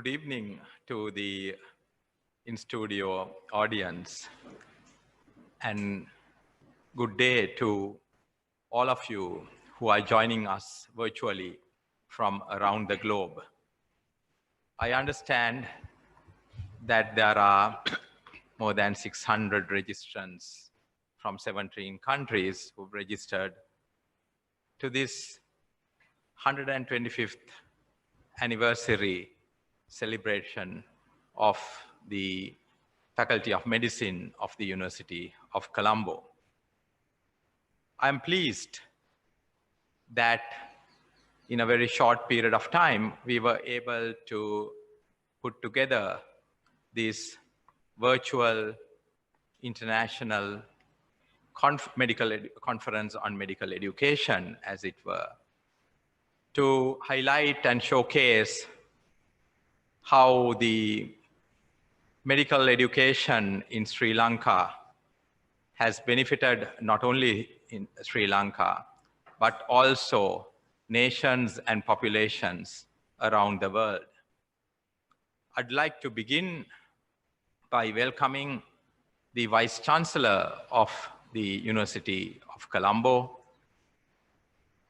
Good evening to the in-studio audience, and good day to all of you who are joining us virtually from around the globe. I understand that there are more than 600 registrants from 17 countries who've registered to this 125th anniversary celebration of the Faculty of Medicine of the University of Colombo. I'm pleased that in a very short period of time, we were able to put together this virtual international conference on medical education, as it were, to highlight and showcase how the medical education in Sri Lanka has benefited not only in Sri Lanka, but also nations and populations around the world. I'd like to begin by welcoming the Vice Chancellor of the University of Colombo,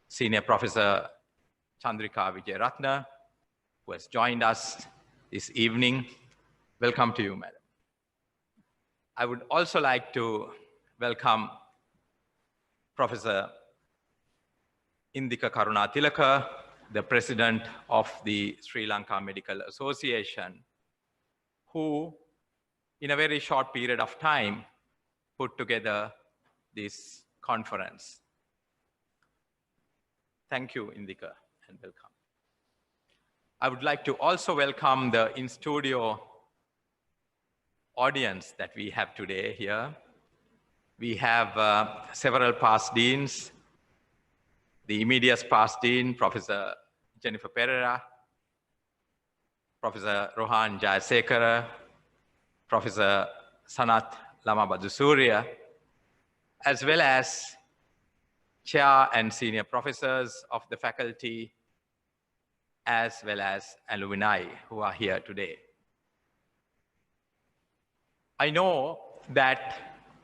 Senior Professor Chandrika Vijayaratne, who has joined us this evening. Welcome to you, madam. I would also like to welcome Professor Indika Karunatilaka, the President of the Sri Lanka Medical Association, who in a very short period of time put together this conference. Thank you, Indika, and welcome. I would like to also welcome the in-studio audience that we have today here. We have several past deans, the immediate past dean, Professor Jennifer Pereira, Professor Rohan Jayasekara, Professor Sanat Lamabadusuriya, as well as chair and senior professors of the faculty, as well as alumni who are here today. I know that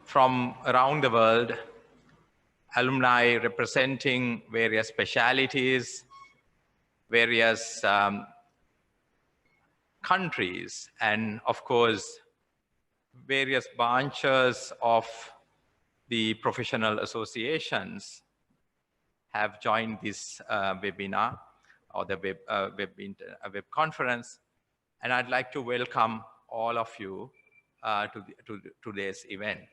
from around the world, alumni representing various specialities, various countries, and of course, various branches of the professional associations have joined this webinar or the web conference, and I'd like to welcome all of you to today's event.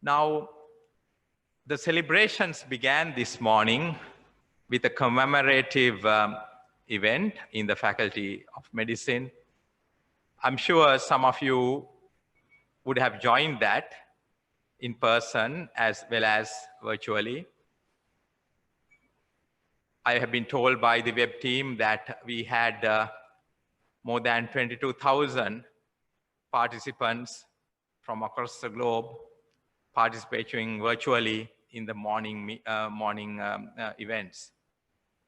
Now, the celebrations began this morning with a commemorative event in the Faculty of Medicine. I'm sure some of you would have joined that in person as well as virtually. I have been told by the web team that we had more than 22,000 participants from across the globe participating virtually in the morning events.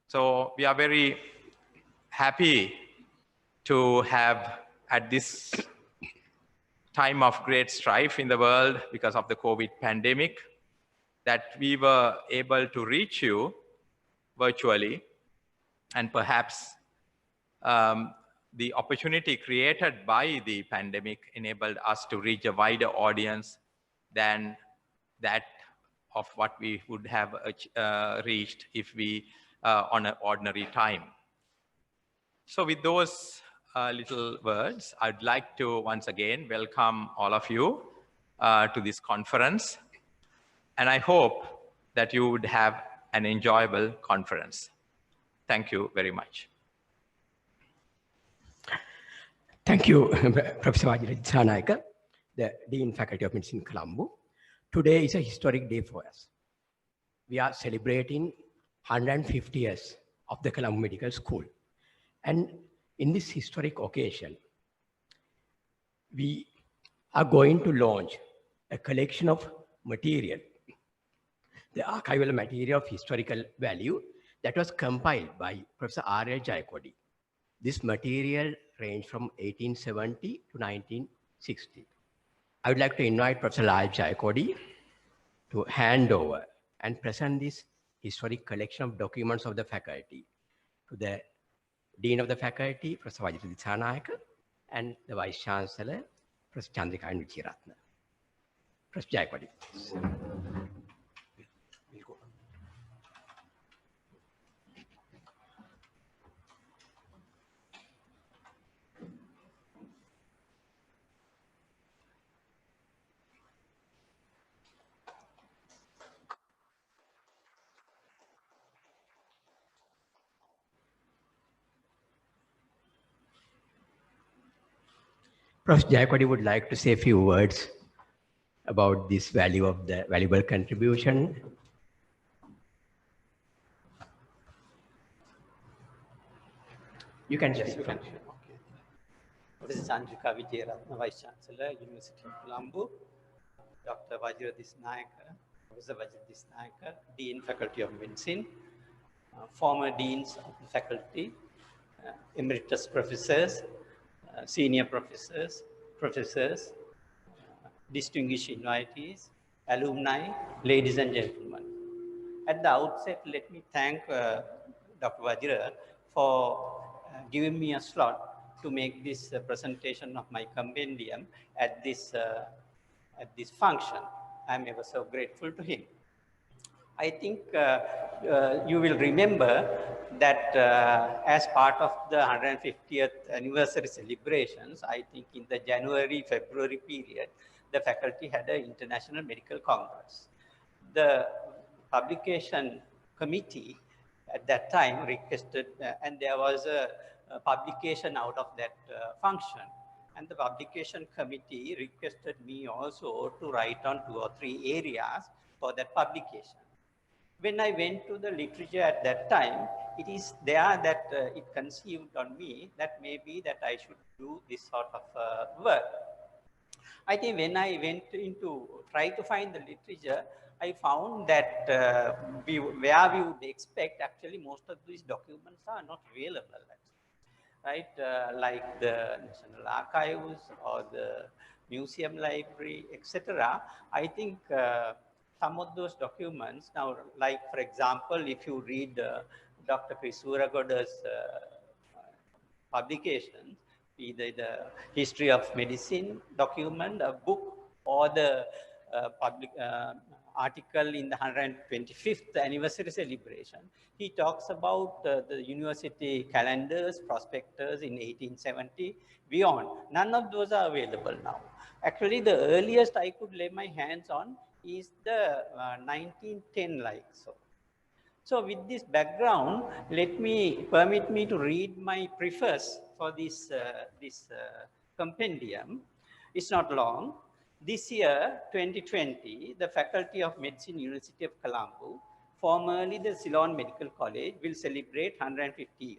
So we are very happy to have, at this time of great strife in the world because of the COVID pandemic, that we were able to reach you virtually, and perhaps the opportunity created by the pandemic enabled us to reach a wider audience than that of what we would have reached if we on an ordinary time. So with those little words, I'd like to once again welcome all of you to this conference, and I hope that you would have an enjoyable conference. Thank you very much. Thank you, Professor Vajrajanayaka, the Dean Faculty of Medicine, Colombo. Today is a historic day for us. We are celebrating 150 years of the Colombo Medical School. And in this historic occasion, we are going to launch a collection of material, the archival material of historical value that was compiled by Professor R.A. Jayakodi, This material ranged from 1870 to 1960. I would like to invite Professor Lal Jayakodi to hand over and present this historic collection of documents of the faculty to the Dean of the Faculty, Professor Vajra Ditsanayaka, and the Vice Chancellor, Professor Chandrika Vichiratna. Professor Jayakodi. Professor Jayakodi would like to say a few words about this value of the valuable contribution. You can Yes, speak. we can. Okay. Professor Chandrika Vichiratna, Vice Chancellor, University of Colombo, Dr. Vajra Disnayaka, Professor Vajra Disnayaka, Dean, Faculty of Medicine, former Deans of the Faculty, Emeritus Professors, Senior Professors, Professors, distinguished invitees, alumni, ladies and gentlemen. At the outset, let me thank Dr. Vajra for giving me a slot to make this presentation of my compendium at this function. I'm ever so grateful to him. I think you will remember that as part of the 150th anniversary celebrations, I think in the January-February period, the faculty had an International Medical Congress. The publication committee at that time requested, and there was a publication out of that function. And the publication committee requested me also to write on 2 or 3 areas for that publication. When I went to the literature at that time, it is there that it conceived on me that maybe that I should do this sort of work. I think when I went into try to find the literature, I found that where we would expect, actually most of these documents are not available, right? Like the National Archives or the Museum Library, etc. I think some of those documents now, like for example, if you read Dr. Chris Uragoda's publications, either the History of Medicine document, a book, or the public article in the 125th anniversary celebration, he talks about the university calendars, prospectus in 1870, beyond. None of those are available now. Actually, the earliest I could lay my hands on is the 1910 like so. So with this background, permit me to read my preface for this compendium. It's not long. This year, 2020, the Faculty of Medicine, University of Colombo, formerly the Ceylon Medical College, will celebrate 150 years.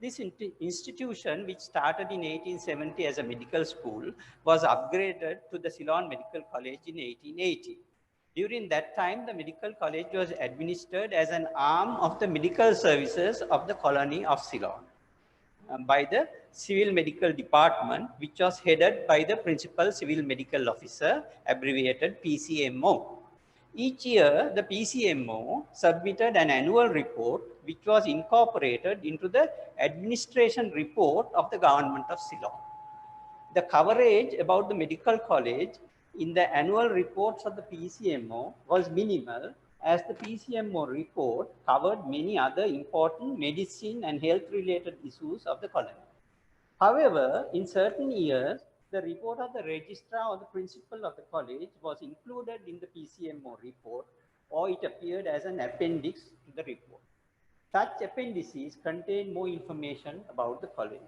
This institution, which started in 1870 as a medical school, was upgraded to the Ceylon Medical College in 1880. During that time, the medical college was administered as an arm of the medical services of the colony of Ceylon by the Civil Medical Department, which was headed by the Principal Civil Medical Officer, abbreviated PCMO. Each year, the PCMO submitted an annual report, which was incorporated into the administration report of the government of Ceylon. The coverage about the medical college in the annual reports of the PCMO was minimal, as the PCMO report covered many other important medicine and health-related issues of the colony. However, in certain years, the report of the registrar or the principal of the college was included in the PCMO report, or it appeared as an appendix to the report. Such appendices contain more information about the college.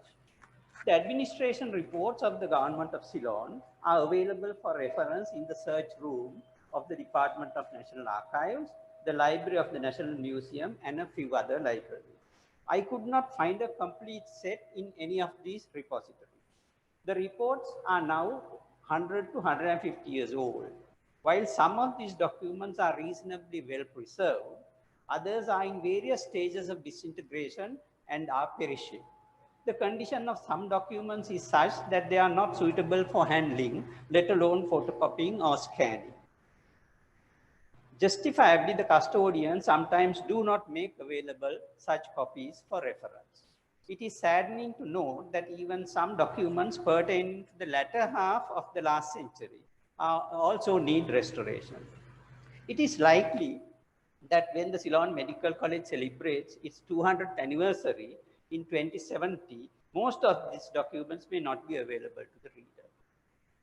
The administration reports of the government of Ceylon are available for reference in the search room of the Department of National Archives, the Library of the National Museum, and a few other libraries. I could not find a complete set in any of these repositories. The reports are now 100 to 150 years old. While some of these documents are reasonably well preserved, others are in various stages of disintegration and are perishing. The condition of some documents is such that they are not suitable for handling, let alone photocopying or scanning. Justifiably, the custodians sometimes do not make available such copies for reference. It is saddening to note that even some documents pertaining to the latter half of the last century also need restoration. It is likely that when the Ceylon Medical College celebrates its 200th anniversary in 2070, most of these documents may not be available to the reader.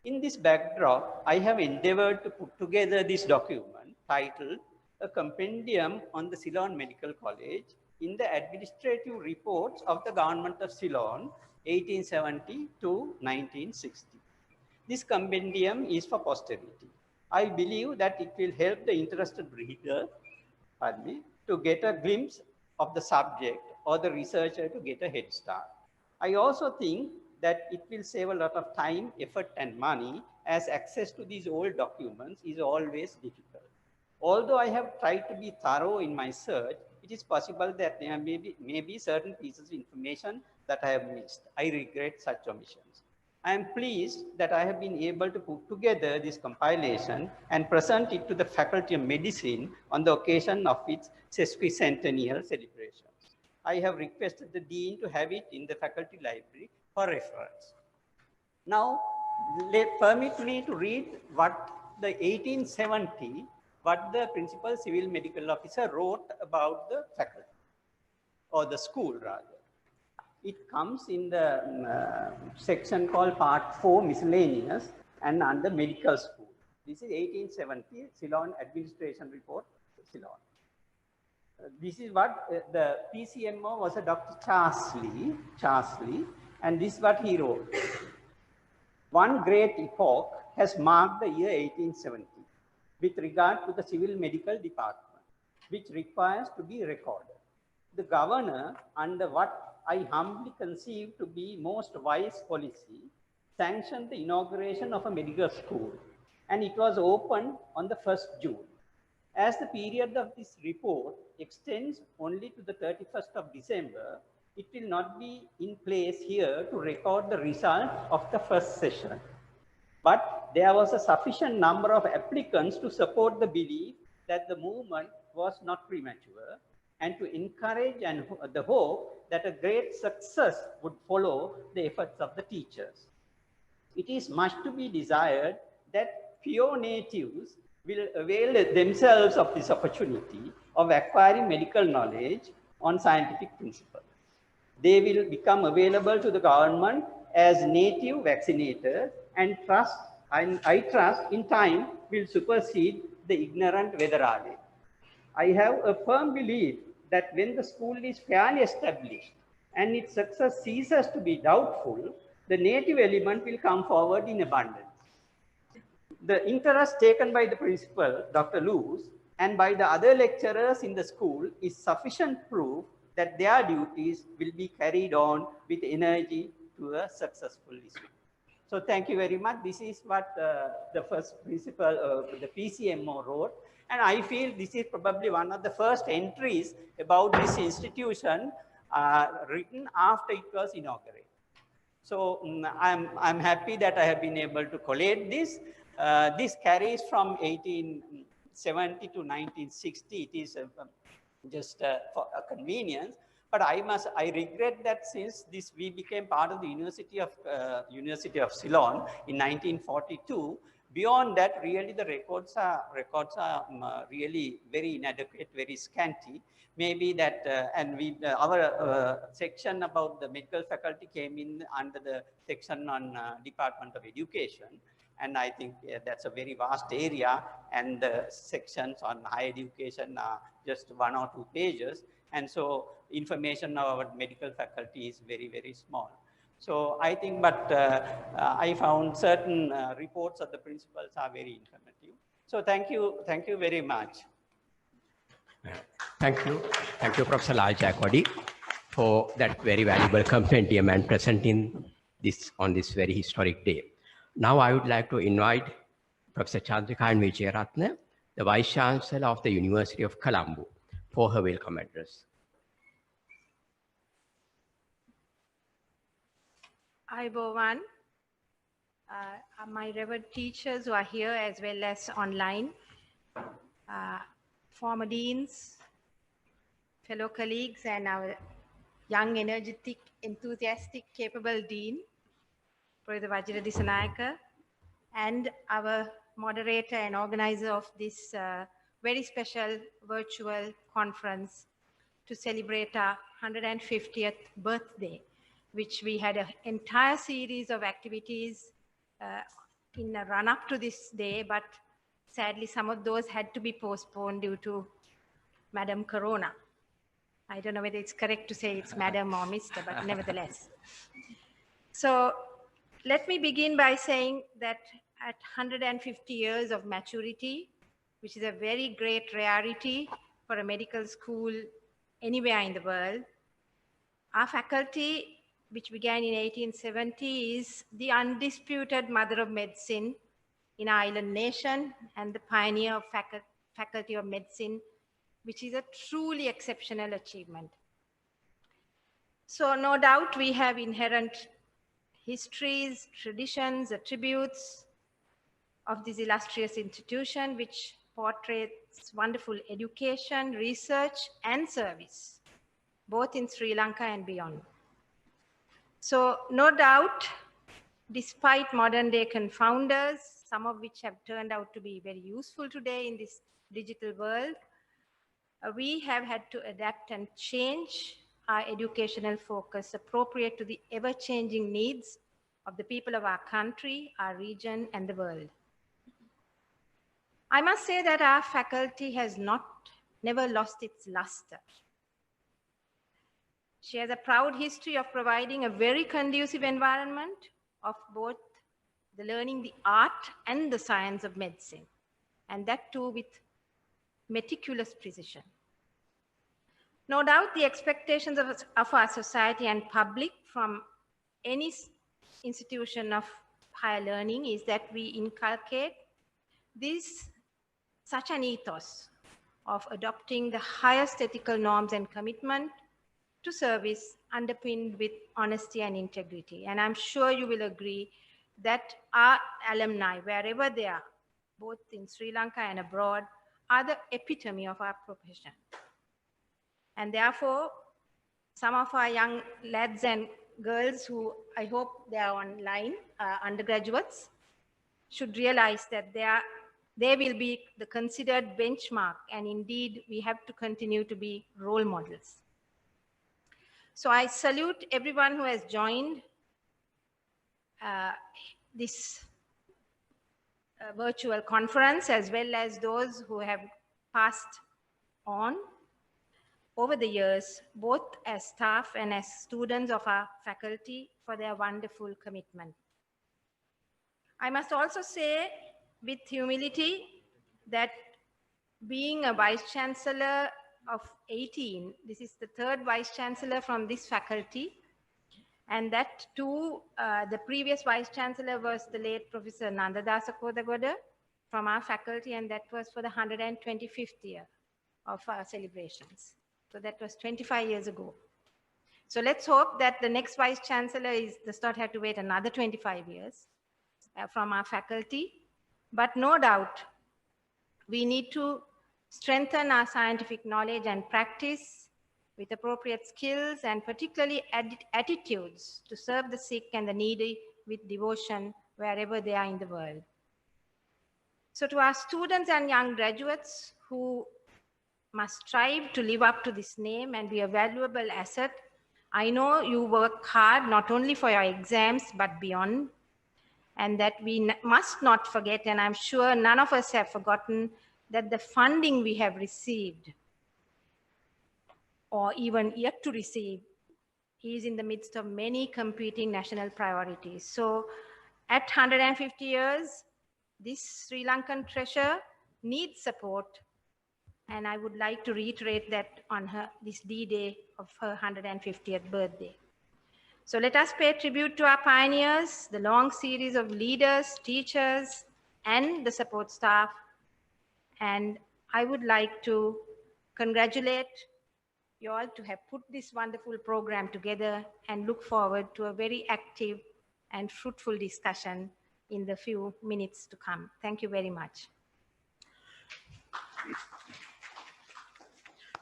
In this backdrop, I have endeavored to put together this document titled A Compendium on the Ceylon Medical College in the Administrative Reports of the Government of Ceylon, 1870 to 1960. This compendium is for posterity. I believe that it will help the interested reader to get a glimpse of the subject or the researcher to get a head start. I also think that it will save a lot of time, effort, and money, as access to these old documents is always difficult. Although I have tried to be thorough in my search, it is possible that there may be certain pieces of information that I have missed. I regret such omissions. I am pleased that I have been able to put together this compilation and present it to the Faculty of Medicine on the occasion of its sesquicentennial celebrations. I have requested the Dean to have it in the faculty library for reference. Now, permit me to read what the 1870, what the Principal Civil Medical Officer wrote about the faculty, or the school rather. It comes in the section called Part 4, Miscellaneous, and under Medical School. This is 1870, Ceylon Administration Report, Ceylon. This is what the PCMO was a Dr. Charsley, and this is what he wrote. One great epoch has marked the year 1870 with regard to the civil medical department, which requires to be recorded. The governor, under what I humbly conceive to be most wise policy, sanctioned the inauguration of a medical school, and it was opened on the 1st June. As the period of this report extends only to the 31st of December, it will not be in place here to record the result of the first session. But there was a sufficient number of applicants to support the belief that the movement was not premature, and to encourage and the hope that a great success would follow the efforts of the teachers. It is much to be desired that pure natives will avail themselves of this opportunity of acquiring medical knowledge on scientific principles. They will become available to the government as native vaccinators, and I trust in time will supersede the ignorant weatherale. I have a firm belief that when the school is fairly established and its success ceases to be doubtful, the native element will come forward in abundance. The interest taken by the principal, Dr. Luce, and by the other lecturers in the school is sufficient proof that their duties will be carried on with energy to a successful issue. So thank you very much. This is what the first principal, the PCMO wrote. And I feel this is probably one of the first entries about this institution written after it was inaugurated. So I'm happy that I have been able to collate this. This carries from 1870 to 1960. It is just for a convenience. But I regret that since we became part of the University of Ceylon in 1942. Beyond that, really the records are really very inadequate, very scanty. Maybe that, and our section about the medical faculty came in under the section on Department of Education. And I think that's a very vast area, and the sections on higher education are just 1 or 2 pages. And so information about medical faculty is very, very small. So I think, but I found certain reports of the principals are very informative. So thank you very much. Thank you, Professor Lal Jakwadi, for that very valuable compendium and presenting this on this very historic day. Now I would like to invite Professor Chandrika Vijayaratne, the Vice Chancellor of the University of Colombo, for her welcome address. Ibovan, my revered teachers who are here as well as online, former deans, fellow colleagues, and our young, energetic, enthusiastic, capable dean, Professor Vajira Disanayaka, and our moderator and organizer of this very special virtual conference to celebrate our 150th birthday, which we had an entire series of activities in a run up to this day, but sadly some of those had to be postponed due to Madam Corona. I don't know whether it's correct to say it's Madam or Mr., but nevertheless. So let me begin by saying that at 150 years of maturity, which is a very great rarity for a medical school anywhere in the world, our faculty, which began in 1870, is the undisputed mother of medicine in our island nation and the pioneer of faculty of medicine, which is a truly exceptional achievement. So no doubt we have inherent histories, traditions, attributes of this illustrious institution, which portrays wonderful education, research, and service, both in Sri Lanka and beyond. So no doubt, despite modern day confounders, some of which have turned out to be very useful today in this digital world, we have had to adapt and change our educational focus appropriate to the ever-changing needs of the people of our country, our region, and the world. I must say that our faculty has never lost its luster. She has a proud history of providing a very conducive environment of both the learning the art and the science of medicine, and that too with meticulous precision. No doubt the expectations of our society and public from any institution of higher learning is that we inculcate such an ethos of adopting the highest ethical norms and commitment to service underpinned with honesty and integrity. And I'm sure you will agree that our alumni, wherever they are, both in Sri Lanka and abroad, are the epitome of our profession. And therefore, some of our young lads and girls who I hope they are online, undergraduates, should realize that they will be the considered benchmark, and indeed we have to continue to be role models. So I salute everyone who has joined this virtual conference, as well as those who have passed on over the years, both as staff and as students of our faculty, for their wonderful commitment. I must also say with humility that being a Vice Chancellor of 18, this is the third Vice Chancellor from this faculty, and that too, the previous Vice Chancellor was the late Professor Nandadasa Kodagoda from our faculty, and that was for the 125th year of our celebrations. So that was 25 years ago. So let's hope that the next Vice Chancellor does not have to wait another 25 years from our faculty. But no doubt, we need to strengthen our scientific knowledge and practice with appropriate skills and particularly attitudes to serve the sick and the needy with devotion wherever they are in the world. So to our students and young graduates who must strive to live up to this name and be a valuable asset, I know you work hard not only for your exams but beyond, and that we must not forget, and I'm sure none of us have forgotten, that the funding we have received or even yet to receive is in the midst of many competing national priorities. So at 150 years, this Sri Lankan treasure needs support. And I would like to reiterate that on this D-Day of her 150th birthday. So let us pay tribute to our pioneers, the long series of leaders, teachers, and the support staff. And I would like to congratulate you all to have put this wonderful program together and look forward to a very active and fruitful discussion in the few minutes to come. Thank you very much.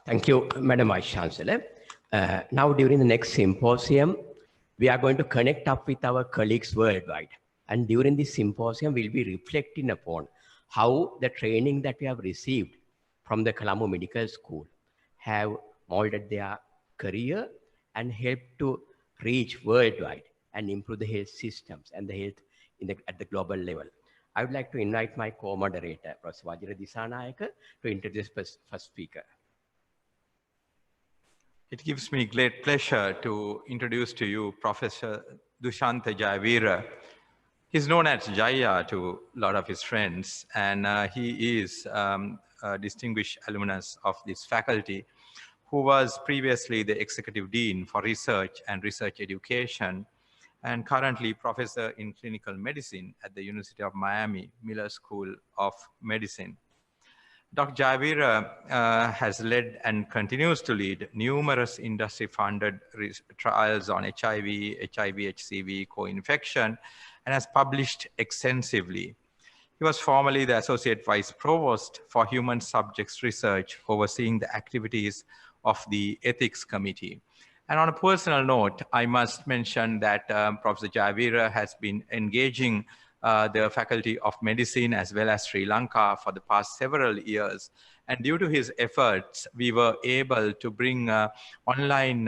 Thank you, Madam Vice Chancellor. Now, during the next symposium, we are going to connect up with our colleagues worldwide. And during this symposium, we'll be reflecting upon how the training that we have received from the Colombo Medical School have molded their career and helped to reach worldwide and improve the health systems and the health at the global level. I would like to invite my co-moderator, Professor Vajira Disanayaka, to introduce first speaker. It gives me great pleasure to introduce to you Professor Dushanta Jayavira. He's known as Jaya to a lot of his friends, and he is a distinguished alumnus of this faculty, who was previously the Executive Dean for Research and Research Education, and currently Professor in Clinical Medicine at the University of Miami Miller School of Medicine. Dr. Jayavira has led and continues to lead numerous industry-funded trials on HIV, HIV-HCV co-infection, and has published extensively. He was formerly the Associate Vice Provost for Human Subjects Research, overseeing the activities of the Ethics Committee. And on a personal note, I must mention that Professor Jayavira has been engaging the Faculty of Medicine as well as Sri Lanka for the past several years. And due to his efforts, we were able to bring online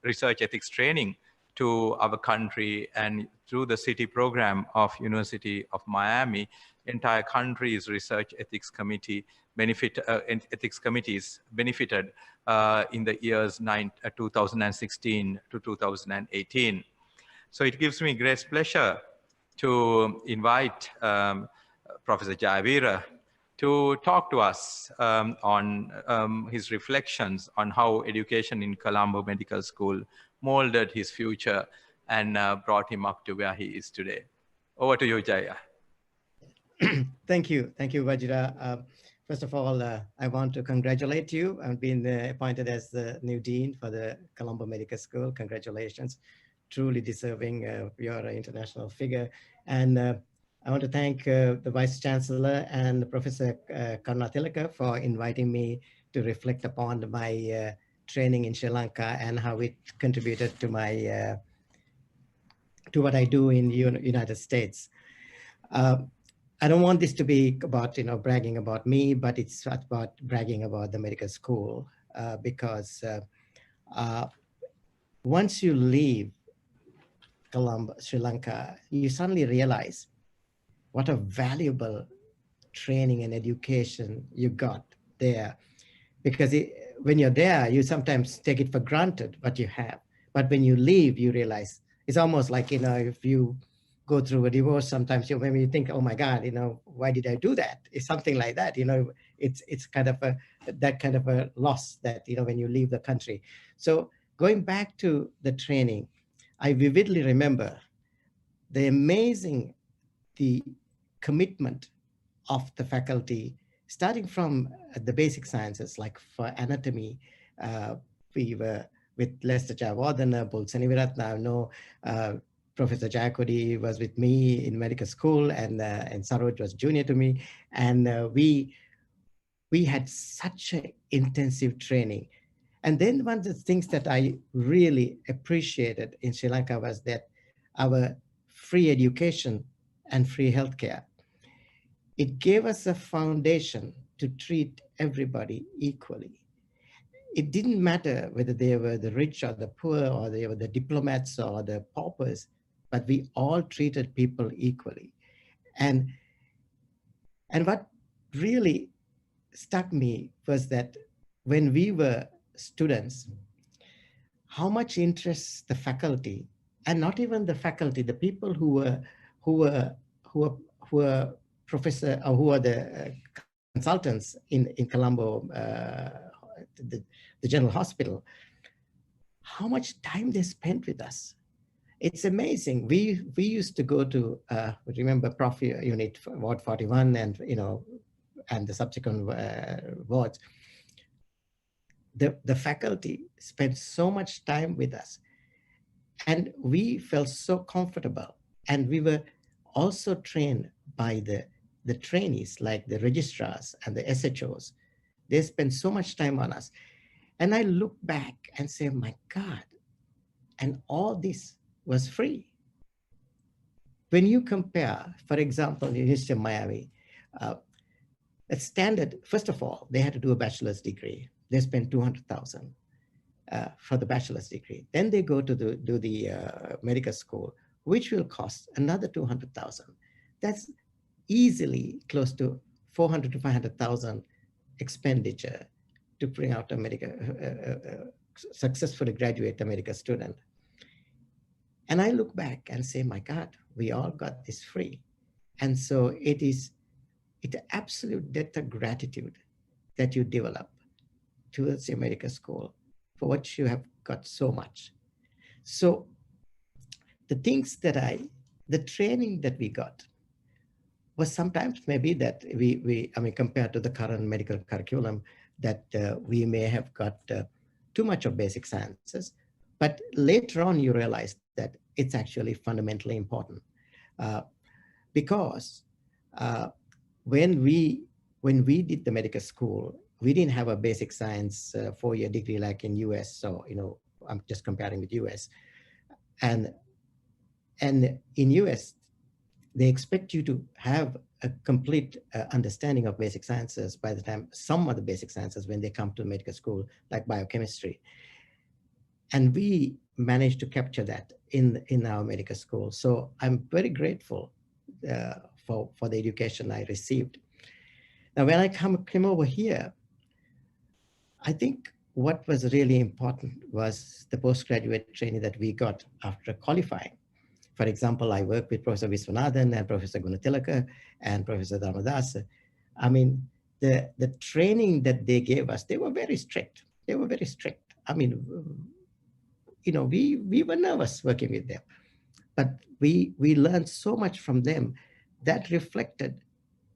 research ethics training to our country, and through the city program of University of Miami, entire country's research ethics committee ethics committees benefited in the years 2016 to 2018. So it gives me great pleasure to invite Professor Jayavira to talk to us on his reflections on how education in Colombo Medical School molded his future and brought him up to where he is today. Over to you, Jaya. Thank you, Vajira. First of all, I want to congratulate you on being appointed as the new dean for the Colombo Medical School. Congratulations. Truly deserving. You're an international figure. And I want to thank the Vice Chancellor and Professor Karnatilaka for inviting me to reflect upon my training in Sri Lanka and how it contributed to my to what I do in United States. I don't want this to be about bragging about me, but it's about bragging about the medical school because once you leave Colombo, Sri Lanka, you suddenly realize what a valuable training and education you got there. Because when you're there, you sometimes take it for granted what you have. But when you leave, you realize it's almost like, if you go through a divorce, sometimes when you think, oh my God, why did I do that? It's something like that, it's kind of that kind of a loss that, when you leave the country. So going back to the training, I vividly remember the commitment of the faculty, starting from the basic sciences, like for anatomy, we were with Lester Jayawardena, Bulsani Viratna. I know Professor Jayakodi was with me in medical school, and Saroj was junior to me. And we had such an intensive training. And then one of the things that I really appreciated in Sri Lanka was that our free education and free healthcare, it gave us a foundation to treat everybody equally. It didn't matter whether they were the rich or the poor, or they were the diplomats or the paupers, but we all treated people equally. And what really struck me was that when we were students, how much interest the faculty, and not even the faculty, the people who were professor, or who are the consultants in Colombo, the General Hospital, how much time they spent with us. It's amazing. We used to go to remember Prof Unit Ward 41 and and the subsequent wards. The faculty spent so much time with us, And we felt so comfortable. And we were also trained by the trainees, like the registrars and the SHOs. They spent so much time on us. And I look back and say, my God, and all this was free. When you compare, for example, the University of Miami, a standard, first of all, they had to do a bachelor's degree. They spent $200,000 for the bachelor's degree. Then they go to do the medical school, which will cost another $200,000. That's easily close to 400 to 500,000 expenditure to bring out a medical, successfully graduate a medical student. And I look back and say, my God, we all got this free. And so it's an absolute debt of gratitude that you develop towards your medical school for what you have got so much. So the things that the training that we got was sometimes maybe that I mean, compared to the current medical curriculum, that we may have got too much of basic sciences. But later on, you realize that it's actually fundamentally important because when we did the medical school, we didn't have a basic science 4-year degree like in US. So, you know, I'm just comparing with US. And in US, they expect you to have a complete understanding of basic sciences by the time, some of the basic sciences when they come to medical school, like biochemistry. And we managed to capture that in our medical school. So I'm very grateful for the education I received. Now, when I came over here, I think what was really important was the postgraduate training that we got after qualifying. For example, I worked with Professor Viswanathan and Professor Gunatilaka and Professor Dharmadasa. I mean, the training that they gave us, they were very strict. They were very strict. I mean, you know, we were nervous working with them, but we learned so much from them that reflected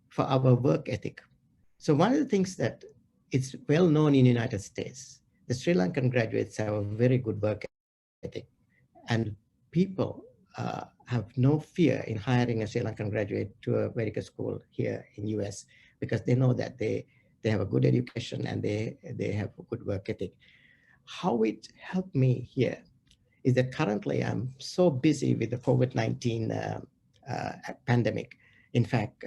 for our work ethic. So one of the things that it's well known in the United States, the Sri Lankan graduates have a very good work ethic, and people have no fear in hiring a Sri Lankan graduate to a medical school here in US because they know that they have a good education and they have a good work ethic. How it helped me here is that currently I'm so busy with the COVID-19 pandemic. In fact,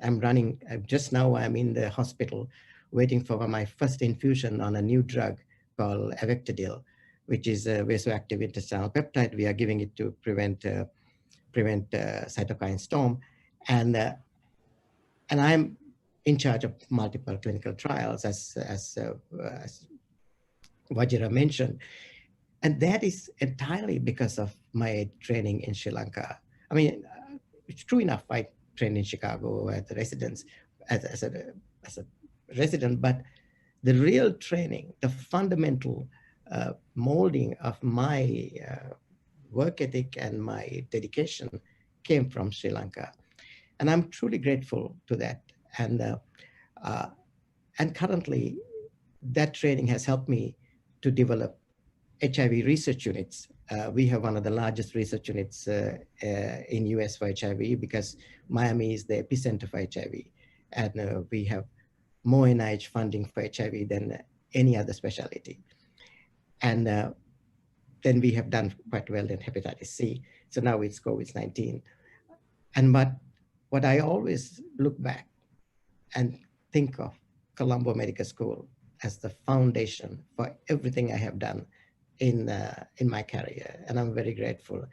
I'm running, just now I'm in the hospital waiting for my first infusion on a new drug called Avectadil, which is a vasoactive intestinal peptide. We are giving it to prevent cytokine storm. And I'm in charge of multiple clinical trials, as Vajira mentioned. And that is entirely because of my training in Sri Lanka. I mean, it's true enough, I trained in Chicago as a resident, as a resident, but the real training, the fundamental molding of my work ethic and my dedication came from Sri Lanka. And I'm truly grateful to that. And currently, that training has helped me to develop HIV research units. We have one of the largest research units in US for HIV because Miami is the epicenter for HIV. And we have more NIH funding for HIV than any other specialty. And then we have done quite well in hepatitis C. So now it's COVID-19. And what I always look back and think of Colombo Medical School as the foundation for everything I have done in my career, and I'm very grateful.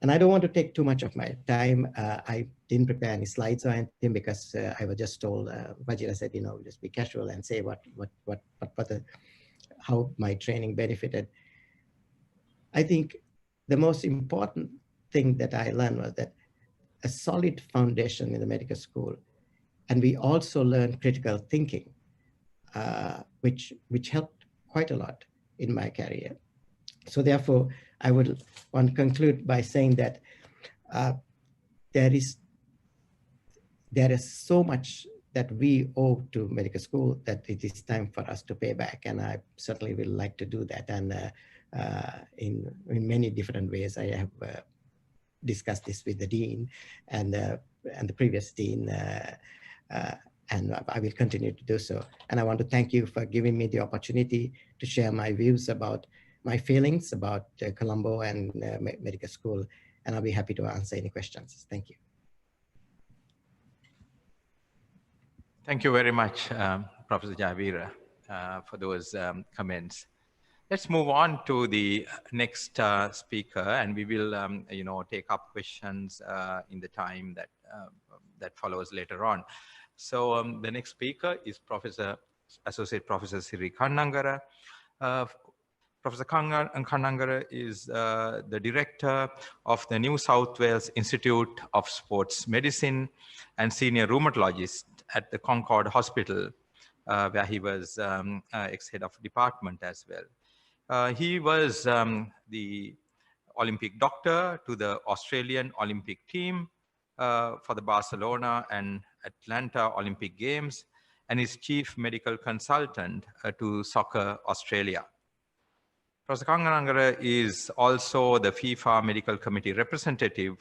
And I don't want to take too much of my time. I didn't prepare any slides or anything because I was just told, Vajira said, you know, just be casual and say how my training benefited. I think the most important thing that I learned was that a solid foundation in the medical school, and we also learned critical thinking, which helped quite a lot in my career. So therefore, I would want to conclude by saying that there is so much that we owe to medical school that it is time for us to pay back, and I certainly will like to do that. And in many different ways. I have discussed this with the dean and the previous dean, and I will continue to do so. And I want to thank you for giving me the opportunity to share my views about my feelings about Colombo and medical school, and I'll be happy to answer any questions. Thank you. Thank you very much, Professor Javira, for those comments. Let's move on to the next speaker, and we will, take up questions in the time that follows later on. So the next speaker is Associate Professor Siri Kannangara. Professor Kannangara is the director of the New South Wales Institute of Sports Medicine and senior rheumatologist at the Concord Hospital, where he was ex-head of department as well. He was the Olympic doctor to the Australian Olympic team for the Barcelona and Atlanta Olympic Games, and is chief medical consultant to Soccer Australia. Professor Kannangara is also the FIFA Medical Committee representative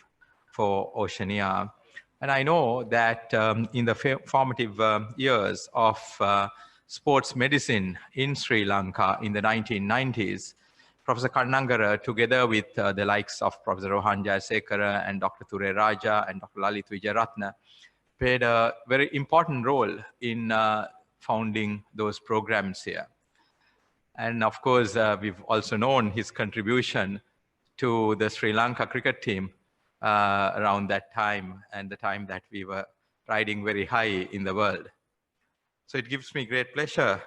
for Oceania. And I know that in the formative years of sports medicine in Sri Lanka in the 1990s, Professor Kannangara, together with the likes of Professor Rohan Jayasekara and Dr. Ture Raja and Dr. Lalit Wijayaratne, played a very important role in founding those programs here. And of course, we've also known his contribution to the Sri Lanka cricket team around that time and the time that we were riding very high in the world. So it gives me great pleasure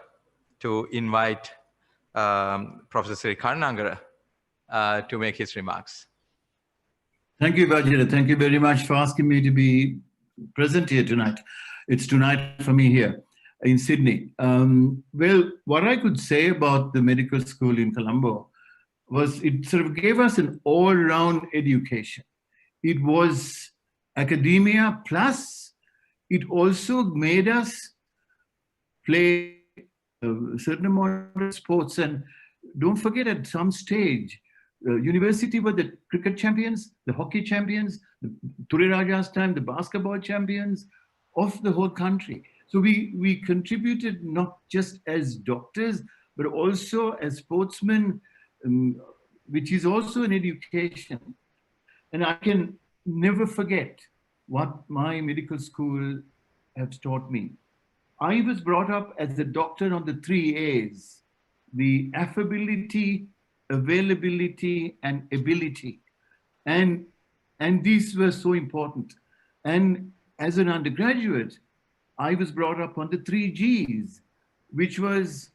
to invite Professor Sri Kannangara to make his remarks. Thank you, Vajira. Thank you very much for asking me to be present here tonight. It's tonight for me here in Sydney. Well, what I could say about the medical school in Colombo was it sort of gave us an all-round education. It was academia, plus it also made us play a certain amount of sports. And don't forget, at some stage, university were the cricket champions, the hockey champions, the Ture Raja's time, the basketball champions of the whole country. So we contributed not just as doctors, but also as sportsmen, which is also an education. And I can never forget what my medical school has taught me. I was brought up as a doctor on the 3 A's, the affability, availability, and ability. And these were so important. And as an undergraduate, I was brought up on the 3 G's, which was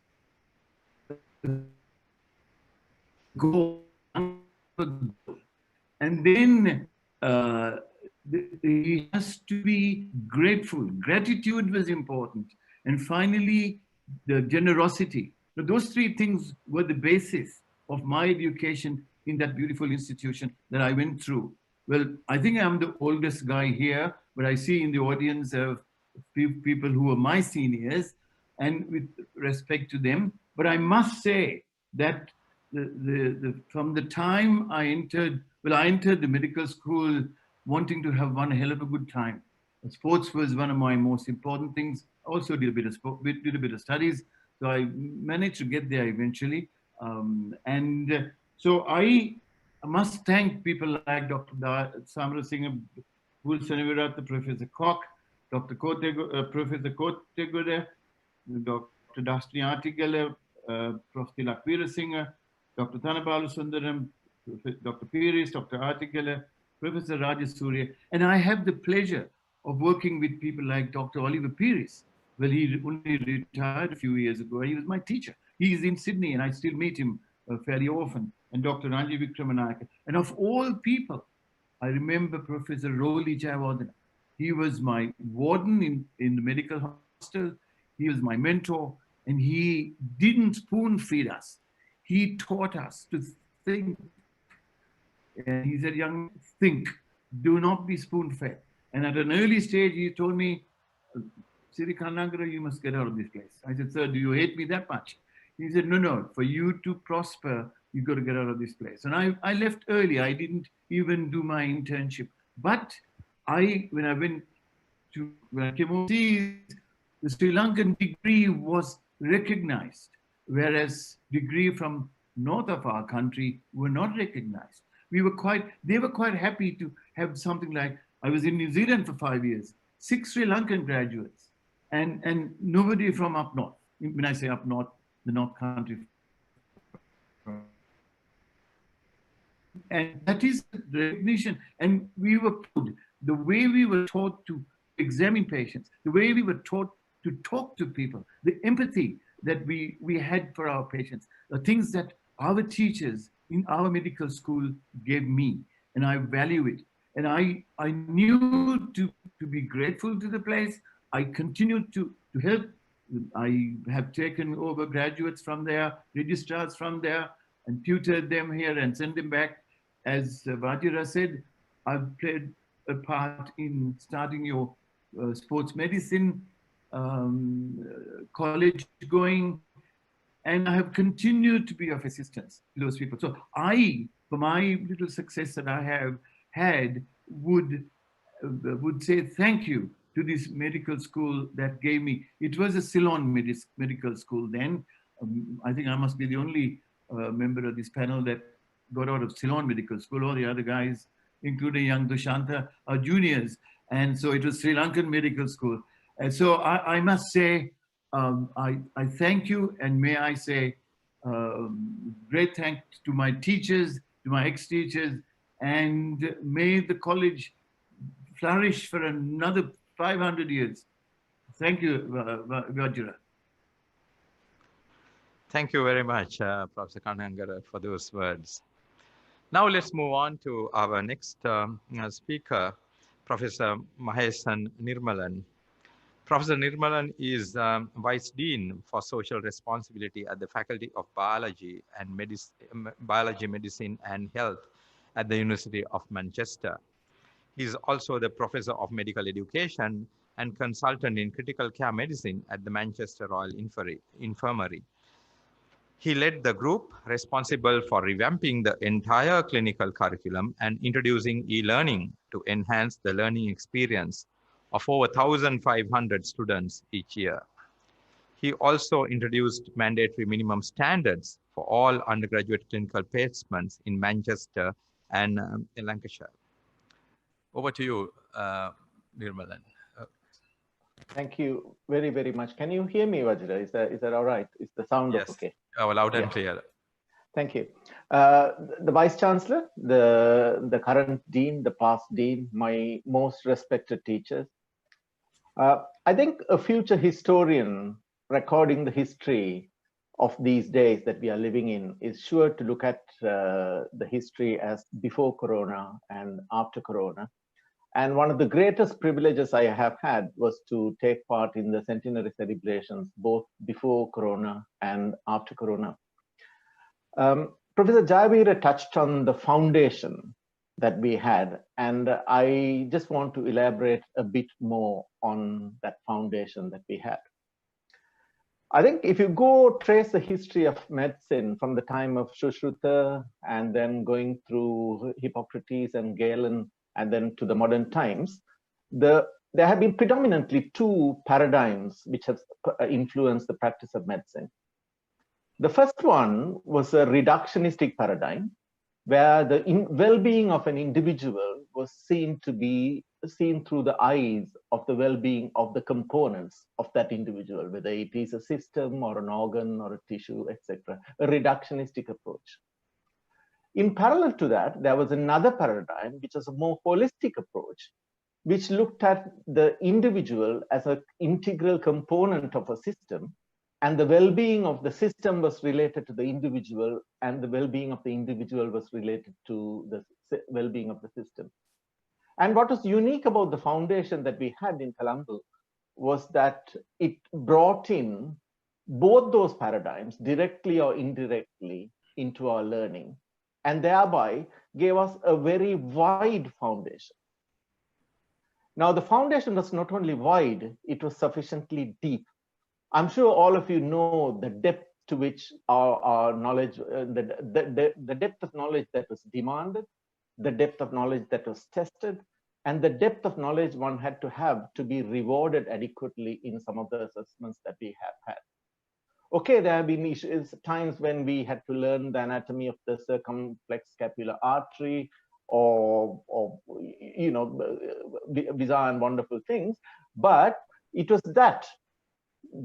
goal. And then he has to be grateful. Gratitude was important. And finally, the generosity. So those 3 things were the basis of my education in that beautiful institution that I went through. Well, I think I'm the oldest guy here, but I see in the audience people who are my seniors, and with respect to them. But I must say that from the time I entered the medical school wanting to have one hell of a good time. Sports was one of my most important things. I also did a bit of studies, so I managed to get there eventually. So I must thank people like Dr. Samara Singh, Professor Koch, Dr. Professor Kotegode, Dr. Dastri Artigale, Prof. Tilakvira Singh, Dr. Thanabalu Sundaram, Dr. Piris, Dr. Artigale, Professor Rajasurya. And I have the pleasure of working with people like Dr. Oliver Piris. Well, he only retired a few years ago. He was my teacher. He's in Sydney, and I still meet him fairly often. And Dr. Ranji Vikramanayake. And of all people, I remember Professor Roli Jayawardena. He was my warden in the medical hostel. He was my mentor, and he didn't spoon feed us. He taught us to think. And he said, young, think, do not be spoon fed. And at an early stage, he told me, Siri Kannangara, you must get out of this place. I said, sir, do you hate me that much? He said, no, for you to prosper, you got to get out of this place. And I left early. I didn't even do my internship. But when I came overseas, the Sri Lankan degree was recognized, whereas degree from north of our country were not recognized. They were quite happy to have something like, I was in New Zealand for 5 years, 6 Sri Lankan graduates, and nobody from up north. When I say up north, the North Country. And that is recognition. And we were told, the way we were taught to examine patients, the way we were taught to talk to people, the empathy that we had for our patients, the things that our teachers in our medical school gave me, and I value it. And I knew to be grateful to the place. I continued to help. I have taken over graduates from there, registrars from there, and tutored them here and sent them back. As Vajira said, I've played a part in starting your sports medicine college going, and I have continued to be of assistance to those people. So for my little success that I have had, would say thank you to this medical school that gave me. It was a Ceylon medical school then. I think I must be the only member of this panel that got out of Ceylon Medical School. All the other guys, including young Dushanta, are juniors. And so it was Sri Lankan Medical School. And so I must say, I thank you, and may I say great thanks to my teachers, to my ex-teachers, and may the college flourish for another 500 years. Thank you, Vajira. Thank you very much, Professor Kanangara, for those words. Now let's move on to our next speaker, Professor Mahesan Nirmalan. Professor Nirmalan is Vice Dean for Social Responsibility at the Faculty of Biology, Medicine and Health at the University of Manchester. He is also the Professor of Medical Education and Consultant in Critical Care Medicine at the Manchester Royal Infirmary. He led the group responsible for revamping the entire clinical curriculum and introducing e-learning to enhance the learning experience of over 1,500 students each year. He also introduced mandatory minimum standards for all undergraduate clinical placements in Manchester and in Lancashire. Over to you, Nirmalan. Thank you very, very much. Can you hear me, Vajra? Is that all right? Is the sound yes. Okay? Loud and clear. Thank you. The Vice Chancellor, the current Dean, the past Dean, my most respected teachers. I think a future historian recording the history of these days that we are living in is sure to look at the history as before Corona and after Corona. And one of the greatest privileges I have had was to take part in the centenary celebrations, both before Corona and after Corona. Professor Jayavira touched on the foundation that we had, and I just want to elaborate a bit more on that foundation that we had. I think if you go trace the history of medicine from the time of Sushruta and then going through Hippocrates and Galen and then to the modern times, there have been predominantly two paradigms which have influenced the practice of medicine. The first one was a reductionistic paradigm, where the well-being of an individual was seen to be seen through the eyes of the well-being of the components of that individual, whether it is a system or an organ or a tissue, etc. A reductionistic approach. In parallel to that, there was another paradigm, which was a more holistic approach, which looked at the individual as an integral component of a system, and the well-being of the system was related to the individual, and the well-being of the individual was related to the well-being of the system. And what was unique about the foundation that we had in Colombo was that it brought in both those paradigms, directly or indirectly, into our learning, and thereby gave us a very wide foundation. Now, the foundation was not only wide, it was sufficiently deep. I'm sure all of you know the depth to which our knowledge, the depth of knowledge that was demanded, the depth of knowledge that was tested, and the depth of knowledge one had to be rewarded adequately in some of the assessments that we have had. Okay, there have been times when we had to learn the anatomy of the circumflex scapular artery, or you know, bizarre and wonderful things, but it was that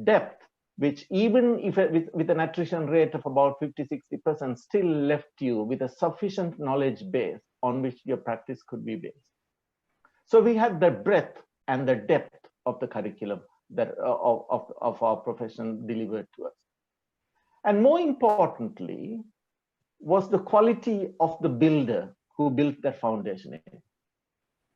depth which, even if with an attrition rate of about 50-60%, still left you with a sufficient knowledge base on which your practice could be based. So we had the breadth and the depth of the curriculum that of our profession delivered to us. And more importantly, was the quality of the builder who built that foundation in.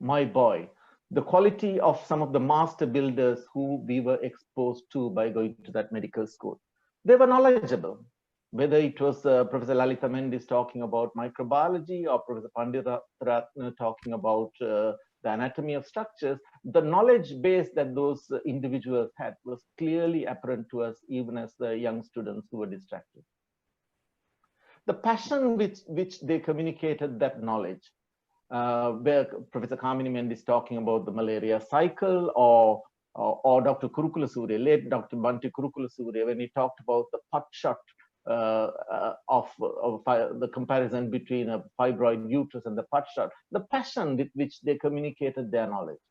My boy, the quality of some of the master builders who we were exposed to by going to that medical school. They were knowledgeable, whether it was Professor Lalitha Mendis talking about microbiology or Professor Panditharatna talking about the anatomy of structures. The knowledge base that those individuals had was clearly apparent to us, even as the young students who were distracted. The passion which they communicated that knowledge, where Professor Kamini Mendis talking about the malaria cycle, or Dr. Kurukula Surya, late Dr. Banti Kurukula Surya, when he talked about the pot shot of the comparison between a fibroid uterus and the pot shot, the passion with which they communicated their knowledge,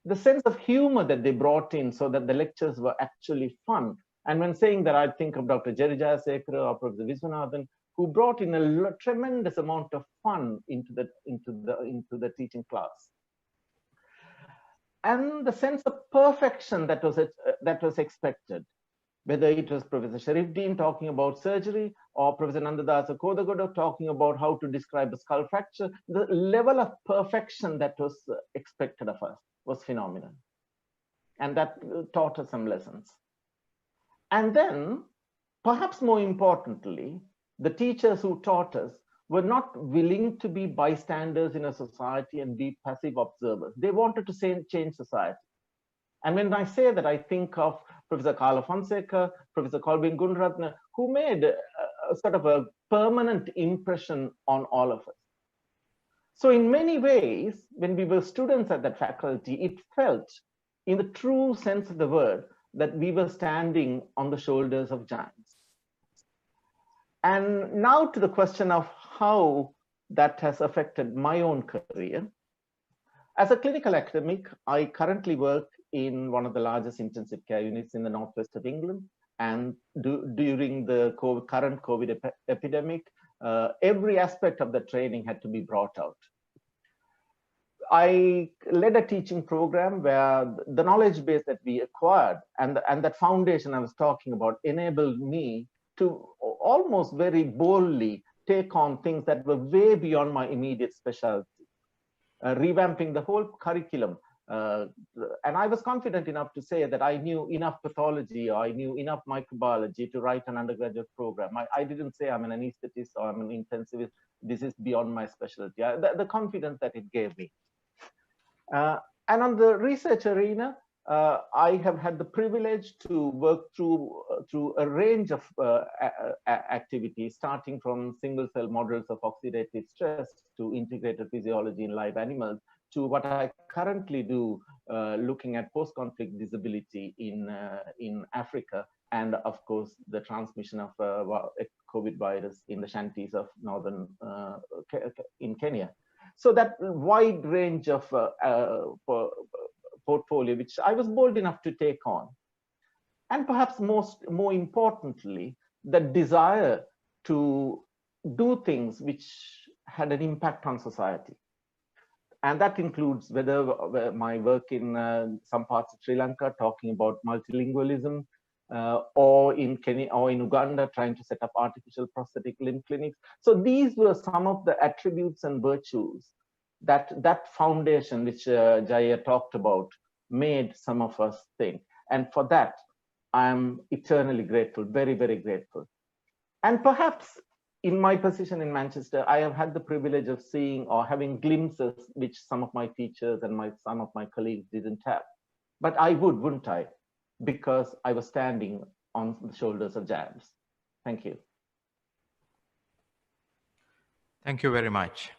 the sense of humor that they brought in so that the lectures were actually fun. And when saying that, I think of Dr. Jerry Jayasekara or Professor Viswanathan, who brought in a tremendous amount of fun into the teaching class. And the sense of perfection that was expected, whether it was Professor Sharif Dean talking about surgery or Professor Nandadasa Kodagoda talking about how to describe a skull fracture, the level of perfection that was expected of us was phenomenal. And that taught us some lessons. And then, perhaps more importantly, the teachers who taught us were not willing to be bystanders in a society and be passive observers. They wanted to change society. And when I say that, I think of Professor Carla Fonseca, Professor Colbin Gunratna, who made a sort of a permanent impression on all of us. So in many ways, when we were students at that faculty, it felt, in the true sense of the word, that we were standing on the shoulders of giants. And now to the question of how that has affected my own career. As a clinical academic, I currently work in one of the largest intensive care units in the northwest of England. And during the current COVID epidemic, every aspect of the training had to be brought out. I led a teaching program where the knowledge base that we acquired and that foundation I was talking about enabled me to almost very boldly take on things that were way beyond my immediate specialty, revamping the whole curriculum. And I was confident enough to say that I knew enough pathology or I knew enough microbiology to write an undergraduate program. I didn't say I'm an anesthetist or I'm an intensivist. This is beyond my specialty. The confidence that it gave me. And on the research arena, I have had the privilege to work through a range of activities, starting from single cell models of oxidative stress to integrated physiology in live animals, to what I currently do, looking at post-conflict disability in Africa, and of course the transmission of COVID virus in the shanties of northern in Kenya. So that wide range of portfolio, which I was bold enough to take on. And perhaps more importantly, the desire to do things which had an impact on society. And that includes whether my work in some parts of Sri Lanka, talking about multilingualism, or in Kenya or in Uganda, trying to set up artificial prosthetic limb clinics. So these were some of the attributes and virtues that foundation which Jaya talked about made some of us think. And for that, I'm eternally grateful, very, very grateful. And perhaps in my position in Manchester, I have had the privilege of seeing or having glimpses which some of my teachers and some of my colleagues didn't have. But I wouldn't I? Because I was standing on the shoulders of giants. Thank you. Thank you very much.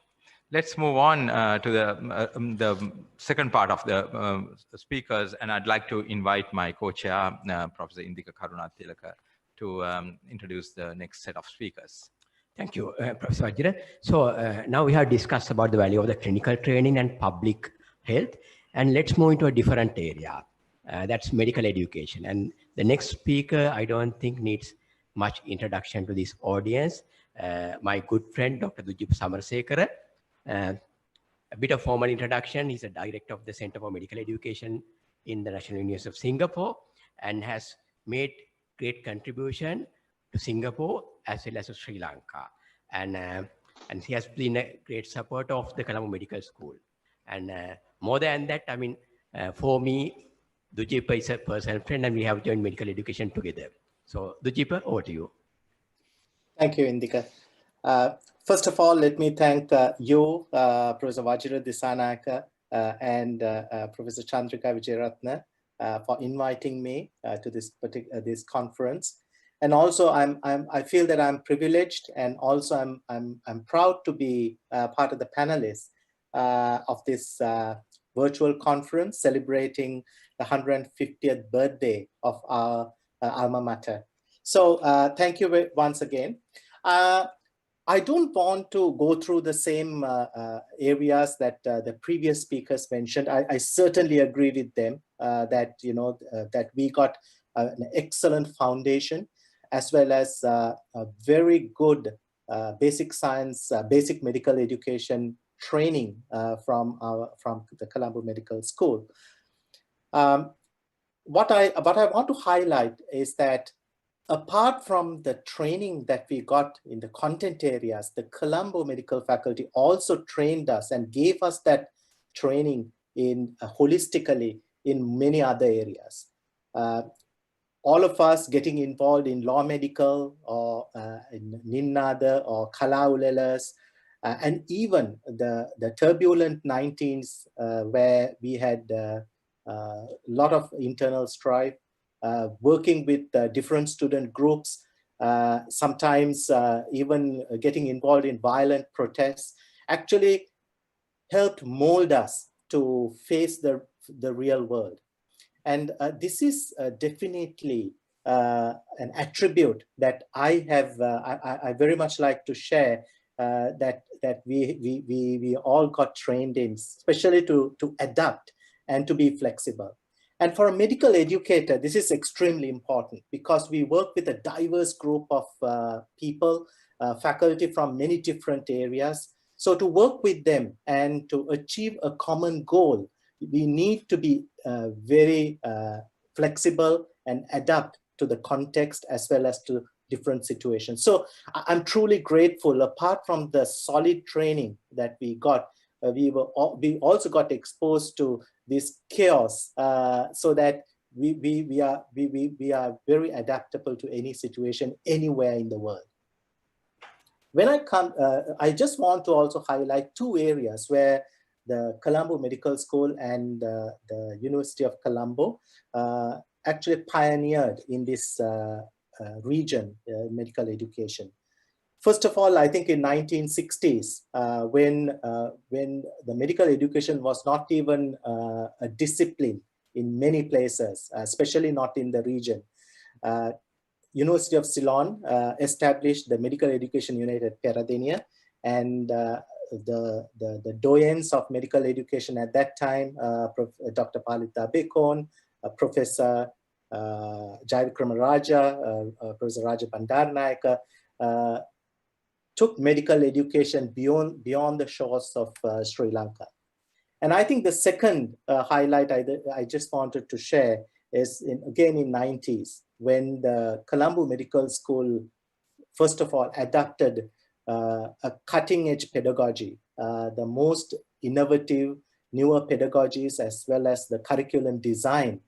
Let's move on to the second part of the speakers, and I'd like to invite my co-chair, Professor Indika Karunatilaka, to introduce the next set of speakers. Thank you, Professor Vajra. So now we have discussed about the value of the clinical training and public health, and let's move into a different area. That's medical education. And the next speaker, I don't think needs much introduction to this audience. My good friend, Dr. Dujip Samarsekara. A bit of formal introduction. He's a director of the Center for Medical Education in the National University of Singapore and has made great contribution to Singapore as well as to Sri Lanka. And he has been a great supporter of the Colombo Medical School. And more than that, I mean, for me, Dujipa is a personal friend and we have joined medical education together. So Dujipa, over to you. Thank you, Indika. First of all, let me thank you, Professor Vajira Disanayaka and Professor Chandrika Vijayaratne for inviting me to this conference. And also, I feel that I'm privileged, and also I'm proud to be part of the panelists of this virtual conference celebrating the 150th birthday of our alma mater. So thank you once again. I don't want to go through the same areas that the previous speakers mentioned. I certainly agree with them that that we got an excellent foundation as well as a very good basic science, basic medical education training from the Colombo Medical School. What I want to highlight is that apart from the training that we got in the content areas, the Colombo Medical Faculty also trained us and gave us that training in holistically in many other areas. All of us getting involved in law medical or in Ninnada or Kala Ulelas, and even the turbulent 19s where we had a lot of internal strife, working with different student groups, sometimes even getting involved in violent protests, actually helped mold us to face the real world. And this is definitely an attribute that I have, I very much like to share, that we all got trained in, especially to adapt and to be flexible. And for a medical educator, this is extremely important because we work with a diverse group of people, faculty from many different areas. So to work with them and to achieve a common goal, we need to be very flexible and adapt to the context as well as to different situations. So I'm truly grateful. Apart from the solid training that we got, we also got exposed to this chaos, so that we are very adaptable to any situation anywhere in the world. When I come, I just want to also highlight two areas where the Colombo Medical School and the University of Colombo actually pioneered in this region, medical education. First of all, I think in 1960s, when the medical education was not even a discipline in many places, especially not in the region, University of Ceylon established the medical education unit at Peradeniya, and the doyens of medical education at that time, Dr. Palita Bekon, Professor Jayavikrama Raja, Professor Raja Bandaranaike, took medical education beyond the shores of Sri Lanka. And I think the second highlight I just wanted to share is again in 90s, when the Colombo Medical School, first of all, adapted a cutting edge pedagogy, the most innovative, newer pedagogies, as well as the curriculum design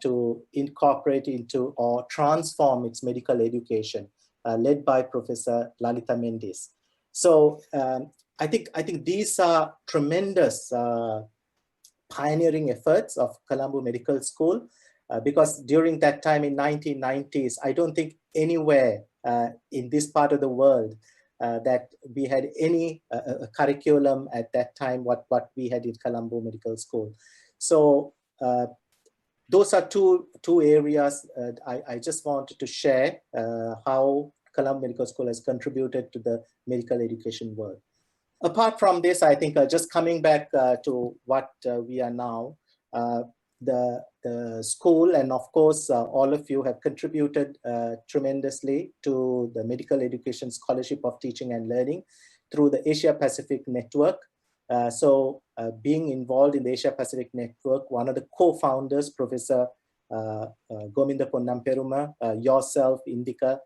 to incorporate into or transform its medical education, led by Professor Lalita Mendes. So I think these are tremendous pioneering efforts of Colombo Medical School, because during that time in 1990s, I don't think anywhere in this part of the world that we had any curriculum at that time, what we had in Colombo Medical School. So those are two areas I just wanted to share how Colombo Medical School has contributed to the medical education world. Apart from this, I think just coming back to what we are now, the school, and of course, all of you have contributed tremendously to the Medical Education Scholarship of Teaching and Learning through the Asia Pacific Network. So being involved in the Asia Pacific Network, one of the co-founders, Professor Gominda Ponnamperuma, yourself, Indika,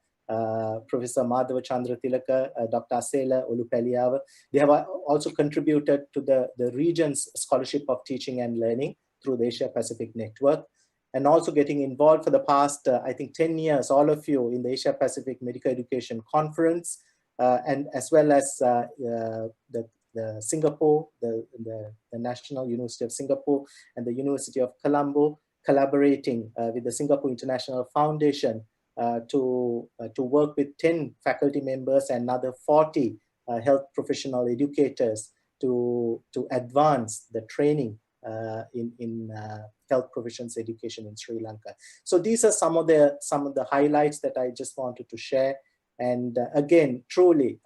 Professor Madhava Chandra Tilaka, Dr. Asela Olupeliava, they have also contributed to the region's Scholarship of Teaching and Learning through the Asia Pacific Network, and also getting involved for the past, I think 10 years, all of you in the Asia Pacific Medical Education Conference, and as well as the Singapore, the National University of Singapore and the University of Colombo, collaborating with the Singapore International Foundation to work with 10 faculty members and another 40 health professional educators to advance the training in health professions education in Sri Lanka. So these are some of the highlights that I just wanted to share. And again, truly,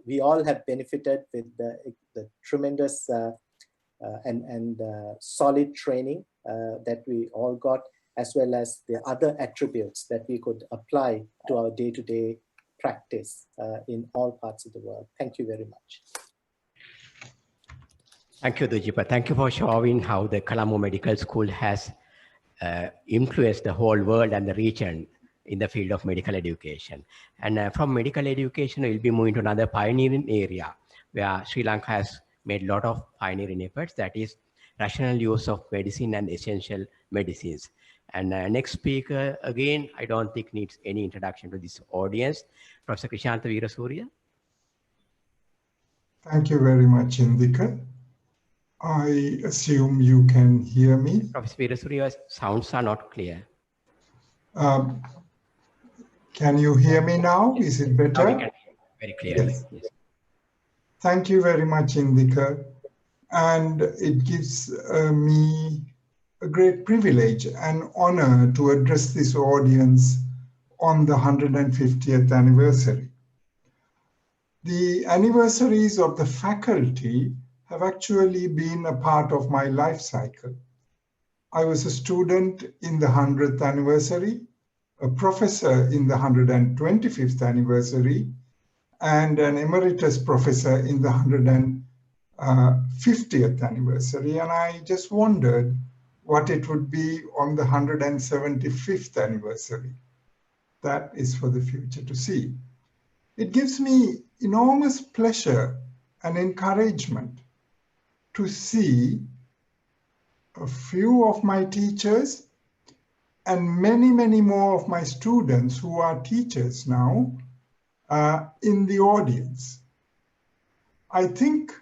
we all have benefited with the tremendous and solid training that we all got, as well as the other attributes that we could apply to our day-to-day practice in all parts of the world. Thank you very much. Thank you, Dujipa. Thank you for showing how the Colombo Medical School has influenced the whole world and the region in the field of medical education. And from medical education, we'll be moving to another pioneering area where Sri Lanka has made a lot of pioneering efforts, that is rational use of medicine and essential medicines. And next speaker, again, I don't think needs any introduction to this audience, Professor Krishanta Veerasurya. Thank you very much, Indika. I assume you can hear me. Professor Veerasurya's sounds are not clear. Can you hear me now? Is it better? Now we can hear very clearly. Yes. Yes. Thank you very much, Indika. And it gives me a great privilege and honor to address this audience on the 150th anniversary. The anniversaries of the faculty have actually been a part of my life cycle. I was a student in the 100th anniversary, a professor in the 125th anniversary, and an emeritus professor in the 150th anniversary. And I just wondered what it would be on the 175th anniversary. That is for the future to see. It gives me enormous pleasure and encouragement to see a few of my teachers and many, many more of my students who are teachers now in the audience. I think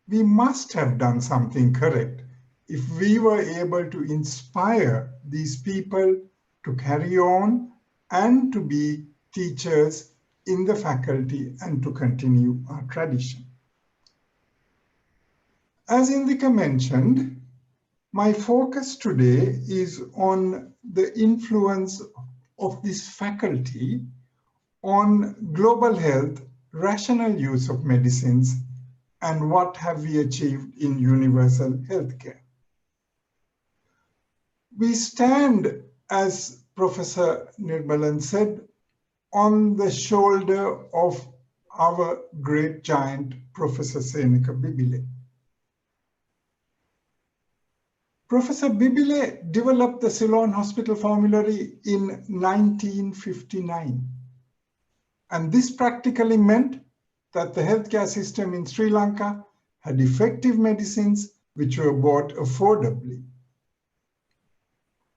we must have done something correct if we were able to inspire these people to carry on and to be teachers in the faculty and to continue our tradition. As Indika mentioned, my focus today is on the influence of this faculty on global health, rational use of medicines, and what have we achieved in universal healthcare. We stand, as Professor Nirmalan said, on the shoulder of our great giant, Professor Seneka Bibile. Professor Bibile developed the Ceylon Hospital Formulary in 1959. And this practically meant that the healthcare system in Sri Lanka had effective medicines which were bought affordably.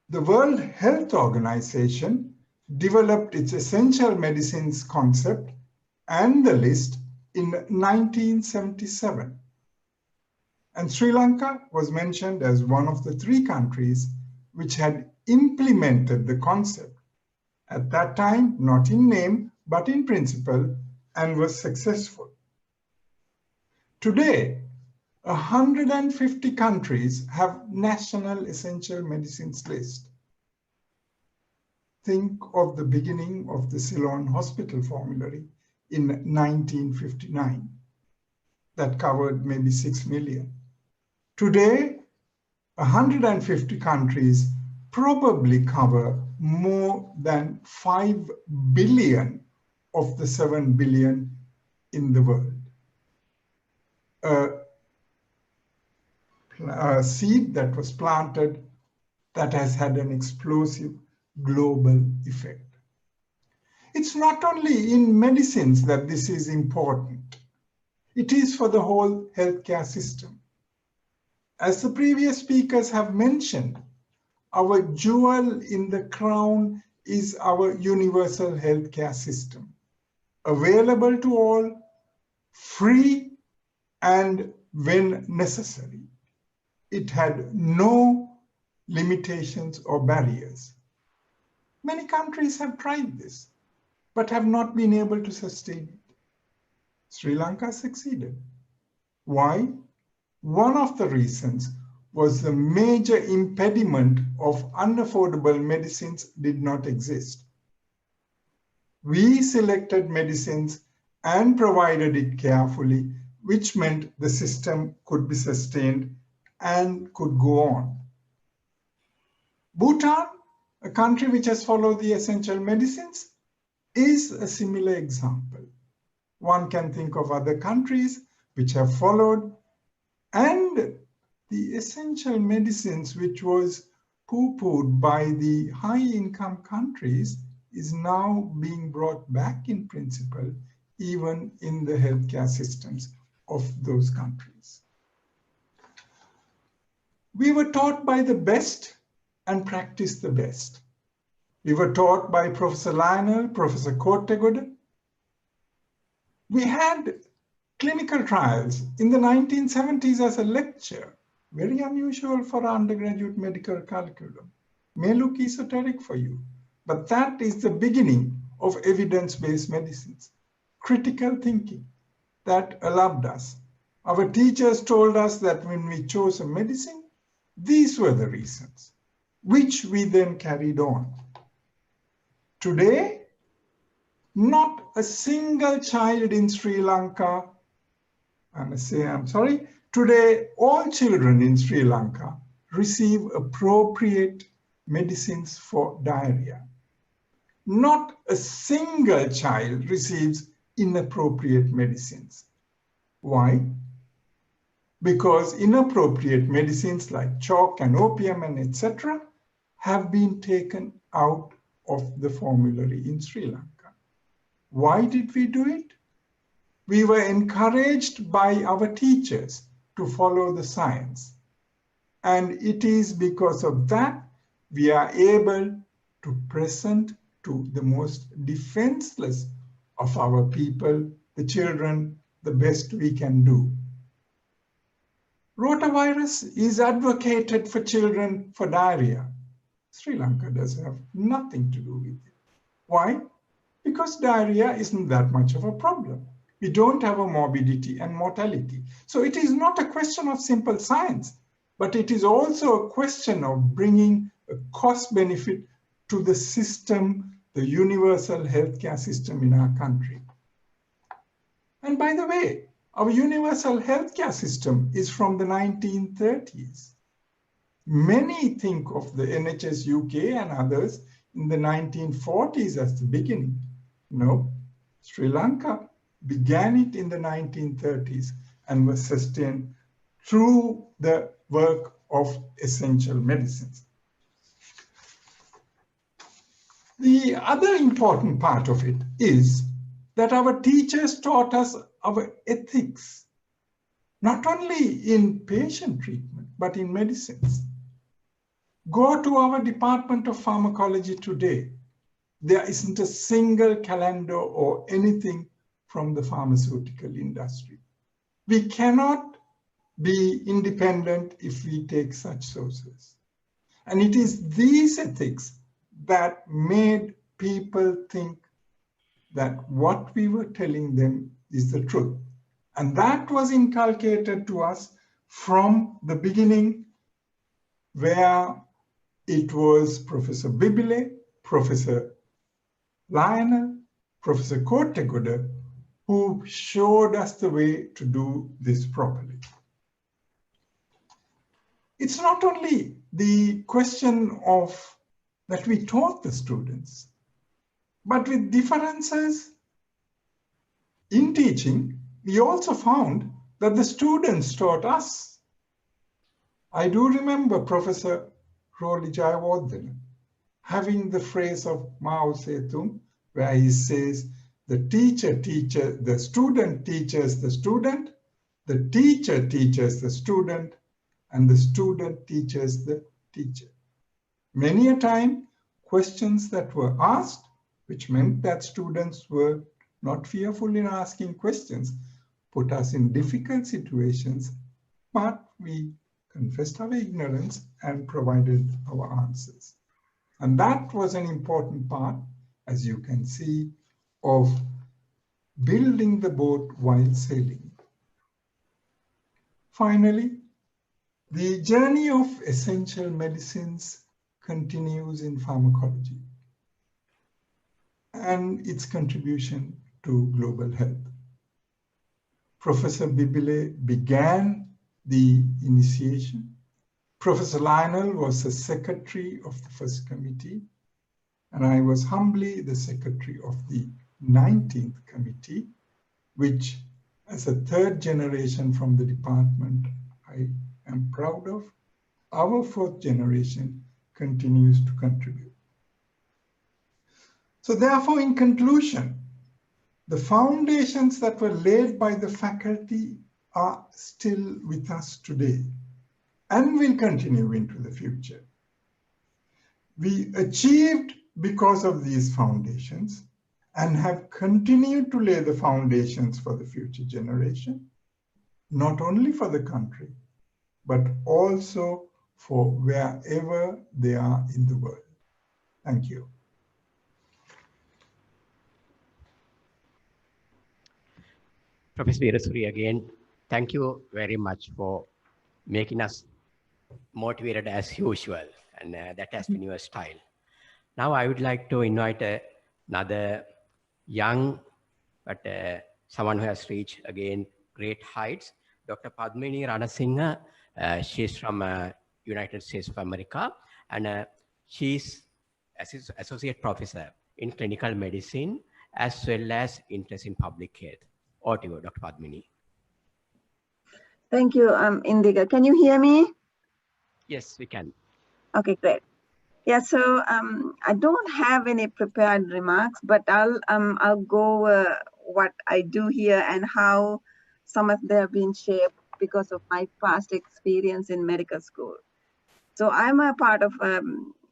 The World Health Organization developed its essential medicines concept and the list in 1977. And Sri Lanka was mentioned as one of the 3 countries which had implemented the concept. At that time, not in name, but in principle, and was successful. Today, 150 countries have national essential medicines list. Think of the beginning of the Ceylon Hospital formulary in 1959 that covered maybe 6 million. Today, 150 countries probably cover more than 5 billion of the 7 billion in the world. A seed that was planted that has had an explosive global effect. It's not only in medicines that this is important. It is for the whole healthcare system. As the previous speakers have mentioned, our jewel in the crown is our universal healthcare system, available to all, free, and when necessary. It had no limitations or barriers. Many countries have tried this, but have not been able to sustain it. Sri Lanka succeeded. Why? One of the reasons was the major impediment of unaffordable medicines did not exist. We selected medicines and provided it carefully, which meant the system could be sustained and could go on. Bhutan, a country which has followed the essential medicines, is a similar example. One can think of other countries which have followed, and the essential medicines which was poo-pooed by the high-income countries is now being brought back in principle, even in the healthcare systems of those countries. We were taught by the best and practiced the best. We were taught by Professor Lionel, Professor Kottegoda. We had clinical trials in the 1970s as a lecture, very unusual for our undergraduate medical curriculum. May look esoteric for you, but that is the beginning of evidence-based medicines, critical thinking that allowed us. Our teachers told us that when we chose a medicine, these were the reasons, which we then carried on. Today, not a single child in Sri Lanka, I must say I'm sorry, today all children in Sri Lanka receive appropriate medicines for diarrhea. Not a single child receives inappropriate medicines. Why? Because inappropriate medicines like chalk and opium and etc. have been taken out of the formulary in Sri Lanka. Why did we do it? We were encouraged by our teachers to follow the science. And it is because of that we are able to present to the most defenseless of our people, the children, the best we can do. Rotavirus is advocated for children for diarrhea. Sri Lanka does have nothing to do with it. Why? Because diarrhea isn't that much of a problem. We don't have a morbidity and mortality. So it is not a question of simple science, but it is also a question of bringing a cost benefit to the system, the universal healthcare system in our country. And by the way, our universal healthcare system is from the 1930s. Many think of the NHS UK and others in the 1940s as the beginning. No, Sri Lanka began it in the 1930s and was sustained through the work of essential medicines. The other important part of it is that our teachers taught us our ethics, not only in patient treatment, but in medicines. Go to our Department of Pharmacology today. There isn't a single calendar or anything from the pharmaceutical industry. We cannot be independent if we take such sources. And it is these ethics that made people think that what we were telling them is the truth. And that was inculcated to us from the beginning, where it was Professor Bibile, Professor Lionel, Professor Kotegoda, who showed us the way to do this properly. It's not only the question of that we taught the students, but with differences in teaching, we also found that the students taught us. I do remember Professor Roli Jayawardena having the phrase of Mao Zedong, where he says, the student teaches the student, the teacher teaches the student, and the student teaches the teacher. Many a time, questions that were asked, which meant that students were not fearful in asking questions, put us in difficult situations, but we confessed our ignorance and provided our answers. And that was an important part, as you can see, of building the boat while sailing. Finally, the journey of essential medicines continues in pharmacology and its contribution to global health. Professor Bibile began the initiation. Professor Lionel was the secretary of the first committee, and I was humbly the secretary of the 19th committee, which, as a third generation from the department, I am proud of. Our fourth generation continues to contribute. So therefore, in conclusion, the foundations that were laid by the faculty are still with us today and will continue into the future. We achieved because of these foundations and have continued to lay the foundations for the future generation, not only for the country, but also for wherever they are in the world. Thank you. Professor Veerasuri, again, thank you very much for making us motivated as usual, and that has been your style. Now I would like to invite another young, but someone who has reached, again, great heights, Dr. Padmini Ranasinghe. She's from United States of America, and she's associate professor in clinical medicine, as well as interest in public health. Over to you, Dr. Padmini. Thank you, Indiga. Can you hear me? Yes, we can. Okay, great. Yeah, so I don't have any prepared remarks, but I'll go what I do here and how some of them have been shaped because of my past experience in medical school. So I'm a part of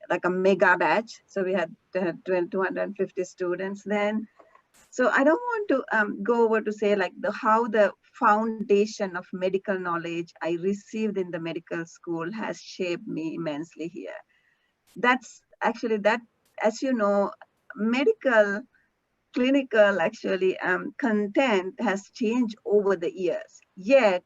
like a mega batch. So we had 250 students then. So I don't want to go over to say like how the foundation of medical knowledge I received in the medical school has shaped me immensely here. That's actually that, as you know, medical, clinical actually content has changed over the years. Yet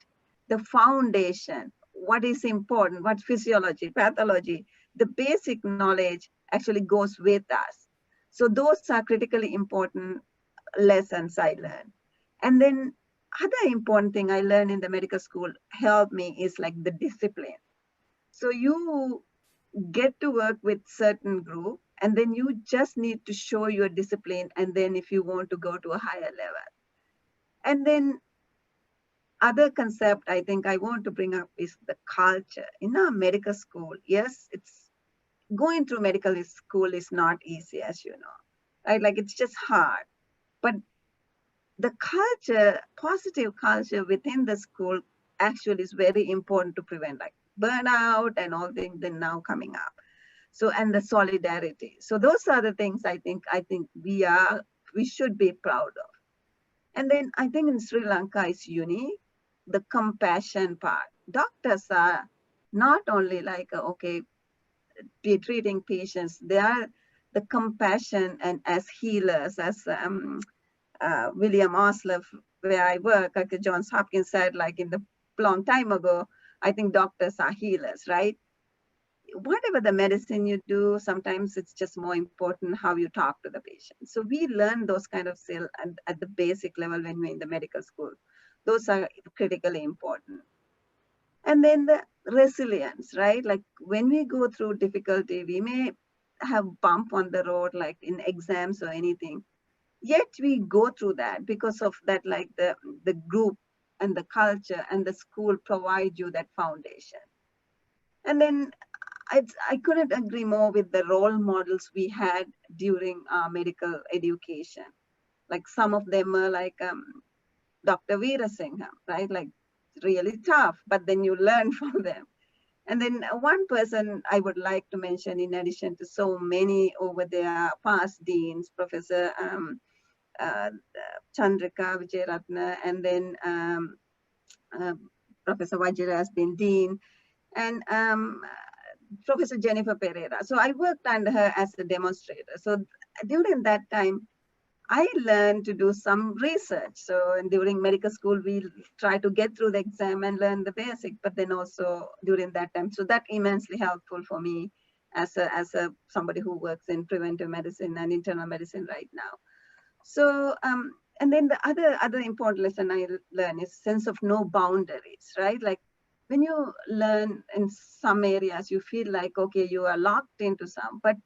the foundation, what is important, what physiology, pathology, the basic knowledge actually goes with us. So those are critically important lessons I learned. And then other important thing I learned in the medical school helped me is like the discipline. So you get to work with certain group, and then you just need to show your discipline, and then if you want to go to a higher level. And then other concept I think I want to bring up is the culture. In our medical school, yes, it's going through medical school is not easy, as you know, right? Like it's just hard. But the culture, positive culture within the school actually is very important to prevent like burnout and all things that now coming up. So, and the solidarity. So those are the things I think we should be proud of. And then I think in Sri Lanka is unique, the compassion part. Doctors are not only like, okay, treating patients, the compassion and as healers, as William Osler, where I work, like Johns Hopkins said, like in the long time ago, I think doctors are healers, right? Whatever the medicine you do, sometimes it's just more important how you talk to the patient. So we learn those kind of skills at the basic level when we're in the medical school. Those are critically important. And then the resilience, right? Like when we go through difficulty, we may have bump on the road, like in exams or anything. Yet we go through that because of that, like the group and the culture and the school provide you that foundation. And then I couldn't agree more with the role models we had during our medical education. Like some of them were like Dr. Veera Singh, right? Like really tough, but then you learn from them. And then one person I would like to mention, in addition to so many over their past deans, Professor Chandrika Vijayaratna, and then Professor Vajira has been dean, and Professor Jennifer Pereira. So I worked under her as a demonstrator. So during that time, I learned to do some research. So during medical school, we try to get through the exam and learn the basic, but then also during that time. So that immensely helpful for me as a somebody who works in preventive medicine and internal medicine right now. So, and then the other important lesson I learned is sense of no boundaries, right? Like when you learn in some areas, you feel like, okay, you are locked into some, but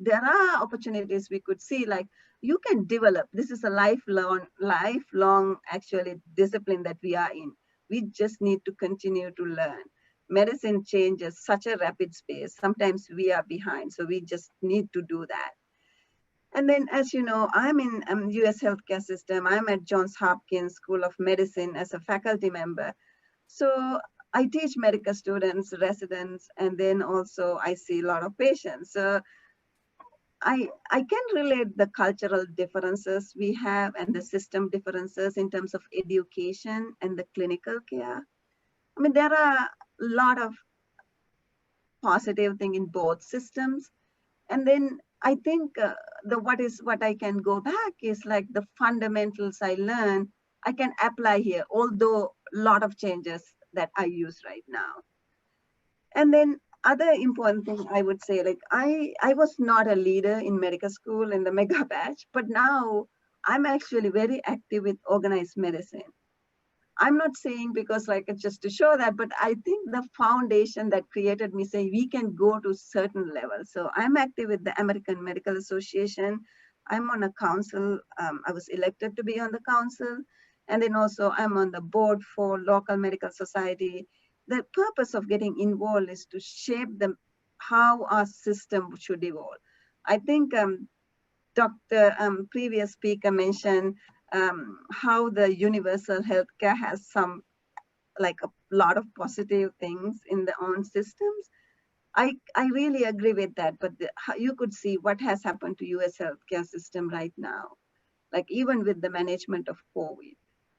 there are opportunities we could see, like you can develop. This is a lifelong actually discipline that we are in. We just need to continue to learn. Medicine changes such a rapid pace. Sometimes we are behind, so we just need to do that. And then, as you know, I'm in US healthcare system. I'm at Johns Hopkins School of Medicine as a faculty member. So I teach medical students, residents, and then also I see a lot of patients. So I can relate the cultural differences we have and the system differences in terms of education and the clinical care. I mean, there are a lot of positive things in both systems. And then I think what I can go back is like the fundamentals I learned, I can apply here, although a lot of changes that I use right now. And then other important thing I would say, like I was not a leader in medical school in the mega batch, but now I'm actually very active with organized medicine. I'm not saying because like it's just to show that, but I think the foundation that created me say we can go to certain levels. So I'm active with the American Medical Association. I'm on a council. I was elected to be on the council. And then also I'm on the board for local medical society. The purpose of getting involved is to shape how our system should evolve. I think Dr. Previous speaker mentioned how the universal healthcare has some, like a lot of positive things in the own systems. I really agree with that, but you could see what has happened to US healthcare system right now, like even with the management of COVID.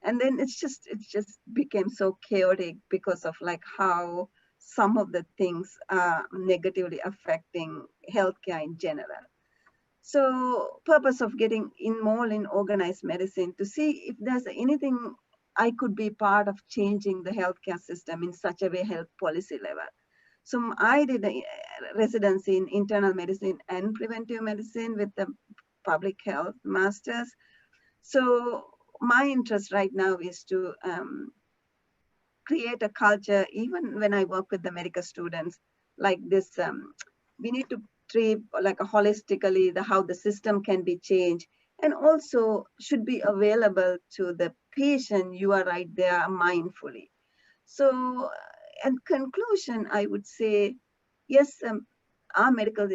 And then it's just became so chaotic because of like how some of the things are negatively affecting healthcare in general. So purpose of getting involved in organized medicine to see if there's anything I could be part of changing the healthcare system in such a way, health policy level. So I did a residency in internal medicine and preventive medicine with the public health masters. So my interest right now is to create a culture, even when I work with the medical students, like this, we need to treat like a holistically how the system can be changed, and also should be available to the patient. You are right there mindfully. So in conclusion, I would say, yes, our medical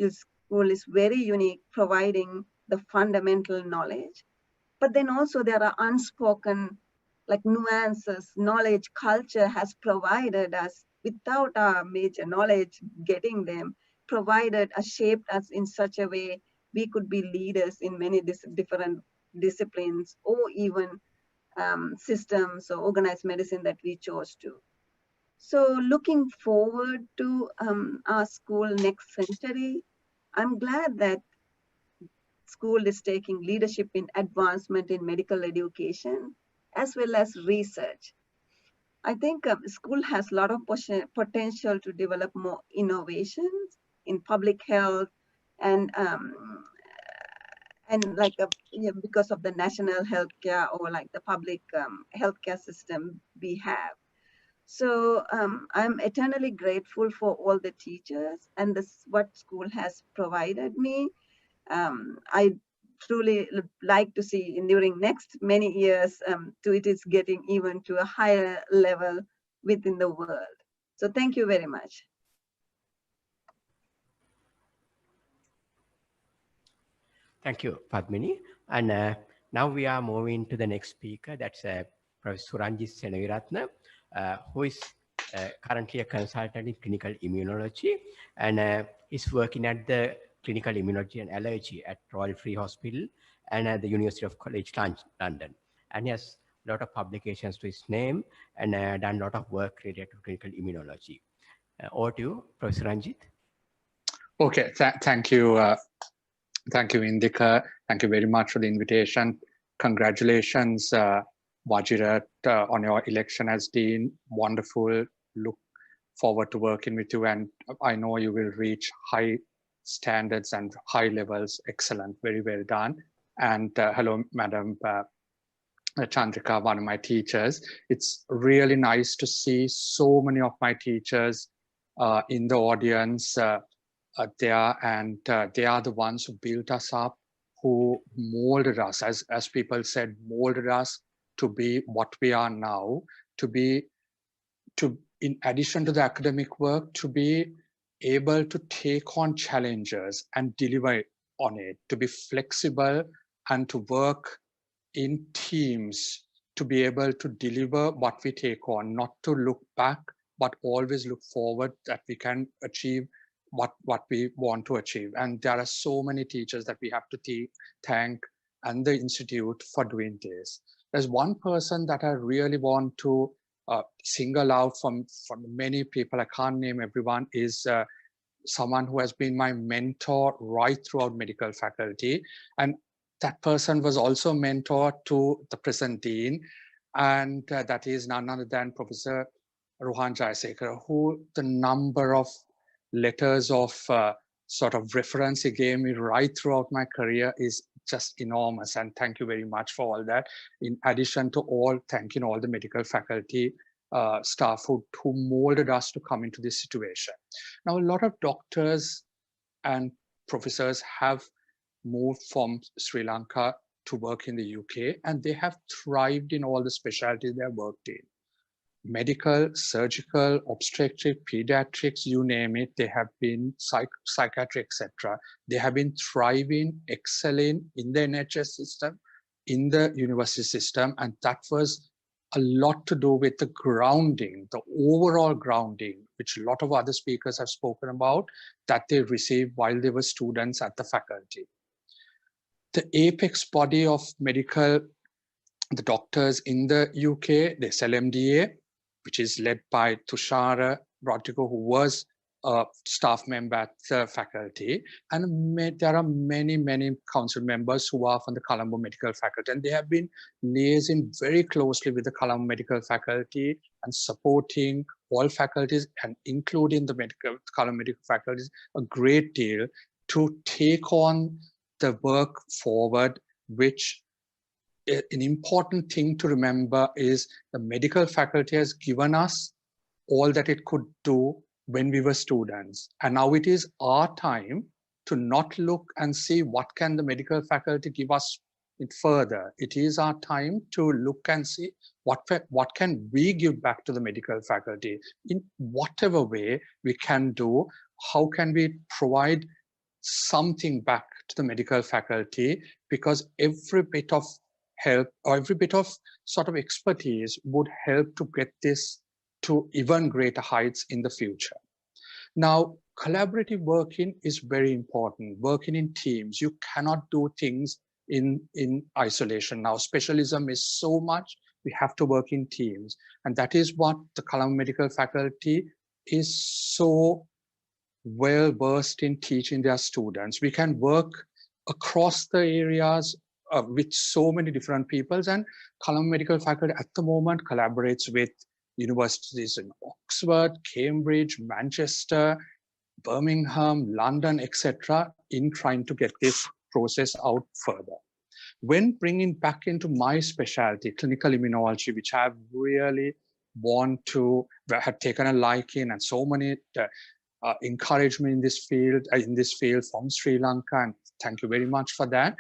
school is very unique, providing the fundamental knowledge, but then also there are unspoken like nuances, knowledge, culture has provided us without our major knowledge, getting them provided us, shaped us in such a way we could be leaders in many different disciplines or even systems or organized medicine that we chose to. So looking forward to our school next century, I'm glad that school is taking leadership in advancement in medical education as well as research. I think school has a lot of potential to develop more innovations in public health and like because of the national healthcare or like the public healthcare system we have. So I'm eternally grateful for all the teachers and this what school has provided me. I truly like to see during next many years to it is getting even to a higher level within the world. So thank you very much. Thank you, Padmini. And now we are moving to the next speaker. That's Professor Suranjit Senaviratne, who is currently a consultant in clinical immunology, and is working at the clinical immunology and allergy at Royal Free Hospital and at the University of College London. And he has a lot of publications to his name and done a lot of work related to clinical immunology. Over to you, Professor Ranjit. Okay, thank you. Thank you, Indika. Thank you very much for the invitation. Congratulations, Vajirat, on your election as Dean. Wonderful. Look forward to working with you, and I know you will reach high standards and high levels. Excellent. Very well done. And hello, Madam Chandrika, one of my teachers. It's really nice to see so many of my teachers in the audience there, and they are the ones who built us up, who molded us, as people said, molded us to be what we are now, in addition to the academic work, to be able to take on challenges and deliver on it, to be flexible and to work in teams, to be able to deliver what we take on, not to look back, but always look forward that we can achieve what we want to achieve. And there are so many teachers that we have to thank and the Institute for doing this. There's one person that I really want to single out from many people, I can't name everyone, is someone who has been my mentor right throughout medical faculty. And that person was also mentor to the present dean, and that is none other than Professor Rohan Jayasekara, who the number of letters of sort of reference he gave me right throughout my career is just enormous. And thank you very much for all that. In addition to thanking all the medical faculty staff who molded us to come into this situation. Now, a lot of doctors and professors have moved from Sri Lanka to work in the UK, and they have thrived in all the specialties they have worked in. Medical, surgical, obstetric, pediatrics, you name it, they have been psychiatry, etc. They have been thriving, excelling in the NHS system, in the university system, and that was a lot to do with the grounding, the overall grounding, which a lot of other speakers have spoken about, that they received while they were students at the faculty. The apex body of medical, the doctors in the UK, the SLMDA, which is led by Tushara Rodrigo, who was a staff member at the faculty. And there are many, many council members who are from the Colombo Medical Faculty, and they have been liaising very closely with the Colombo Medical Faculty and supporting all faculties, and including the Colombo Medical Faculties, a great deal to take on the work forward, which an important thing to remember is the medical faculty has given us all that it could do when we were students. And now it is our time to not look and see what can the medical faculty give us further. It is our time to look and see what can we give back to the medical faculty in whatever way we can do. How can we provide something back to the medical faculty, because every bit of help or every bit of sort of expertise would help to get this to even greater heights in the future. Now, collaborative working is very important. Working in teams, you cannot do things in isolation. Now, specialism is so much, we have to work in teams. And that is what the Colombo Medical Faculty is so well versed in teaching their students. We can work across the areas with so many different peoples, and Colombo Medical Faculty at the moment collaborates with universities in Oxford, Cambridge, Manchester, Birmingham, London, etc., in trying to get this process out further. When bringing back into my specialty, clinical immunology, which I've really have taken a liking, and so many encouragement in this field from Sri Lanka, and thank you very much for that.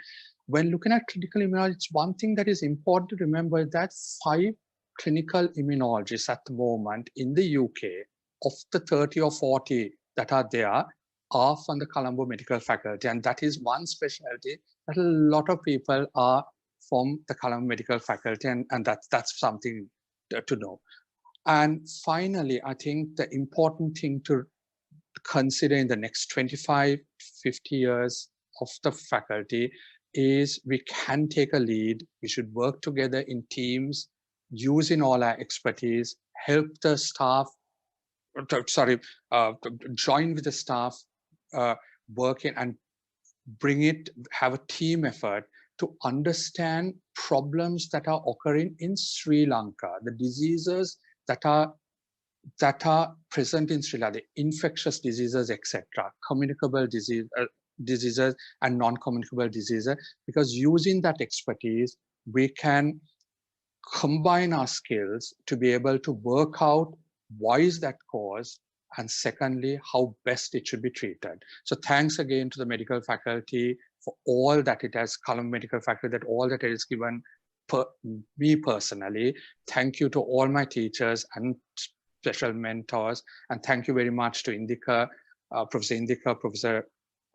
When looking at clinical immunology, it's one thing that is important to remember, that 5 clinical immunologists at the moment in the UK, of the 30 or 40 that are there, are from the Colombo Medical Faculty. And that is one specialty that a lot of people are from the Colombo Medical Faculty, and that's something to know. And finally, I think the important thing to consider in the next 25, 50 years of the faculty is we can take a lead. We should work together in teams, using all our expertise, help the staff, join with the staff, working and have a team effort to understand problems that are occurring in Sri Lanka, the diseases that are present in Sri Lanka, the infectious diseases, etc., communicable diseases and non-communicable diseases, because using that expertise, we can combine our skills to be able to work out why is that cause, and secondly, how best it should be treated. So thanks again to the medical faculty for all that it has, Colombo Medical Faculty, that all that it has given me personally. Thank you to all my teachers and special mentors, and thank you very much to Indika, Professor Indika, Professor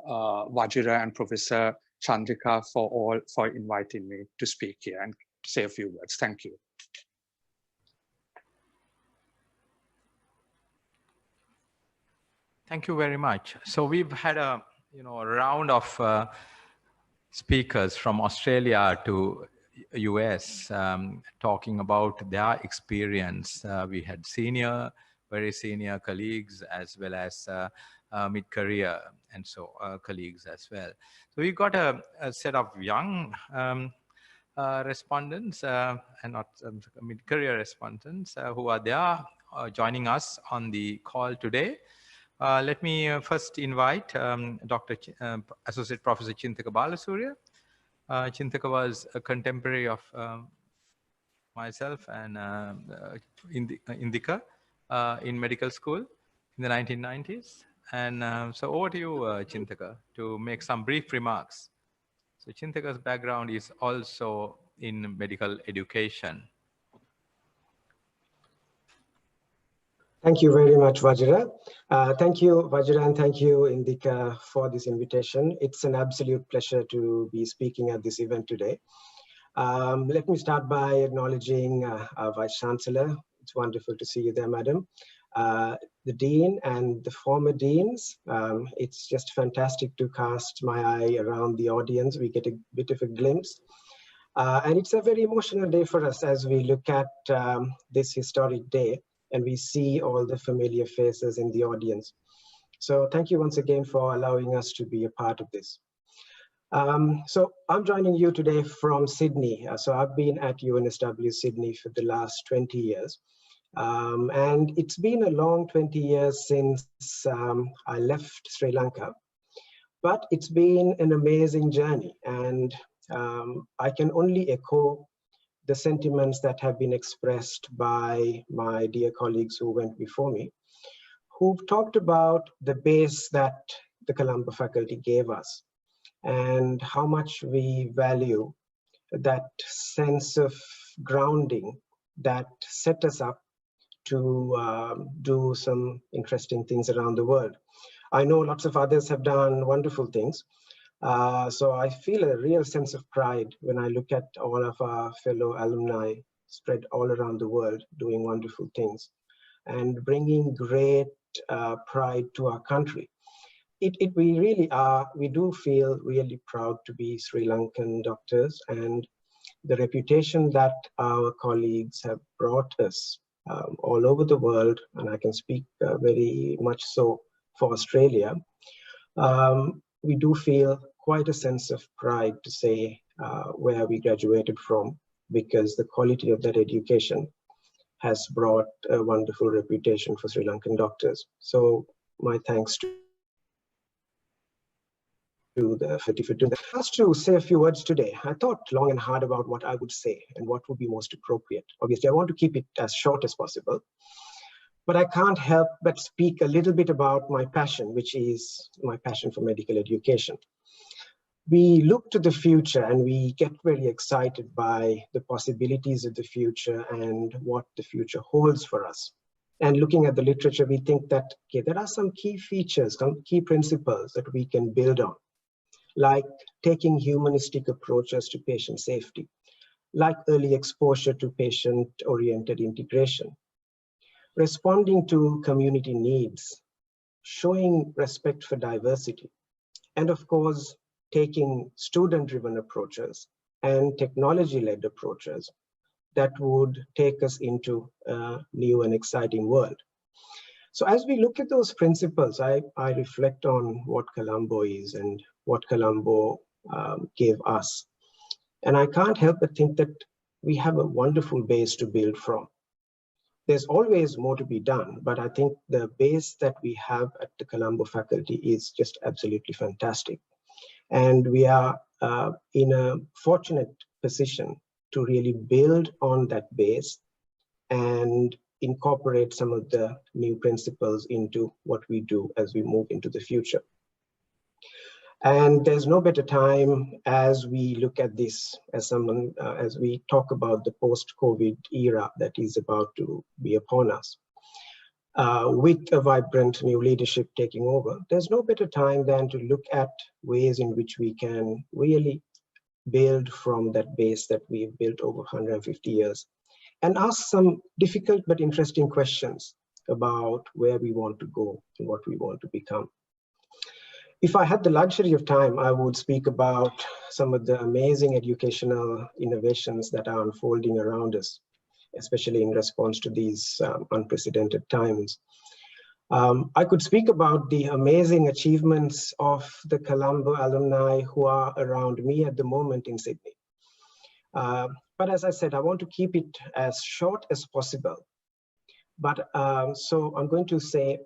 Vajira, and Professor Chandrika for inviting me to speak here and say a few words. Thank you. Thank you very much. So we've had a round of speakers from Australia to US talking about their experience. We had very senior colleagues, as well as mid-career and so colleagues as well. So we've got a set of young respondents and not mid-career respondents who are there joining us on the call today. Let me first invite Associate Professor Chintaka Balasurya. Chintaka was a contemporary of myself and Indika in medical school in the 1990s. And so over to you, Chintaka, to make some brief remarks. So Chintaka's background is also in medical education. Thank you very much, Vajira. Thank you, Vajira, and thank you, Indika, for this invitation. It's an absolute pleasure to be speaking at this event today. Let me start by acknowledging our Vice Chancellor. It's wonderful to see you there, Madam. The Dean and the former Deans. It's just fantastic to cast my eye around the audience. We get a bit of a glimpse. And it's a very emotional day for us as we look at this historic day, and we see all the familiar faces in the audience. So thank you once again for allowing us to be a part of this. So I'm joining you today from Sydney. So I've been at UNSW Sydney for the last 20 years. And it's been a long 20 years since I left Sri Lanka. But it's been an amazing journey. And I can only echo the sentiments that have been expressed by my dear colleagues who went before me, who've talked about the base that the Colombo faculty gave us and how much we value that sense of grounding that set us up to do some interesting things around the world. I know lots of others have done wonderful things. So I feel a real sense of pride when I look at all of our fellow alumni spread all around the world doing wonderful things and bringing great pride to our country. We do feel really proud to be Sri Lankan doctors, and the reputation that our colleagues have brought us all over the world, and I can speak very much so for Australia, we do feel quite a sense of pride to say where we graduated from, because the quality of that education has brought a wonderful reputation for Sri Lankan doctors. So my thanks to the Fitty. Just to say a few words today, I thought long and hard about what I would say and what would be most appropriate. Obviously, I want to keep it as short as possible, but I can't help but speak a little bit about my passion, which is my passion for medical education. We look to the future and we get very excited by the possibilities of the future and what the future holds for us. And looking at the literature, we think that, okay, there are some key features, some key principles that we can build on, like taking humanistic approaches to patient safety, like early exposure to patient-oriented integration, responding to community needs, showing respect for diversity, and of course, taking student-driven approaches and technology-led approaches that would take us into a new and exciting world. So as we look at those principles, I reflect on what Colombo is and what Colombo gave us. And I can't help but think that we have a wonderful base to build from. There's always more to be done, but I think the base that we have at the Colombo faculty is just absolutely fantastic. And we are in a fortunate position to really build on that base and incorporate some of the new principles into what we do as we move into the future. And there's no better time as we look at this, as we talk about the post-COVID era that is about to be upon us. With a vibrant new leadership taking over, there's no better time than to look at ways in which we can really build from that base that we've built over 150 years and ask some difficult but interesting questions about where we want to go and what we want to become. If I had the luxury of time, I would speak about some of the amazing educational innovations that are unfolding around us, especially in response to these unprecedented times. I could speak about the amazing achievements of the Colombo alumni who are around me at the moment in Sydney. But as I said, I want to keep it as short as possible. But so I'm going to say,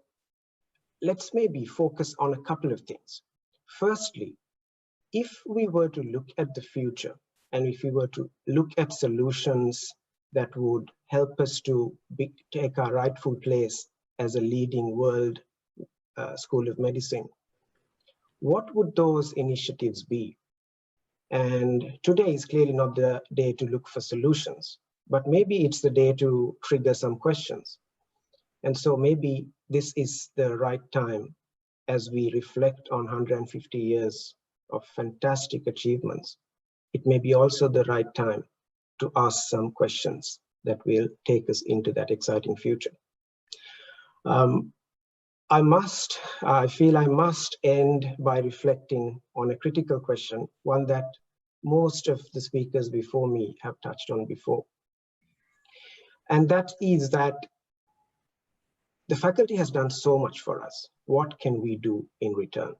let's maybe focus on a couple of things. Firstly, if we were to look at the future and if we were to look at solutions that would help us to take our rightful place as a leading world school of medicine, what would those initiatives be? And today is clearly not the day to look for solutions, but maybe it's the day to trigger some questions. And so maybe this is the right time as we reflect on 150 years of fantastic achievements. It may be also the right time to ask some questions that will take us into that exciting future. I feel I must end by reflecting on a critical question, one that most of the speakers before me have touched on before. And that is that the faculty has done so much for us. What can we do in return?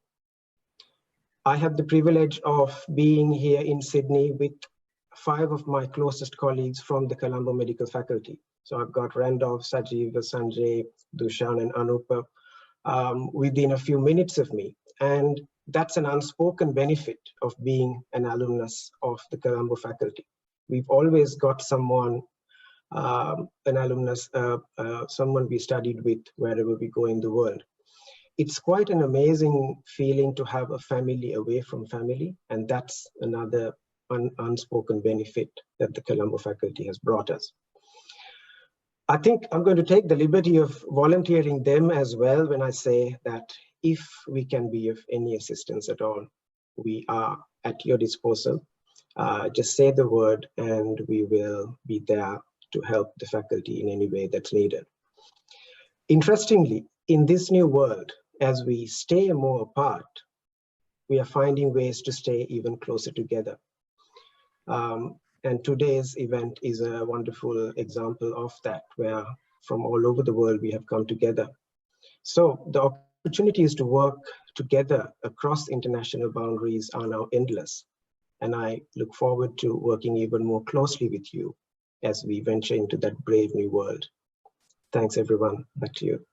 I have the privilege of being here in Sydney with 5 of my closest colleagues from the Colombo Medical Faculty. So I've got Randolph, Sajeev, Sanjay, Dushan, and Anupa within a few minutes of me. And that's an unspoken benefit of being an alumnus of the Colombo faculty. We've always got someone, an alumnus, someone we studied with wherever we go in the world. It's quite an amazing feeling to have a family away from family, and that's another unspoken benefit that the Colombo faculty has brought us. I think I'm going to take the liberty of volunteering them as well when I say that if we can be of any assistance at all, we are at your disposal. Just say the word and we will be there to help the faculty in any way that's needed. Interestingly, in this new world, as we stay more apart, we are finding ways to stay even closer together. And today's event is a wonderful example of that, where from all over the world we have come together. So the Opportunities to work together across international boundaries are now endless, and I look forward to working even more closely with you as we venture into that brave new world. Thanks, everyone. Back to you.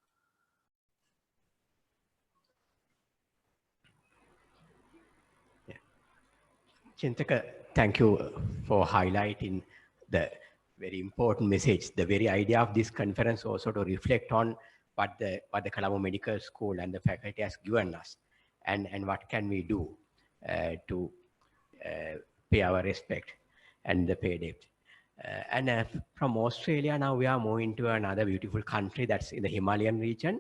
Chintaka, thank you for highlighting the very important message. The very idea of this conference also to reflect on what the Colombo Medical School and the faculty has given us, and what can we do to pay our respect and the pay debt. And from Australia, now we are moving to another beautiful country that's in the Himalayan region.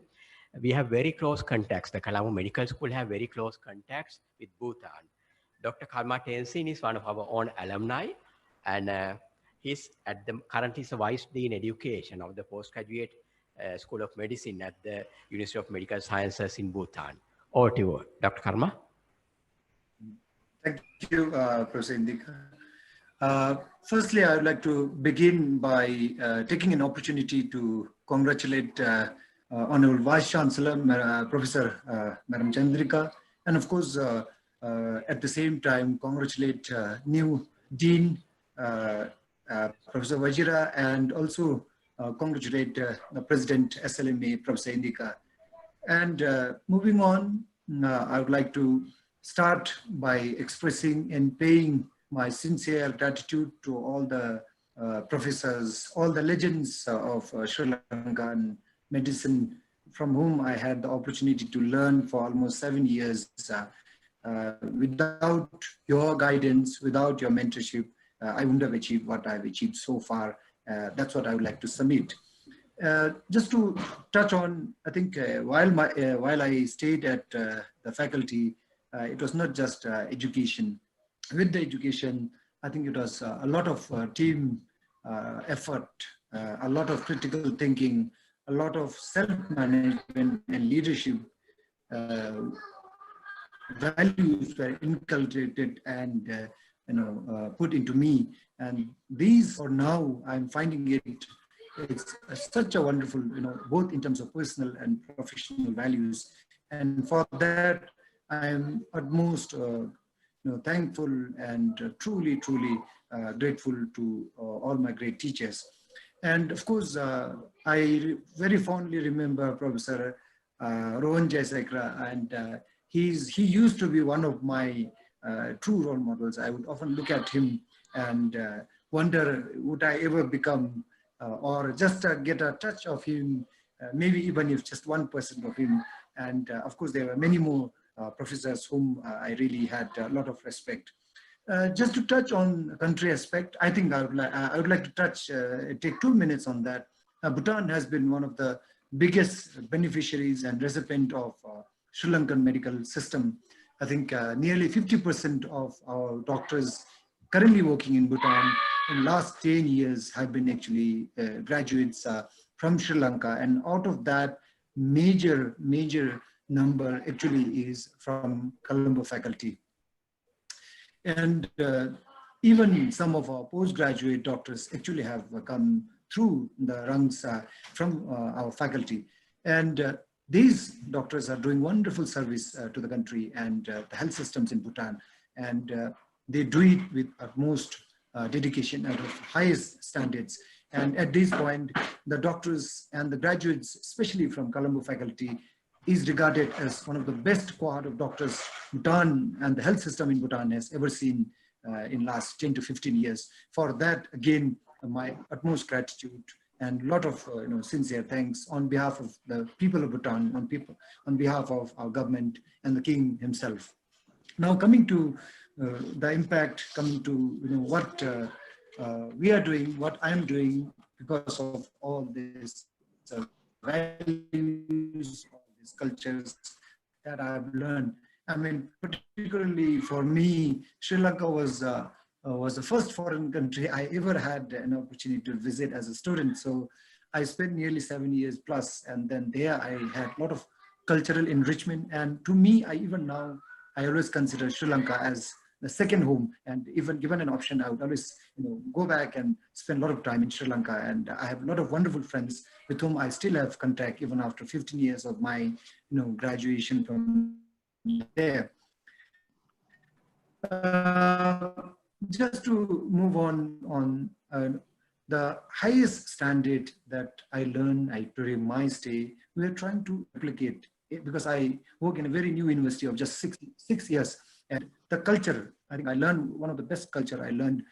We have very close contacts. The Colombo Medical School have very close contacts with Bhutan. Dr. Karma Tenzin is one of our own alumni, and he's currently the Vice Dean Education of the Postgraduate School of Medicine at the University of Medical Sciences in Bhutan. Over to you, Dr. Karma. Thank you, Professor Indika. Firstly, I would like to begin by taking an opportunity to congratulate Honorable Vice Chancellor, Professor Madam Chandrika, and of course, at the same time, congratulate new Dean, Professor Vajira, and also congratulate the President SLMA, Professor Indika. And moving on, I would like to start by expressing and paying my sincere gratitude to all the professors, all the legends of Sri Lankan medicine, from whom I had the opportunity to learn for almost 7 years. Without your guidance, without your mentorship, I wouldn't have achieved what I've achieved so far. That's what I would like to submit. Just to touch on, I think while I stayed at the faculty, it was not just education. With the education, I think it was a lot of team effort, a lot of critical thinking, a lot of self-management and leadership. Values were inculcated and put into me, and these for now I'm finding it's such a wonderful, both in terms of personal and professional values, and for that I'm utmost thankful and truly grateful to all my great teachers. And of course, I very fondly remember Professor Rohan Jaisekara, and he used to be one of my true role models. I would often look at him and wonder, would I ever become or just get a touch of him, maybe even if just 1% of him. And of course, there were many more professors whom I really had a lot of respect. Just to touch on country aspect, I think I would like to take 2 minutes on that. Bhutan has been one of the biggest beneficiaries and recipient of Sri Lankan medical system. I think nearly 50% of our doctors currently working in Bhutan in last 10 years have been actually graduates from Sri Lanka, and out of that, major number actually is from Colombo faculty. And even some of our postgraduate doctors actually have come through the ranks from our faculty. And these doctors are doing wonderful service to the country and the health systems in Bhutan. And they do it with utmost dedication and of highest standards. And at this point, the doctors and the graduates, especially from Colombo faculty, is regarded as one of the best cohort of doctors Bhutan and the health system in Bhutan has ever seen in last 10 to 15 years. For that, again, my utmost gratitude and a lot of sincere thanks on behalf of the people of Bhutan, on behalf of our government and the king himself. Now coming to the impact, coming to what we are doing, what I'm doing because of all this values, all these cultures that I've learned. I mean, particularly for me, Sri Lanka was the first foreign country I ever had an opportunity to visit as a student. So I spent nearly 7 years plus, and then there I had a lot of cultural enrichment. And to me, even now, I always consider Sri Lanka as the second home. And even given an option, I would always go back and spend a lot of time in Sri Lanka. And I have a lot of wonderful friends with whom I still have contact even after 15 years of my graduation from there. Just to move on the highest standard that I learned during my stay, we are trying to replicate it because I work in a very new university of just six years. And the culture, I think I learned one of the best culture I learned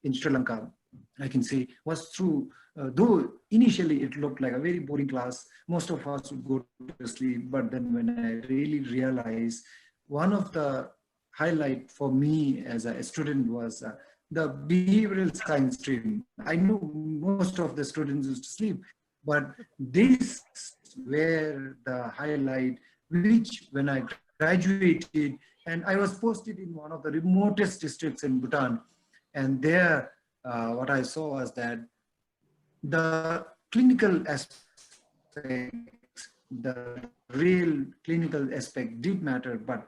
in Sri Lanka, I can say, was through, though initially it looked like a very boring class, most of us would go to sleep, but then when I really realized one of the highlight for me as a student was the behavioral science stream. I knew most of the students used to sleep, but this were the highlight, which when I graduated, and I was posted in one of the remotest districts in Bhutan, and there what I saw was that the clinical aspects, the real clinical aspect did matter, but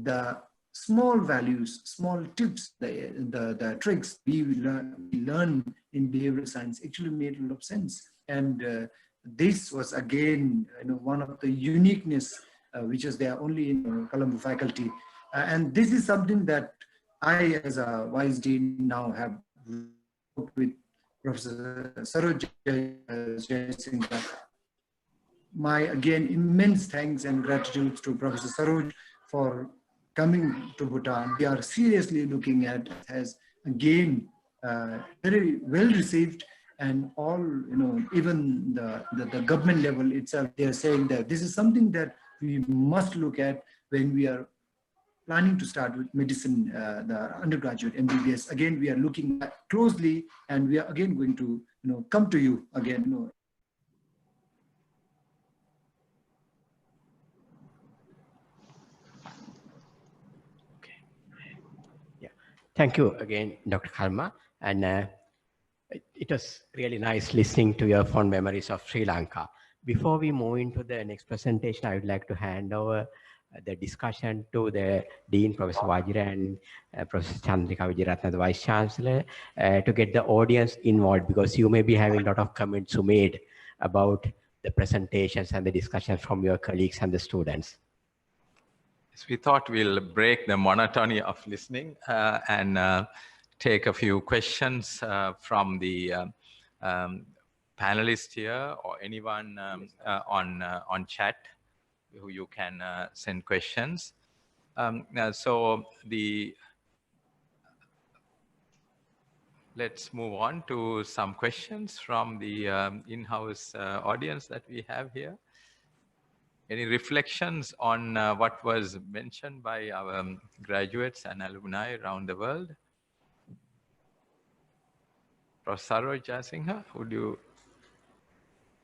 the small values, small tips, the tricks we learn in behavioral science actually made a lot of sense. And this was again, one of the uniqueness which is there only in Colombo faculty. And this is something that I, as a vice dean, now have worked with Professor Saroj Jayasinghe. My again immense thanks and gratitude to Professor Saroj for coming to Bhutan. We are seriously looking at it as again very well received, and all even the government level itself, they are saying that this is something that we must look at when we are planning to start with medicine, the undergraduate MBBS. Again, we are looking at closely, and we are again going to come to you again. Thank you again, Dr. Kalma. And it was really nice listening to your fond memories of Sri Lanka. Before we move into the next presentation, I would like to hand over the discussion to the Dean, Professor Vajira, and Professor Chandrika Vijayaratna, the Vice Chancellor, to get the audience involved, because you may be having a lot of comments you made about the presentations and the discussions from your colleagues and the students. We thought we'll break the monotony of listening and take a few questions from the panelists here, or anyone on chat who you can send questions. Let's move on to some questions from the in-house audience that we have here. Any reflections on what was mentioned by our graduates and alumni around the world? Professor Saroj Jayasinghe, would you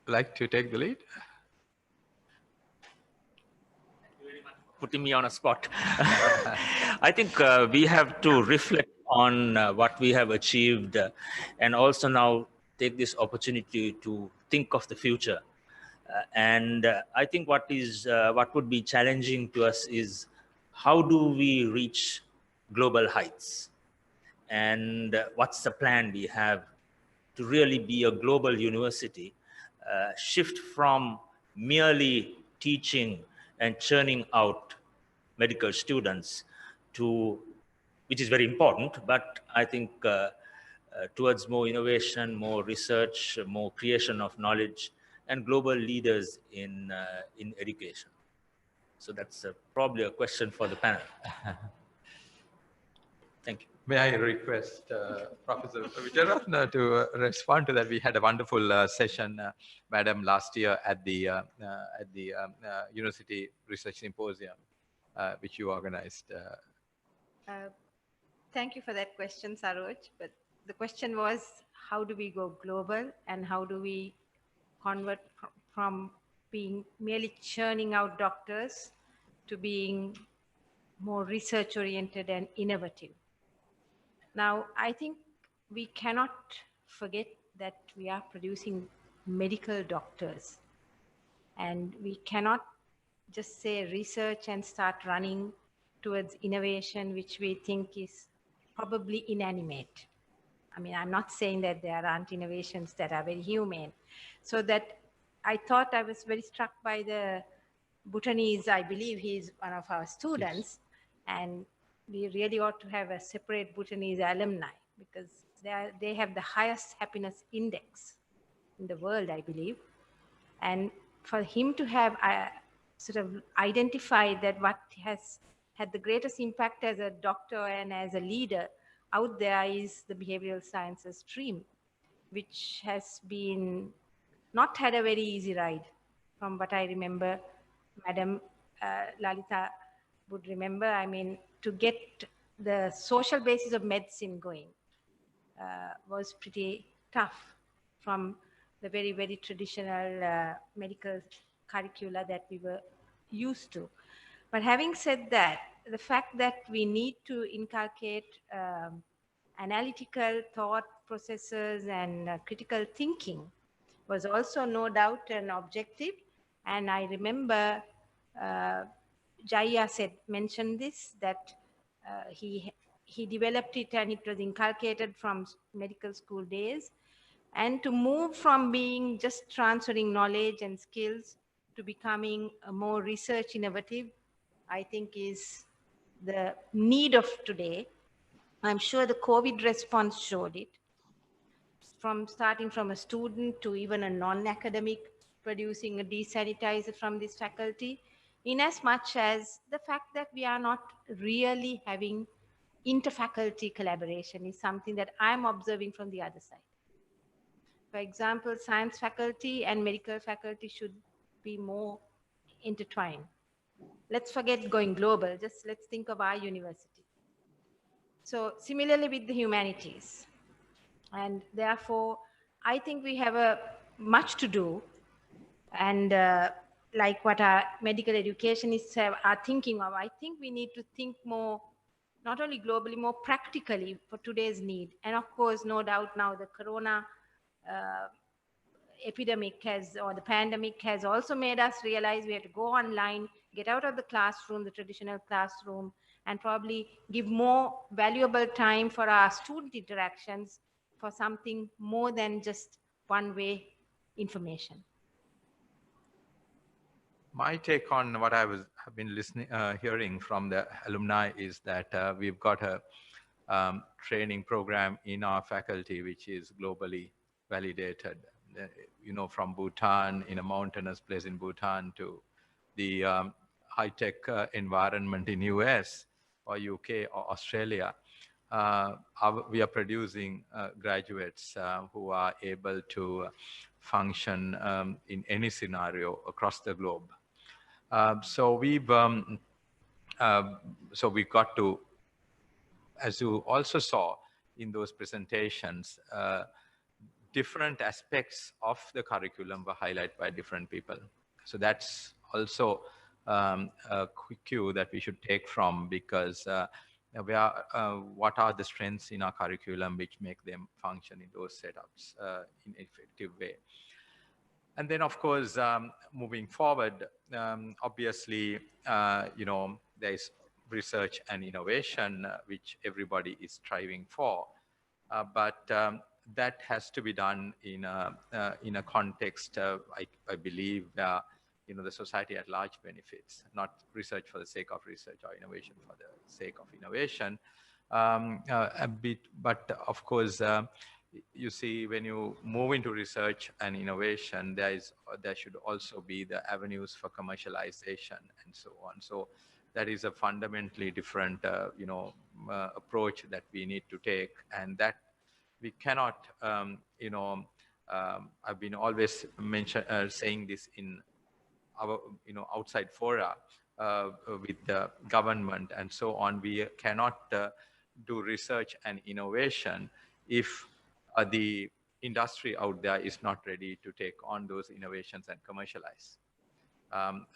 like to take the lead? Putting me on a spot. I think we have to reflect on what we have achieved and also now take this opportunity to think of the future. And I think what would be challenging to us is how do we reach global heights, and what's the plan we have to really be a global university, shift from merely teaching and churning out medical students to, which is very important, but I think towards more innovation, more research, more creation of knowledge, and global leaders in education. So that's probably a question for the panel. Thank you. May I request Professor Vijayaratna to respond to that? We had a wonderful session, Madam, last year at the University Research Symposium, which you organized. Thank you for that question, Saroj. But the question was, how do we go global, and how do we convert from being merely churning out doctors to being more research oriented and innovative? Now, I think we cannot forget that we are producing medical doctors, and we cannot just say research and start running towards innovation, which we think is probably inanimate. I mean, I'm not saying that there aren't innovations that are very humane. So that I thought I was very struck by the Bhutanese. I believe he's one of our students, and we really ought to have a separate Bhutanese alumni because they have the highest happiness index in the world, I believe. And for him to have sort of identified that what has had the greatest impact as a doctor and as a leader out there is the behavioral sciences stream, which has been not had a very easy ride. From what I remember, Madam Lalita would remember, I mean, to get the social basis of medicine going was pretty tough from the very, very traditional medical curricula that we were used to. But having said that, the fact that we need to inculcate analytical thought processes and critical thinking was also no doubt an objective. And I remember Jaya mentioned this, that he developed it and it was inculcated from medical school days. And to move from being just transferring knowledge and skills to becoming a more research innovative, I think is the need of today. I'm sure the COVID response showed it, from starting from a student to even a non-academic producing a desanitizer from this faculty, in as much as the fact that we are not really having interfaculty collaboration is something that I'm observing from the other side. For example, science faculty and medical faculty should be more intertwined. Let's forget going global, just let's think of our university. So similarly with the humanities. And therefore, I think we have much to do. And like what our medical educationists are thinking of, I think we need to think more, not only globally, more practically for today's need. And of course, no doubt now the corona epidemic or the pandemic has also made us realize we have to go online, get out of the classroom, the traditional classroom, and probably give more valuable time for our student interactions for something more than just one-way information. My take on what have been hearing from the alumni is that we've got a training program in our faculty which is globally validated. From Bhutan, in a mountainous place in Bhutan, to the high-tech environment in US or UK or Australia. We are producing graduates who are able to function in any scenario across the globe. So we've got to, as you also saw in those presentations, different aspects of the curriculum were highlighted by different people. So that's also a quick cue that we should take from, because what are the strengths in our curriculum which make them function in those setups in an effective way. And then, of course, moving forward, obviously, there is research and innovation, which everybody is striving for. But that has to be done in a context, I believe, the society at large benefits, not research for the sake of research or innovation for the sake of innovation. But of course, you see, when you move into research and innovation, there should also be the avenues for commercialization and so on. So that is a fundamentally different, approach that we need to take, and that we cannot, I've been always saying this in our, outside fora with the government and so on. We cannot do research and innovation if the industry out there is not ready to take on those innovations and commercialize.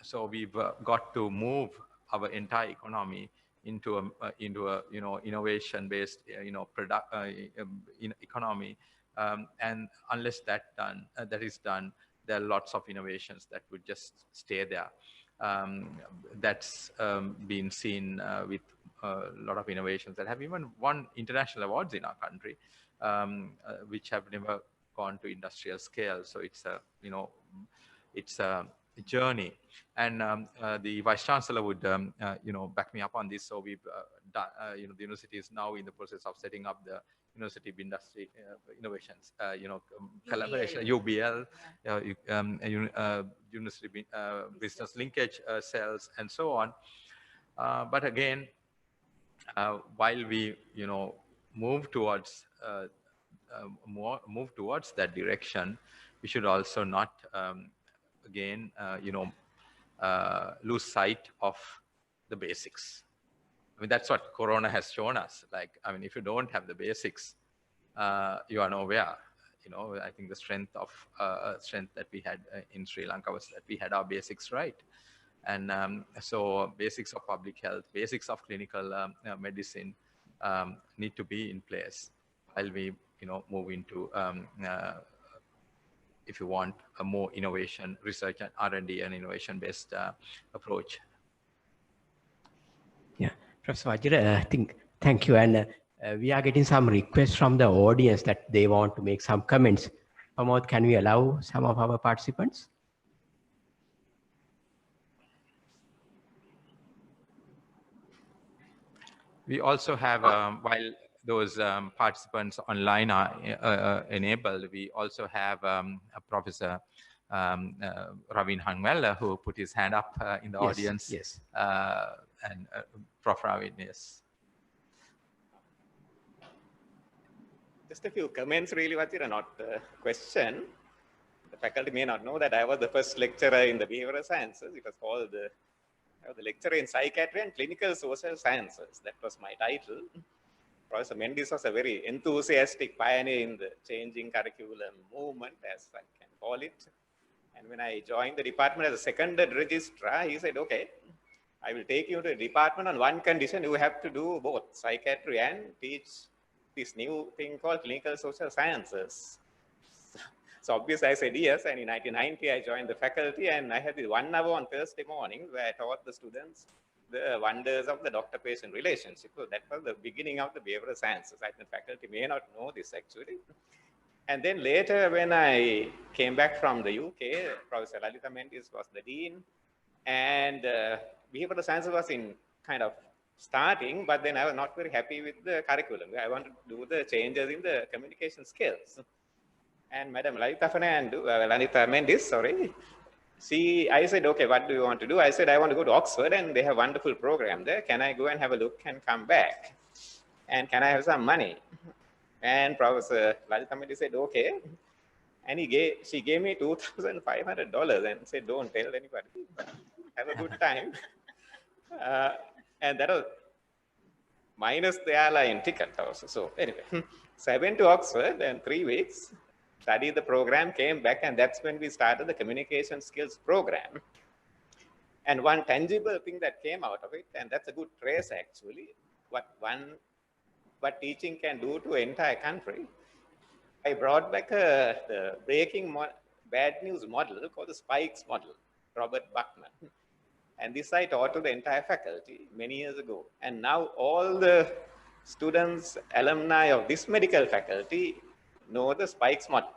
So we've got to move our entire economy into a innovation-based economy, and unless that is done, there are lots of innovations that would just stay there. that's been seen with a lot of innovations that have even won international awards in our country, which have never gone to industrial scale. So it's a, it's a journey. And the Vice Chancellor would, back me up on this. So we've done, the university is now in the process of setting up the University of Industry Innovations, collaboration, UBL, University Business Linkage cells, and so on. But again, while we, move towards move towards that direction, we should also not, again, lose sight of the basics. I mean, that's what Corona has shown us. Like, I mean, if you don't have the basics, you are nowhere. I think the strength that we had in Sri Lanka was that we had our basics right. And so basics of public health, basics of clinical medicine need to be in place while we, move into, if you want, a more innovation, research and R&D and innovation-based approach. Yeah, Professor Vajra, I think, thank you. And we are getting some requests from the audience that they want to make some comments. Pramod, can we allow some of our participants? We also have, while those participants online are enabled, we also have a Professor Ravin Hangwella, who put his hand up in the audience. Yes. And Prof. Ravin, yes. Just a few comments, really, Vajira, not a question. The faculty may not know that I was the first lecturer in the behavioral sciences. It was called I was the lecturer in psychiatry and clinical social sciences. That was my title. Professor Mendes was a very enthusiastic pioneer in the changing curriculum movement, as I can call it. And when I joined the department as a seconded registrar, he said, okay, I will take you to the department on one condition: you have to do both psychiatry and teach this new thing called clinical social sciences. So obviously I said yes, and in 1990 I joined the faculty, and I had this 1 hour on Thursday morning where I taught the students the wonders of the doctor-patient relationship. So that was the beginning of the behavioral sciences. I think the faculty may not know this actually. And then later when I came back from the UK, Professor Lalita Mendes was the dean, and behavioral sciences was in kind of starting, but then I was not very happy with the curriculum. I wanted to do the changes in the communication skills. And Madam Lalita Mendes, I said, okay, what do you want to do? I said, I want to go to Oxford, and they have a wonderful program there. Can I go and have a look and come back? And can I have some money? And Professor Lalita Mendes said, okay. And she gave me $2,500 and said, don't tell anybody. Have a good time. And that was minus the airline ticket also. So anyway, so I went to Oxford and 3 weeks, studied the program, came back, and that's when we started the communication skills program. And one tangible thing that came out of it, and that's a good trace actually, what teaching can do to an entire country. I brought back the breaking bad news model called the spikes model, Robert Buckman. And this I taught to the entire faculty many years ago. And now all the students, alumni of this medical faculty know the spikes model.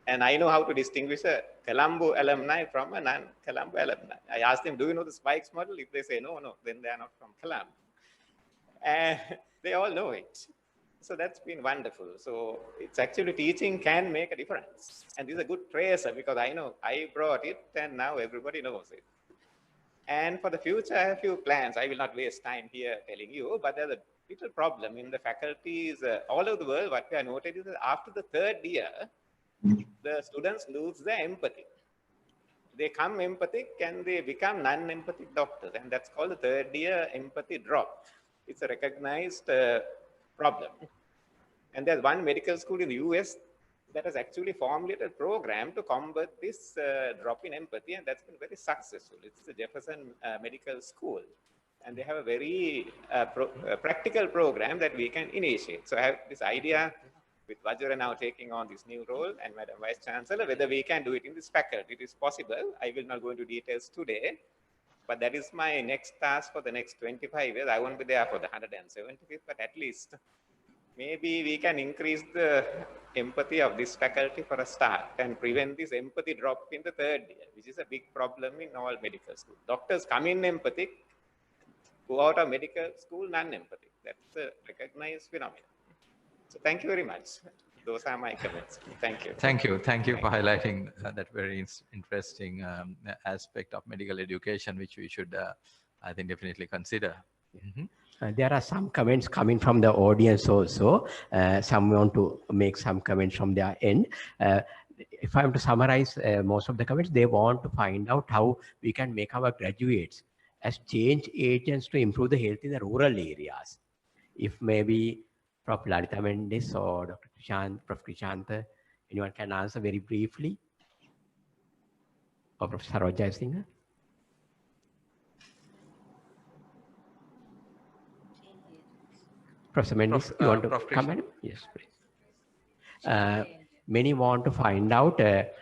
And I know how to distinguish a Colombo alumni from a non-Colombo alumni. I asked them, do you know the spikes model? If they say no, then they are not from Colombo. And they all know it. So that's been wonderful. So it's actually teaching can make a difference. And this is a good tracer because I know I brought it and now everybody knows it. And for the future, I have a few plans. I will not waste time here telling you, but there's a little problem in the faculties all over the world. What we are noted is that after the 3rd year, the students lose their empathy. They come empathic and they become non-empathic doctors. And that's called the 3rd year empathy drop. It's a recognized problem. And there's one medical school in the US that has actually formulated a program to combat this drop in empathy, and that's been very successful. It's the Jefferson Medical School, and they have a very practical program that we can initiate. So I have this idea with Vajra now taking on this new role, and Madam Vice Chancellor, whether we can do it in this faculty. It is possible. I will not go into details today, But that is my next task for the next 25 years. I won't be there for the 175th, but at least maybe we can increase the empathy of this faculty for a start and prevent this empathy drop in the third year, which is a big problem in all medical schools. Doctors come in empathic, go out of medical school non-empathic. That's a recognized phenomenon. So thank you very much. Those are my comments. Thank you. Thank you. Thank you for highlighting that very interesting aspect of medical education, which we should, I think, definitely consider. Mhm. There are some comments coming from the audience also. Some want to make some comments from their end. If I am to summarize most of the comments, they want to find out how we can make our graduates as change agents to improve the health in the rural areas. If maybe Prof. Lalita Mendis or Dr. Krishant, Prof. Krishant, anyone can answer very briefly? Or Professor Sarojay Singh? Professor Mendis, you want to comment? Yes, please. Many want to find out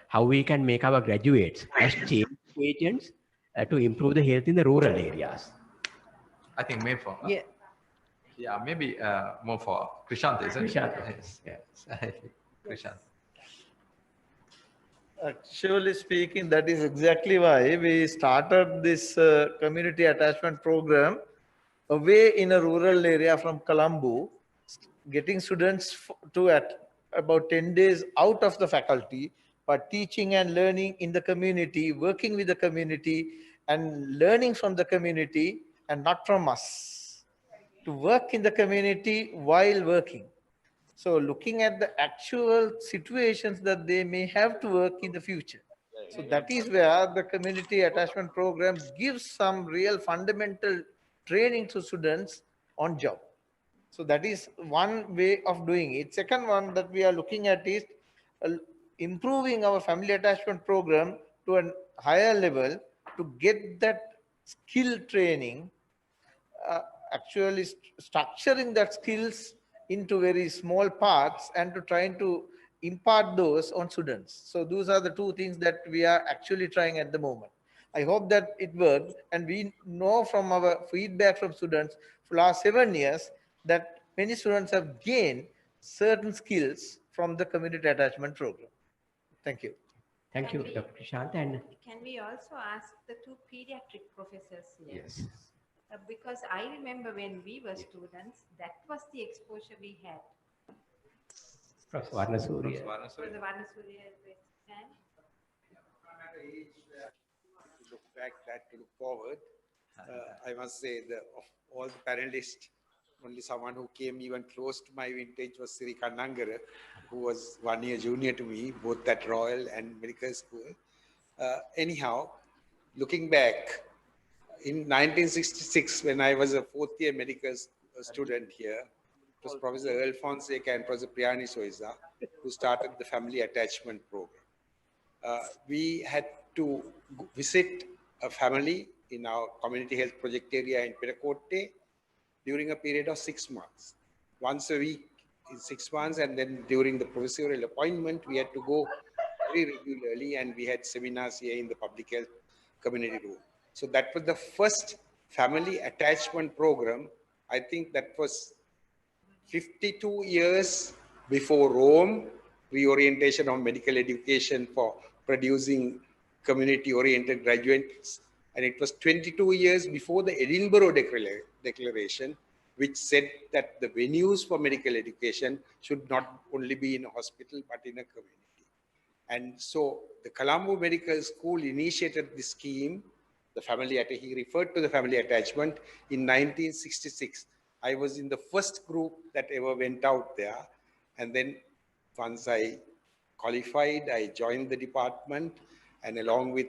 how we can make our graduates as change agents to improve the health in the rural areas. I think maybe for maybe more for Krishant, isn't it? Yes. Krishant. Actually speaking, that is exactly why we started this community attachment program away in a rural area from Colombo, getting students to about 10 days out of the faculty, but teaching and learning in the community, working with the community and learning from the community and not from us. To work in the community while working. So looking at the actual situations that they may have to work in the future. So that is where the community attachment program gives some real fundamental training to students on job. So that is one way of doing it. Second one that we are looking at is improving our family attachment program to a higher level to get that skill training, actually structuring that skills into very small parts and to trying to impart those on students. So those are the two things that we are actually trying at the moment. I hope that it worked, and we know from our feedback from students for last 7 years that many students have gained certain skills from the community attachment program. Thank you. Thank you, Dr. Krishant. And can we also ask the two pediatric professors here? Yes. Because I remember when we were students, that was the exposure we had. Professor Varnasuriya. Professor Varnasuriya, look back, that to look forward. I must say that of all the panelists, only someone who came even close to my vintage was Siri Kannangara, who was 1 year junior to me, both at Royal and Medical School. Anyhow, looking back, in 1966, when I was a fourth year medical student here, it was Professor Earl Fonseca and Professor Priyani Soiza who started the family attachment program. We had to visit a family in our community health project area in Piracote during a period of 6 months. Once a week in 6 months, and then during the professorial appointment, we had to go very regularly, and we had seminars here in the public health community room. So that was the first family attachment program. I think that was 52 years before Rome, reorientation of medical education for producing community-oriented graduates. And it was 22 years before the Edinburgh Declaration, which said that the venues for medical education should not only be in a hospital, but in a community. And so the Colombo Medical School initiated this scheme, he referred to the family attachment in 1966. I was in the first group that ever went out there. And then once I qualified, I joined the department, and along with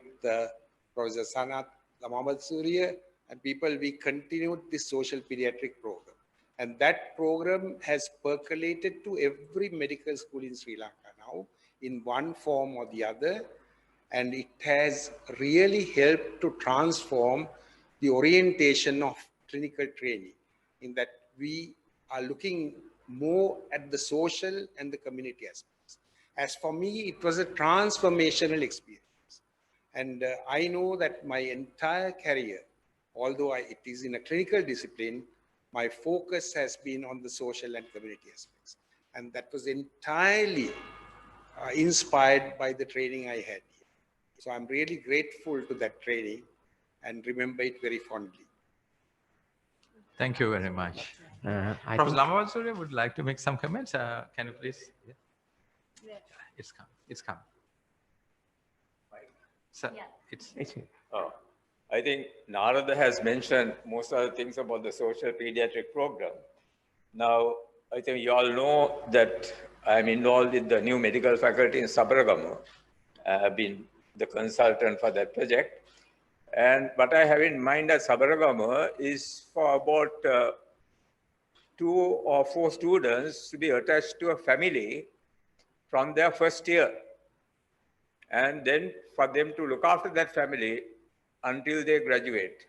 Professor Sanat Mohammad Surya and people, we continued this social pediatric program. And that program has percolated to every medical school in Sri Lanka now in one form or the other. And it has really helped to transform the orientation of clinical training, in that we are looking more at the social and the community aspects. As for me, it was a transformational experience. And I know that my entire career, although it is in a clinical discipline, my focus has been on the social and community aspects. And that was entirely inspired by the training I had. So I'm really grateful to that training and remember it very fondly. Thank you very much. I Professor think- Lamavasuri would like to make some comments. Can you please? Yeah. It's coming. It's coming. So it's. Oh, I think Narada has mentioned most of the things about the social pediatric program. Now, I think you all know that I'm involved in the new medical faculty in Sabaragamu. I've been the consultant for that project. And what I have in mind at Sabaragamu is for about 2 or 4 students to be attached to a family from their first year. And then for them to look after that family until they graduate,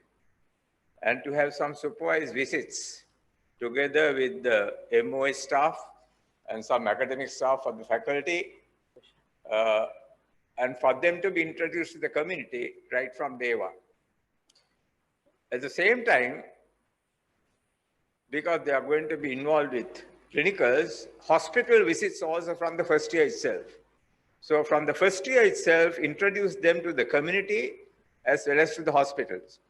and to have some supervised visits together with the MOA staff and some academic staff of the faculty, and for them to be introduced to the community right from day one. At the same time, because they are going to be involved with clinicals, hospital visits also from the first year itself. So from the first year itself, introduce them to the community as well as to the hospitals.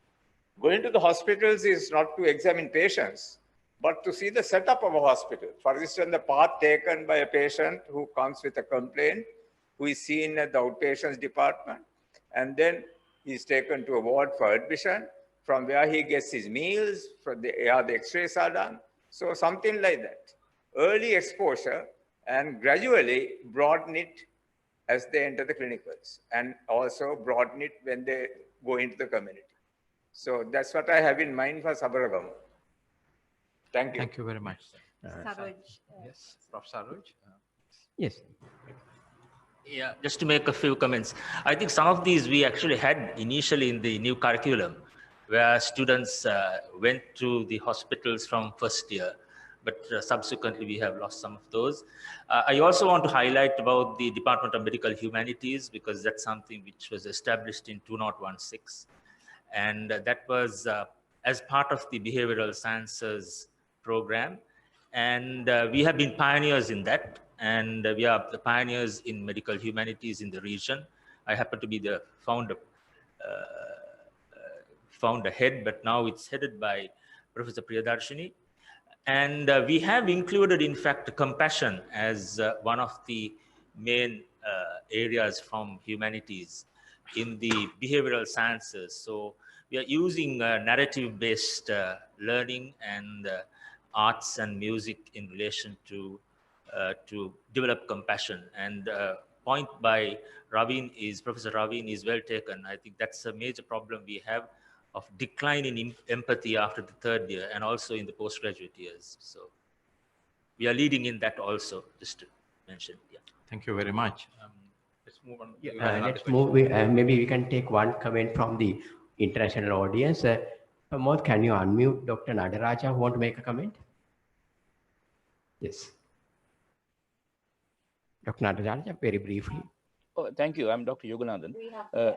Going to the hospitals is not to examine patients, but to see the setup of a hospital. For instance, the path taken by a patient who comes with a complaint, who is seen at the outpatients department, and then he's taken to a ward for admission, from where he gets his meals, from the x-rays are done. So something like that. Early exposure and gradually broaden it as they enter the clinicals, and also broaden it when they go into the community. So that's what I have in mind for Sabaragamu. Thank you. Thank you very much. Saroj. Yes, Prof. Saroj. Yes. Yeah, just to make a few comments. I think some of these we actually had initially in the new curriculum, where students went to the hospitals from first year, but subsequently we have lost some of those. I also want to highlight about the Department of Medical Humanities, because that's something which was established in 2016. And that was as part of the behavioral sciences program. And we have been pioneers in that. And we are the pioneers in medical humanities in the region. I happen to be the founder head, but now it's headed by Professor Priyadarshini. And we have included, in fact, compassion as one of the main areas from humanities in the behavioral sciences. So we are using narrative-based learning and arts and music in relation to develop compassion. And point by Professor Ravin is well taken. I think that's a major problem we have of decline in empathy after the third year and also in the postgraduate years. So we are leading in that also, just to mention. Yeah. Thank you very much. Let's move on. Let's move. Maybe we can take one comment from the international audience. Pramod, can you unmute Dr. Nadaraja who want to make a comment? Yes. Dr. Nadaraja, very briefly. Oh, thank you. I'm Dr. Yoganathan.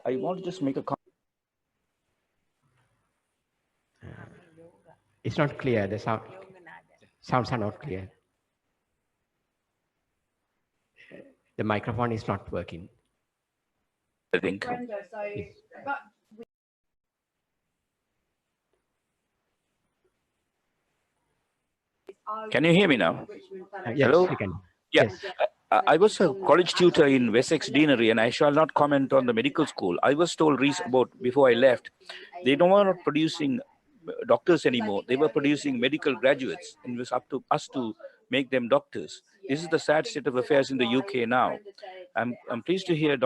I want to just make a comment. It's not clear. The sounds are not clear. The microphone is not working. I think. Can you hear me now? Yes, Hello? you can. Yeah. Yes. I was a college tutor in Wessex Deanery, and I shall not comment on the medical school. I was told before I left, they don't want producing doctors anymore. They were producing medical graduates, and it was up to us to make them doctors. This is the sad state of affairs in the UK now. I'm pleased to hear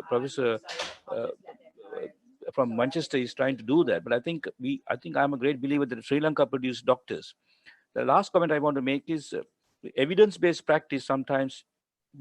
Professor from Manchester is trying to do that, but I think I'm a great believer that Sri Lanka produced doctors. The last comment I want to make is evidence-based practice sometimes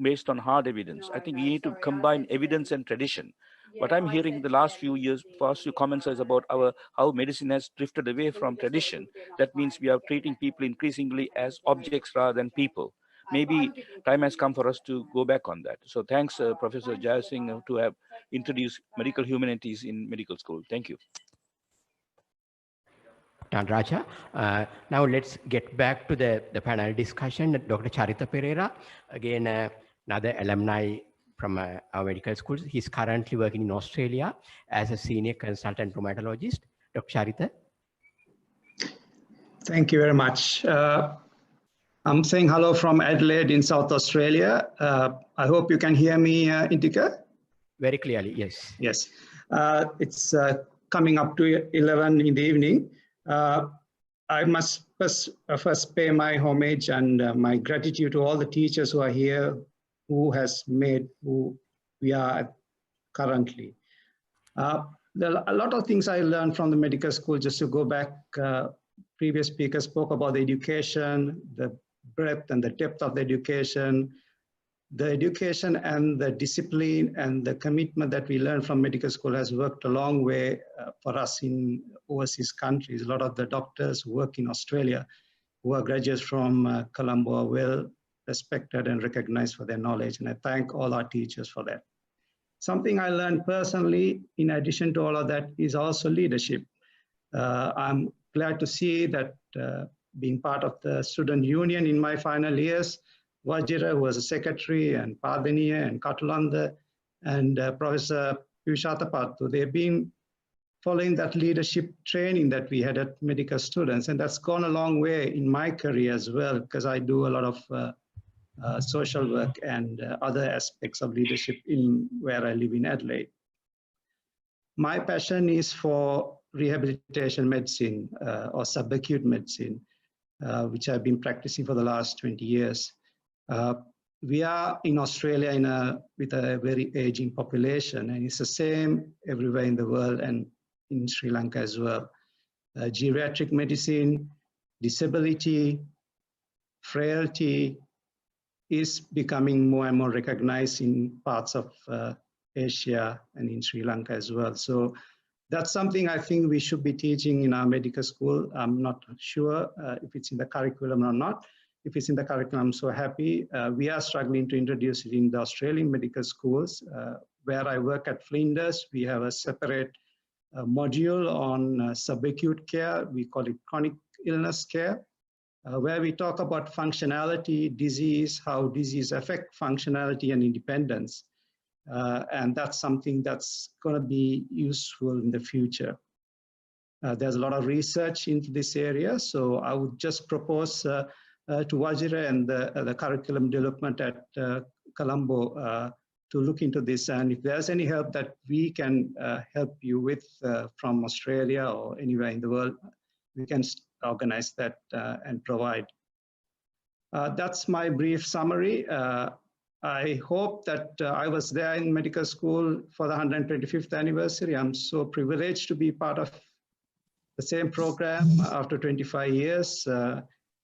based on hard evidence. I think we need to combine evidence and tradition. What I'm hearing in the last few years, first few comments is about how medicine has drifted away from tradition. That means we are treating people increasingly as objects rather than people. maybe time has come for us to go back on that. So thanks, Professor Jai Singh, to have introduced medical humanities in medical school. Thank you. Raja. Now let's get back to the panel discussion. Dr. Charita Pereira, again, another alumni from our medical schools. He's currently working in Australia as a senior consultant rheumatologist. Dr. Charita. Thank you very much. I'm saying hello from Adelaide in South Australia. I hope you can hear me, Indika. Very clearly, yes. Yes. It's coming up to 11 in the evening. I must first pay my homage and my gratitude to all the teachers who are here, who has made who we are currently. There are a lot of things I learned from the medical school. Just to go back, previous speakers spoke about the education, the breadth and the depth of the education and the discipline and the commitment that we learned from medical school has worked a long way for us in overseas countries. A lot of the doctors who work in Australia, who are graduates from Colombo, are well respected and recognized for their knowledge. And I thank all our teachers for that. Something I learned personally, in addition to all of that, is also leadership. I'm glad to see that being part of the student union in my final years, Vajira, who was a secretary, and Pardeniya and Katulanda, and Professor Pishatapattu, they've been following that leadership training that we had at medical students. And that's gone a long way in my career as well, because I do a lot of social work and other aspects of leadership in where I live in Adelaide. My passion is for rehabilitation medicine or subacute medicine, which I've been practicing for the last 20 years. We are in Australia with a very aging population, and it's the same everywhere in the world and in Sri Lanka as well. Geriatric medicine, disability, frailty is becoming more and more recognized in parts of Asia and in Sri Lanka as well. So that's something I think we should be teaching in our medical school. I'm not sure if it's in the curriculum or not. If it's in the curriculum, I'm so happy. We are struggling to introduce it in the Australian medical schools. Where I work at Flinders, we have a separate module on subacute care. We call it chronic illness care, where we talk about functionality, disease, how disease affect functionality and independence. And that's something that's going to be useful in the future. There's a lot of research into this area, so I would just propose to Vajira and the curriculum development at Colombo to look into this. And if there's any help that we can help you with from Australia or anywhere in the world, we can organize that and provide. That's my brief summary. I hope that I was there in medical school for the 125th anniversary. I'm so privileged to be part of the same program after 25 years.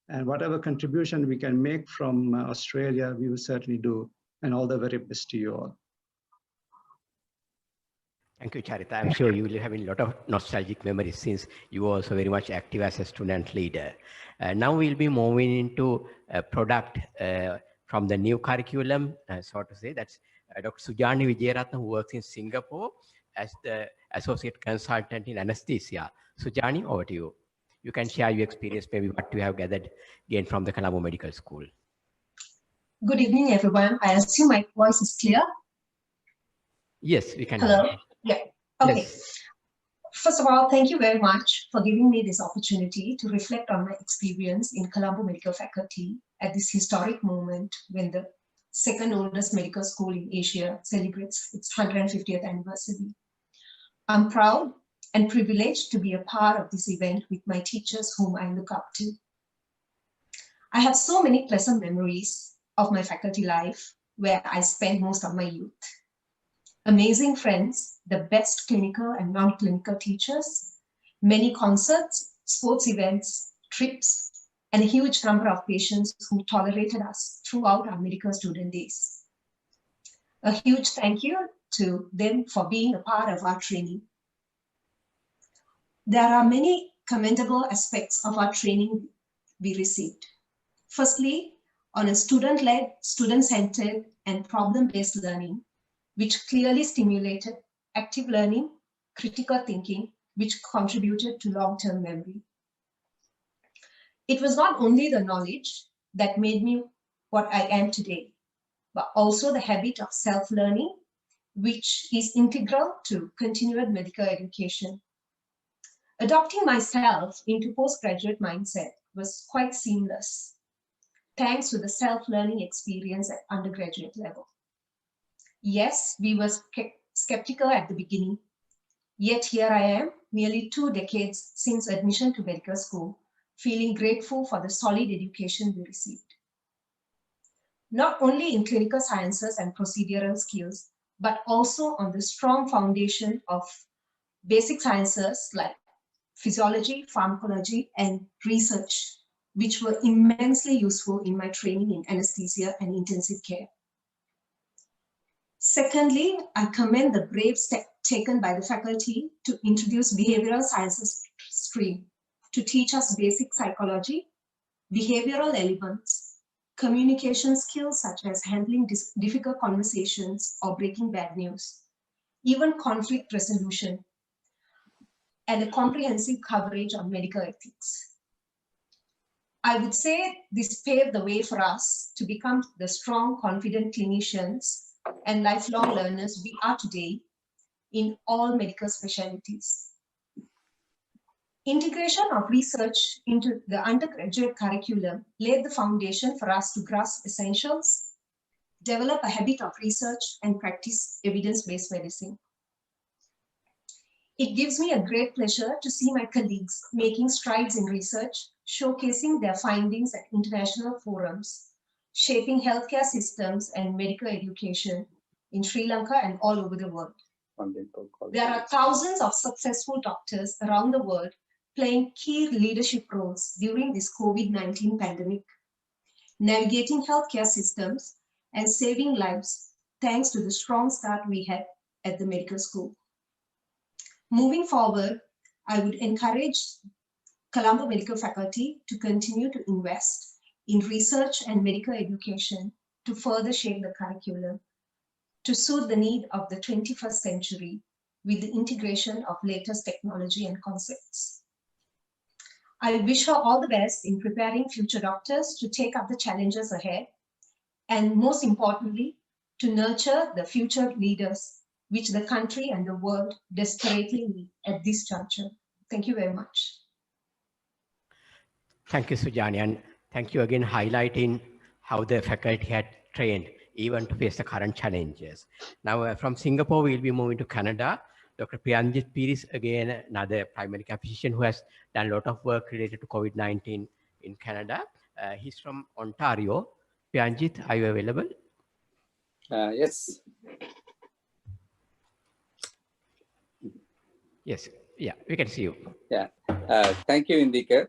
And whatever contribution we can make from Australia, we will certainly do. And all the very best to you all. Thank you, Charita. I'm sure you will have a lot of nostalgic memories since you were also very much active as a student leader. Now we'll be moving into a product from the new curriculum, so to say. That's Dr. Sujani Vijayaratne, who works in Singapore as the associate consultant in anesthesia. Sujani, over to you. You can share your experience, maybe what you have gathered again from the Colombo Medical School. Good evening, everyone. I assume my voice is clear. Yes, we can. Hello? Yeah. Okay. Yes. First of all, thank you very much for giving me this opportunity to reflect on my experience in Colombo Medical Faculty at this historic moment when the second oldest medical school in Asia celebrates its 150th anniversary. I'm proud and privileged to be a part of this event with my teachers whom I look up to. I have so many pleasant memories of my faculty life where I spent most of my youth. Amazing friends, the best clinical and non-clinical teachers, many concerts, sports events, trips, and a huge number of patients who tolerated us throughout our medical student days. A huge thank you to them for being a part of our training. There are many commendable aspects of our training we received. Firstly, on a student-led, student-centered, and problem-based learning, which clearly stimulated active learning, critical thinking, which contributed to long-term memory. It was not only the knowledge that made me what I am today, but also the habit of self-learning, which is integral to continued medical education. Adopting myself into postgraduate mindset was quite seamless, thanks to the self-learning experience at undergraduate level. Yes, we were skeptical at the beginning, yet here I am, nearly 2 decades since admission to medical school, feeling grateful for the solid education we received. Not only in clinical sciences and procedural skills, but also on the strong foundation of basic sciences like physiology, pharmacology, and research, which were immensely useful in my training in anesthesia and intensive care. Secondly, I commend the brave step taken by the faculty to introduce behavioral sciences stream to teach us basic psychology, behavioral elements, communication skills such as handling difficult conversations or breaking bad news, even conflict resolution, and a comprehensive coverage on medical ethics. I would say this paved the way for us to become the strong, confident clinicians and lifelong learners we are today in all medical specialties. Integration of research into the undergraduate curriculum laid the foundation for us to grasp essentials, develop a habit of research, and practice evidence-based medicine. It gives me a great pleasure to see my colleagues making strides in research, showcasing their findings at international forums, shaping healthcare systems and medical education in Sri Lanka and all over the world. There are thousands of successful doctors around the world playing key leadership roles during this COVID-19 pandemic, navigating healthcare systems and saving lives thanks to the strong start we had at the medical school. Moving forward, I would encourage Colombo medical faculty to continue to invest in research and medical education to further shape the curriculum to suit the need of the 21st century with the integration of latest technology and concepts. I wish her all the best in preparing future doctors to take up the challenges ahead, and most importantly, to nurture the future leaders which the country and the world desperately need at this juncture. Thank you very much. Thank you, Sujani, and thank you again highlighting how the faculty had trained even to face the current challenges. Now from Singapore, we'll be moving to Canada. Dr. Priyanjit Piris, again, another primary care physician who has done a lot of work related to COVID-19 in Canada. He's from Ontario. Priyanjit, are you available? Yes. Yes, yeah, we can see you. Yeah, thank you, Indika,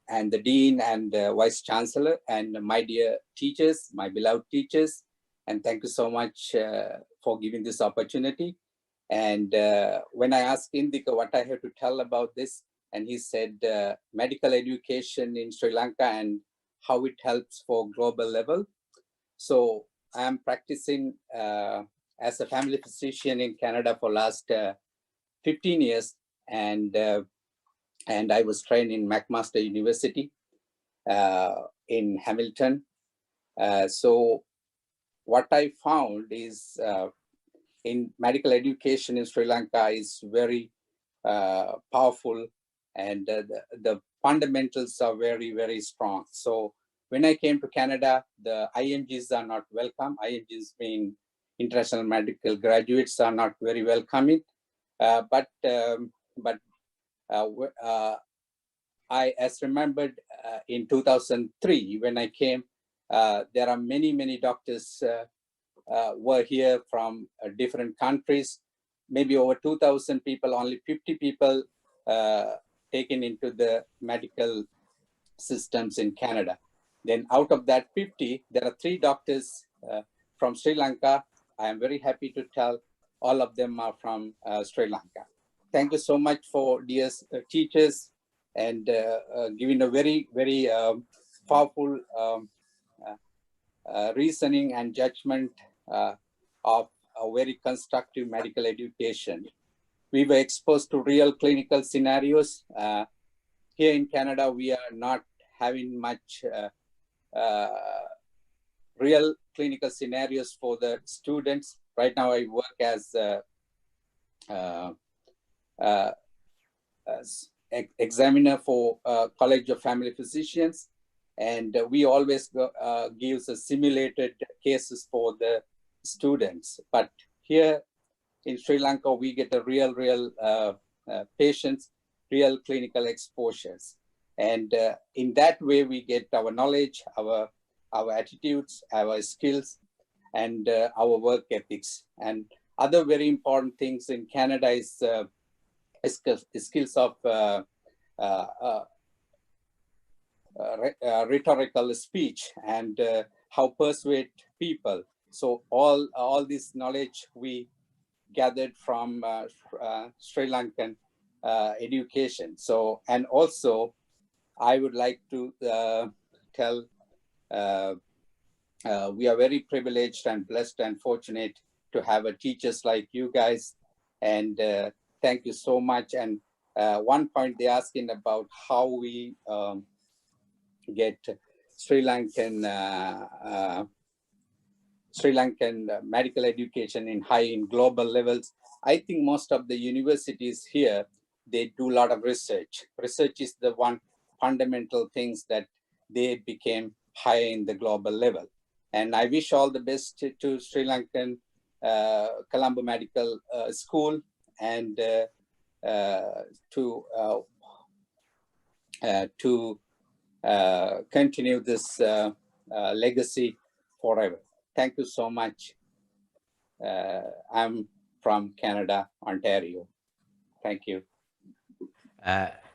and the Dean and Vice Chancellor, and my dear teachers, my beloved teachers, and thank you so much for giving this opportunity. And when I asked Indika what I have to tell about this, and he said medical education in Sri Lanka and how it helps for global level. So I am practicing as a family physician in Canada for last 15 years, and I was trained in McMaster University in Hamilton. So what I found is in medical education in Sri Lanka is very powerful, and the fundamentals are very, very strong. So when I came to Canada, the IMGs are not welcome. IMGs mean international medical graduates are not very welcoming. But I as remembered in 2003 when I came, there are many doctors were here from different countries. Maybe over 2,000 people, only 50 people taken into the medical systems in Canada. Then out of that 50, there are 3 doctors from Sri Lanka. I am very happy to tell all of them are from Sri Lanka. Thank you so much for dear teachers and giving a very powerful reasoning and judgment of a very constructive medical education. We were exposed to real clinical scenarios. Here in Canada, we are not having much real clinical scenarios for the students. Right now, I work as examiner for College of Family Physicians, and we always gives a simulated cases for the students. But here in Sri Lanka, we get a real patients, real clinical exposures. And in that way, we get our knowledge, our attitudes, our skills, and our work ethics. And other very important things in Canada is skills of rhetorical speech and how persuade people. So all this knowledge we gathered from Sri Lankan education. So, and also I would like to tell we are very privileged and blessed and fortunate to have teachers like you guys, and thank you so much. And one point they asking about how we get Sri Lankan medical education in global levels. I think most of the universities here, they do a lot of research. Research is the one fundamental things that they became higher in the global level. And I wish all the best to Sri Lankan Colombo Medical School, and to continue this legacy forever. Thank you so much. I'm from Canada, Ontario. Thank you.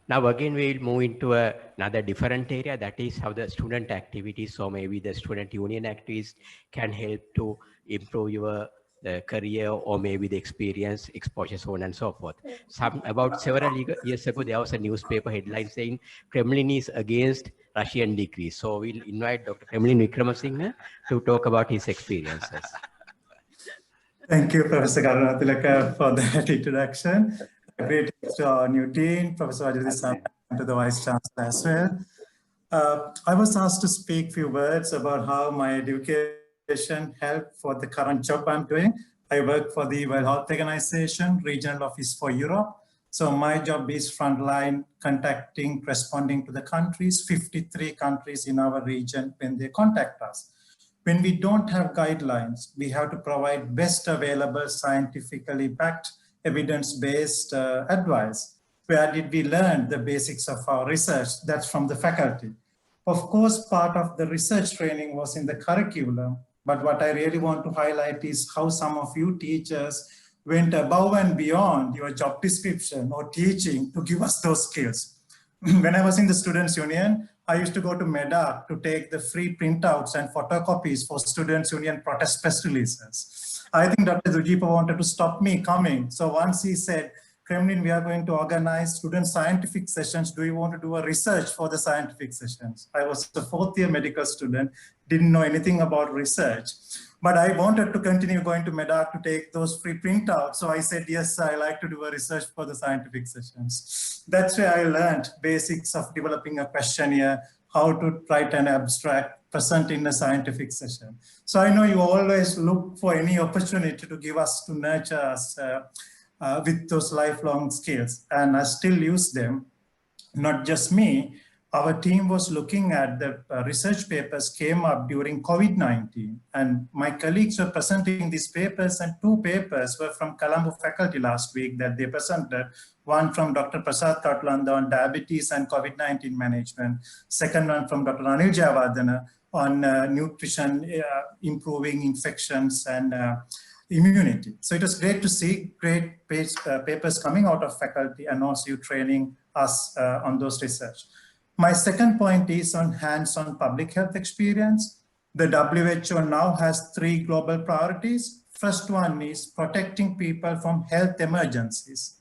Now again, we'll move into another different area, that is how the student activities or maybe the student union activities can help to improve your career or maybe the experience, exposure, so on and so forth. About several years ago, there was a newspaper headline saying Kremlin is against Russian decrees. So we'll invite Dr. Kremlin Wickramasinghe to talk about his experiences. Thank you, Professor Karunatilaka, for that introduction. Greetings to our new dean, Professor Vajradisana, and to the Vice Chancellor as well. I was asked to speak a few words about how my education helped for the current job I'm doing. I work for the World Health Organization, Regional Office for Europe. So my job is frontline, contacting, responding to the countries, 53 countries in our region when they contact us. When we don't have guidelines, we have to provide best available scientifically backed evidence-based advice. Where did we learn the basics of our research? That's from the faculty. Of course, part of the research training was in the curriculum, but what I really want to highlight is how some of you teachers went above and beyond your job description or teaching to give us those skills. When I was in the Students' Union, I used to go to MEDAC to take the free printouts and photocopies for Students' Union protest press releases. I think Dr. Zujipa wanted to stop me coming. So once he said, Kremlin, we are going to organize student scientific sessions. Do you want to do a research for the scientific sessions? I was a fourth-year medical student, didn't know anything about research, but I wanted to continue going to MEDAC to take those free printouts. So I said, yes, I like to do a research for the scientific sessions. That's where I learned basics of developing a questionnaire, how to write an abstract, present in a scientific session. So I know you always look for any opportunity to give us, to nurture us with those lifelong skills, and I still use them. Not just me, our team was looking at the research papers came up during COVID-19, and my colleagues were presenting these papers, and two papers were from Colombo faculty last week that they presented. One from Dr. Prasad Katlanda on diabetes and COVID-19 management. Second one from Dr. Anil Jayawardena on nutrition, improving infections and immunity. So it was great to see great papers coming out of faculty and also you training us on those research. My second point is on hands-on public health experience. The WHO now has 3 global priorities. First one is protecting people from health emergencies.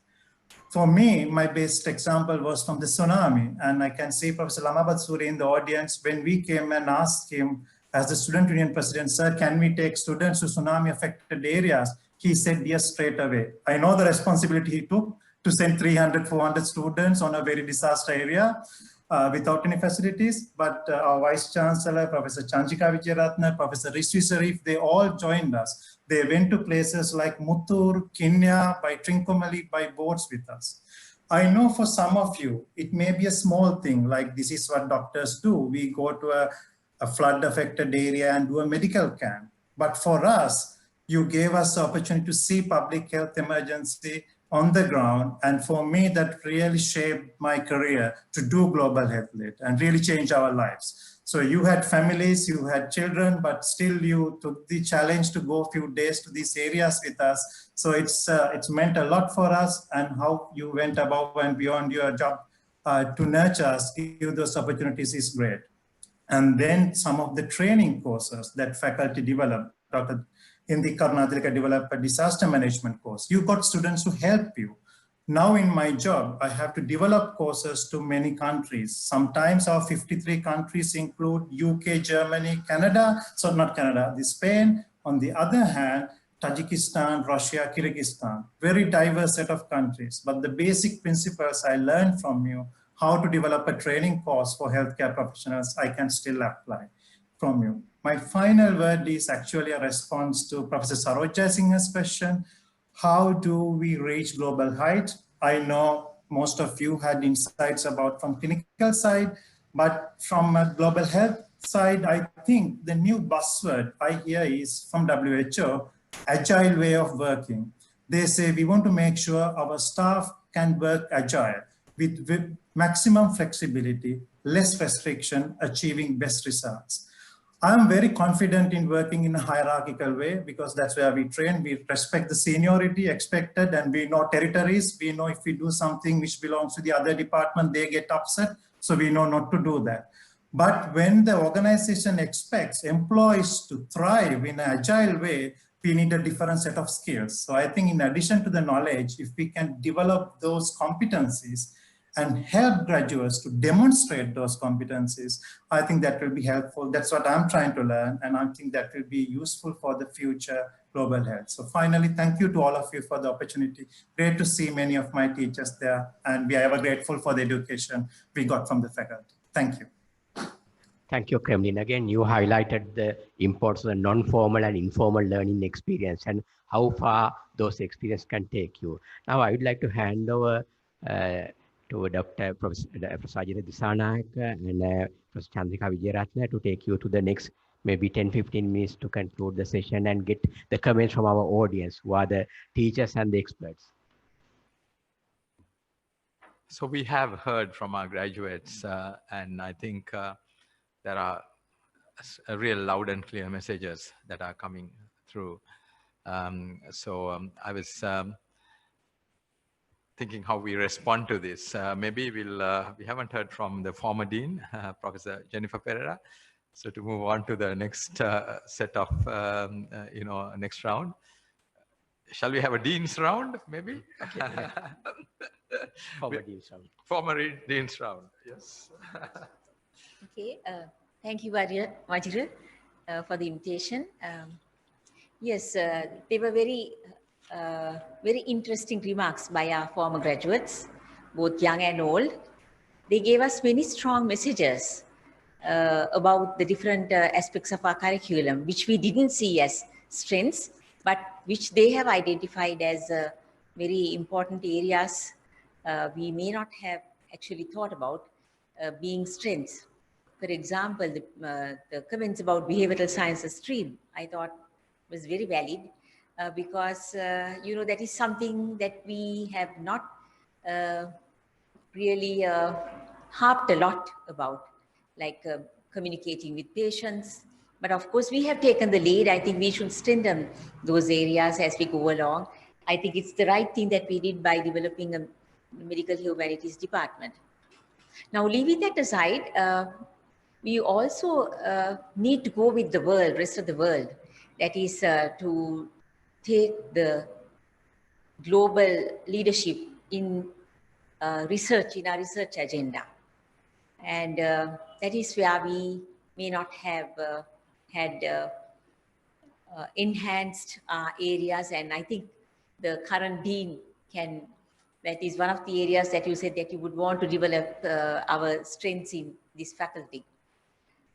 For me, my best example was from the tsunami. And I can see Professor Lamabat Suri in the audience. When we came and asked him as the student union president, sir, can we take students to tsunami affected areas? He said yes straight away. I know the responsibility he took to send 300, 400 students on a very disaster area without any facilities. But our Vice Chancellor, Professor Chanjika Vijayaratne, Professor Rizvi Sharif, they all joined us. They went to places like Muttur, Kenya, by Trincomalee, by boats with us. I know for some of you, it may be a small thing, like this is what doctors do. We go to a flood affected area and do a medical camp. But for us, you gave us the opportunity to see public health emergency on the ground. And for me, that really shaped my career to do global health lit and really change our lives. So you had families, you had children, but still you took the challenge to go a few days to these areas with us. So it's meant a lot for us, and how you went above and beyond your job to nurture us, give those opportunities is great. And then some of the training courses that faculty developed. Dr. Indi Karnatilaka developed a disaster management course. You got students who help you. Now in my job, I have to develop courses to many countries. Sometimes our 53 countries include UK, Germany, Canada, so not Canada, Spain. On the other hand, Tajikistan, Russia, Kyrgyzstan, very diverse set of countries. But the basic principles I learned from you, how to develop a training course for healthcare professionals, I can still apply from you. My final word is actually a response to Professor Saroj Jaising's question. How do we reach global height? I know most of you had insights about from clinical side, but from a global health side, I think the new buzzword I hear is from WHO, agile way of working. They say we want to make sure our staff can work agile with maximum flexibility, less restriction, achieving best results. I'm very confident in working in a hierarchical way because that's where we train. We respect the seniority expected, and we know territories. We know if we do something which belongs to the other department, they get upset. So we know not to do that. But when the organization expects employees to thrive in an agile way, we need a different set of skills. So I think in addition to the knowledge, if we can develop those competencies and help graduates to demonstrate those competencies, I think that will be helpful. That's what I'm trying to learn, and I think that will be useful for the future global health. So finally, thank you to all of you for the opportunity. Great to see many of my teachers there, and we are ever grateful for the education we got from the faculty. Thank you. Thank you, Kremlin. Again, you highlighted the importance of the non-formal and informal learning experience and how far those experiences can take you. Now, I would like to hand over to Dr. Professor Ajira Disanayaka and Professor Chandrika Vijayaratne to take you to the next maybe 10-15 minutes to conclude the session and get the comments from our audience, who are the teachers and the experts. So we have heard from our graduates, and I think there are real loud and clear messages that are coming through. I was thinking how we respond to this. Maybe we haven't heard from the former dean, Professor Jennifer Pereira. So to move on to the next set of, next round. Shall we have a dean's round, maybe? Okay. Former dean's round. Former dean's round, yes. Okay, thank you, Vajira, for the invitation. Yes, they were very interesting remarks by our former graduates, both young and old. They gave us many strong messages about the different aspects of our curriculum, which we didn't see as strengths, but which they have identified as very important areas we may not have actually thought about being strengths. For example, the comments about behavioral sciences stream, I thought was very valid because, that is something that we have not really harped a lot about, like communicating with patients. But of course, we have taken the lead. I think we should strengthen those areas as we go along. I think it's the right thing that we did by developing a medical humanities department. Now, leaving that aside, we also need to go with the world, rest of the world. That is to take the global leadership in research in our research agenda. And that is where we may not have had enhanced areas. And I think the current dean that is one of the areas that you said that you would want to develop our strengths in this faculty.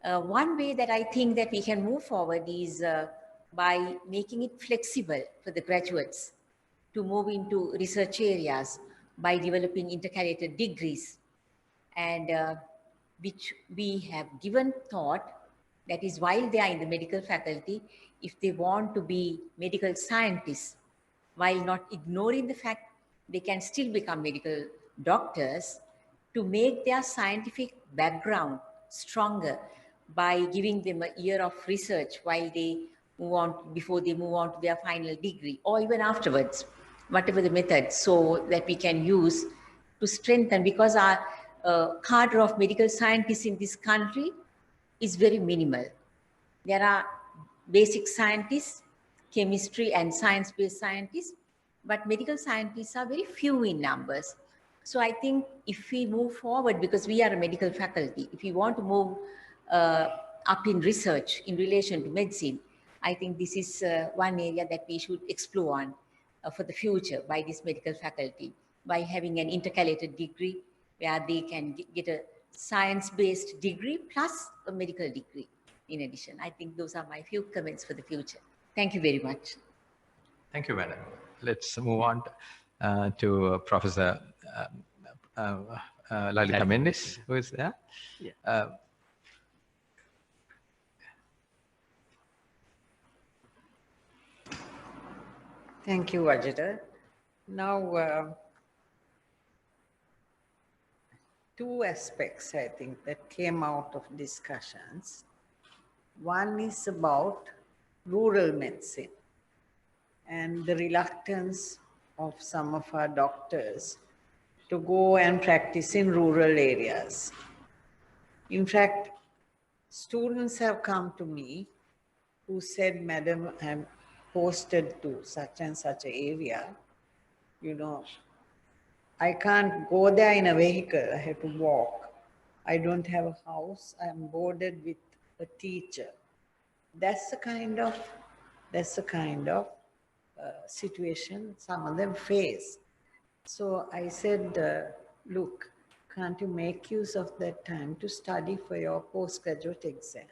One way that I think that we can move forward is by making it flexible for the graduates to move into research areas by developing intercalated degrees, and which we have given thought, that is while they are in the medical faculty, if they want to be medical scientists, while not ignoring the fact they can still become medical doctors, to make their scientific background stronger by giving them a year of research while they move on, before they move on to their final degree, or even afterwards, whatever the method, so that we can use to strengthen, because our cadre of medical scientists in this country is very minimal. There are basic scientists, chemistry and science-based scientists, but medical scientists are very few in numbers. So I think if we move forward, because we are a medical faculty, if we want to move up in research in relation to medicine, I think this is one area that we should explore on for the future by this medical faculty, by having an intercalated degree where they can get a science-based degree plus a medical degree in addition. I think those are my few comments for the future. Thank you very much. Thank you, madam. Let's move on to Professor Lalita Mendis, who is there. Yeah. Thank you, Vajra. Now, two aspects, I think, that came out of discussions. One is about rural medicine and the reluctance of some of our doctors to go and practice in rural areas. In fact, students have come to me who said, Madam, I'm posted to such and such an area. You know, I can't go there in a vehicle. I have to walk. I don't have a house. I'm boarded with a teacher. That's the kind of situation some of them face. So I said, look, can't you make use of that time to study for your postgraduate exam?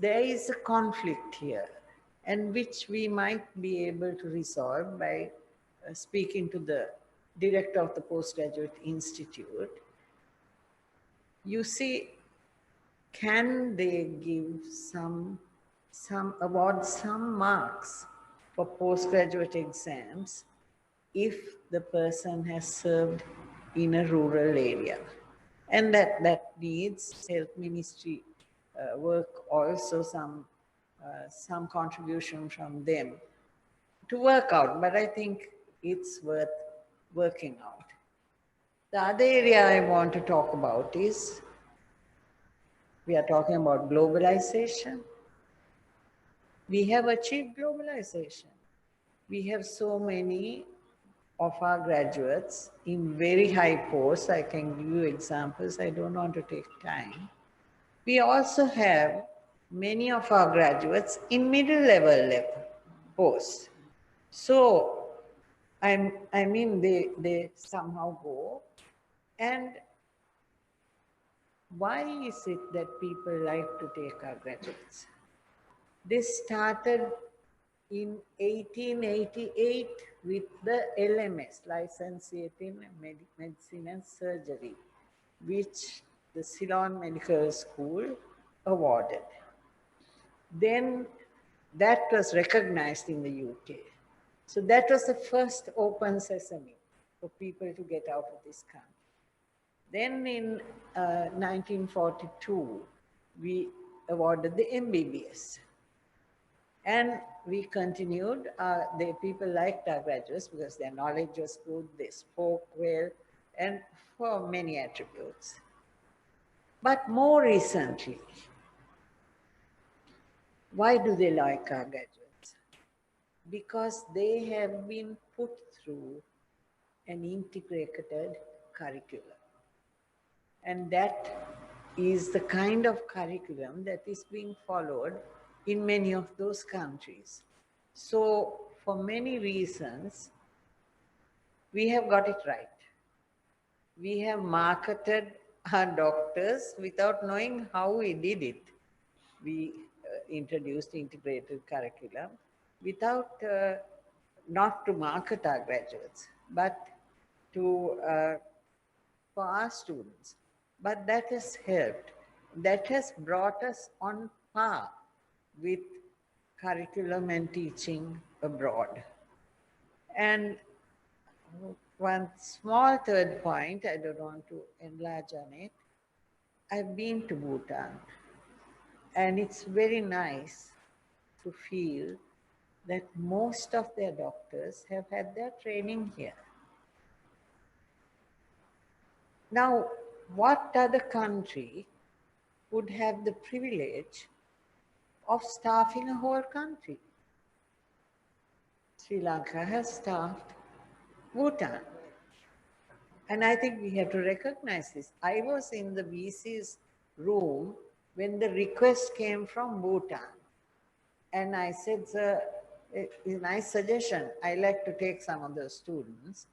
There is a conflict here, and which we might be able to resolve by speaking to the director of the Postgraduate Institute. You see, can they give award some marks for postgraduate exams if the person has served in a rural area? And that needs Health Ministry work, also some contribution from them to work out, but I think it's worth working out. The other area I want to talk about is, we are talking about globalization. We have achieved globalization. We have so many of our graduates in very high posts. I can give you examples. I don't want to take time. We also have many of our graduates in middle level posts. So, I mean, they somehow go. And why is it that people like to take our graduates? This started in 1888 with the LMS, Licentiate in Medicine and Surgery, which the Ceylon Medical School awarded. Then that was recognized in the UK. So that was the first open sesame for people to get out of this country. Then in 1942, we awarded the MBBS. And we continued, the people liked our graduates because their knowledge was good, they spoke well, and for many attributes. But more recently, why do they like our graduates? Because they have been put through an integrated curriculum. And that is the kind of curriculum that is being followed in many of those countries. So for many reasons, we have got it right. We have marketed our doctors without knowing how we did it. We introduced integrated curriculum without, not to market our graduates, but to for our students. But that has helped. That has brought us on par with curriculum and teaching abroad. And one small third point, I don't want to enlarge on it. I've been to Bhutan, and it's very nice to feel that most of their doctors have had their training here. Now, what other country would have the privilege of staffing a whole country? Sri Lanka has staffed Bhutan. And I think we have to recognize this. I was in the VC's room when the request came from Bhutan. And I said, sir, it's a nice suggestion. I like to take some of the students.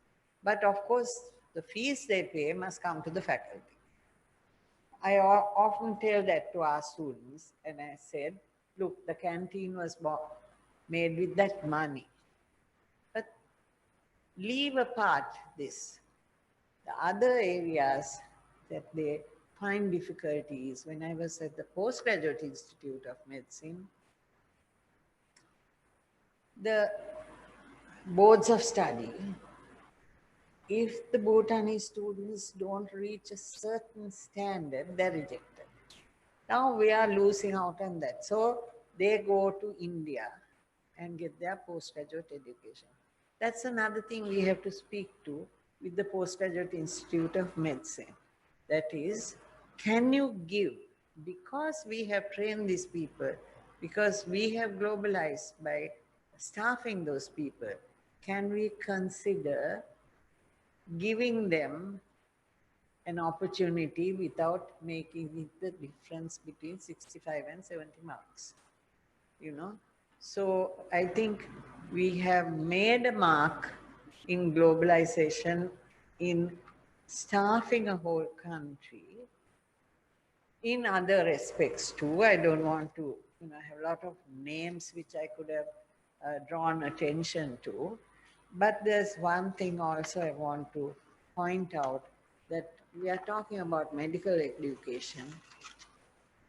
But of course, the fees they pay must come to the faculty. I often tell that to our students. And I said, look, the canteen was made with that money. But leave apart this. The other areas that they find difficulties, when I was at the Postgraduate Institute of Medicine, the boards of study, if the Bhutanese students don't reach a certain standard, they're rejected. Now we are losing out on that. So they go to India and get their postgraduate education. That's another thing we have to speak to with the Postgraduate Institute of Medicine. That is, can you give, because we have trained these people, because we have globalized by staffing those people, can we consider giving them an opportunity without making it the difference between 65 and 70 marks, you know? So I think we have made a mark in globalization, in staffing a whole country, in other respects too. I don't want to, you know, have a lot of names which I could have drawn attention to. But there's one thing also I want to point out, that we are talking about medical education.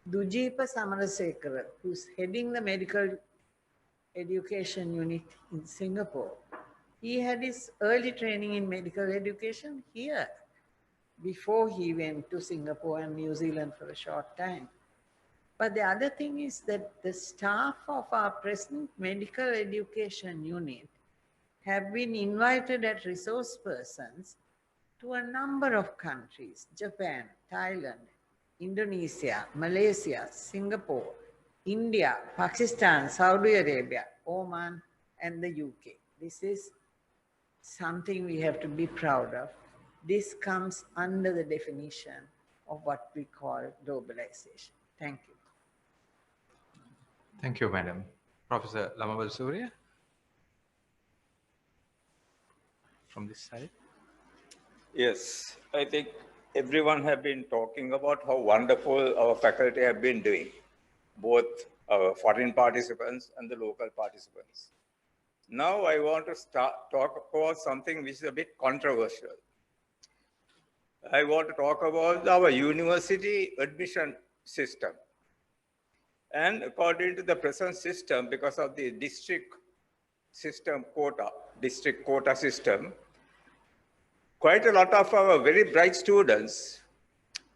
Dujeepa Samarasekara, who's heading the medical education unit in Singapore, he had his early training in medical education here before he went to Singapore and New Zealand for a short time. But the other thing is that the staff of our present medical education unit have been invited as resource persons to a number of countries: Japan, Thailand, Indonesia, Malaysia, Singapore, India, Pakistan, Saudi Arabia, Oman, and the UK. This is something we have to be proud of. This comes under the definition of what we call globalization. Thank you. Thank you, Madam. Professor Lamawal Surya, from this side. Yes, I think everyone have been talking about how wonderful our faculty have been doing, both our foreign participants and the local participants. Now I want to talk about something which is a bit controversial. I want to talk about our university admission system. And according to the present system, because of the district quota system, quite a lot of our very bright students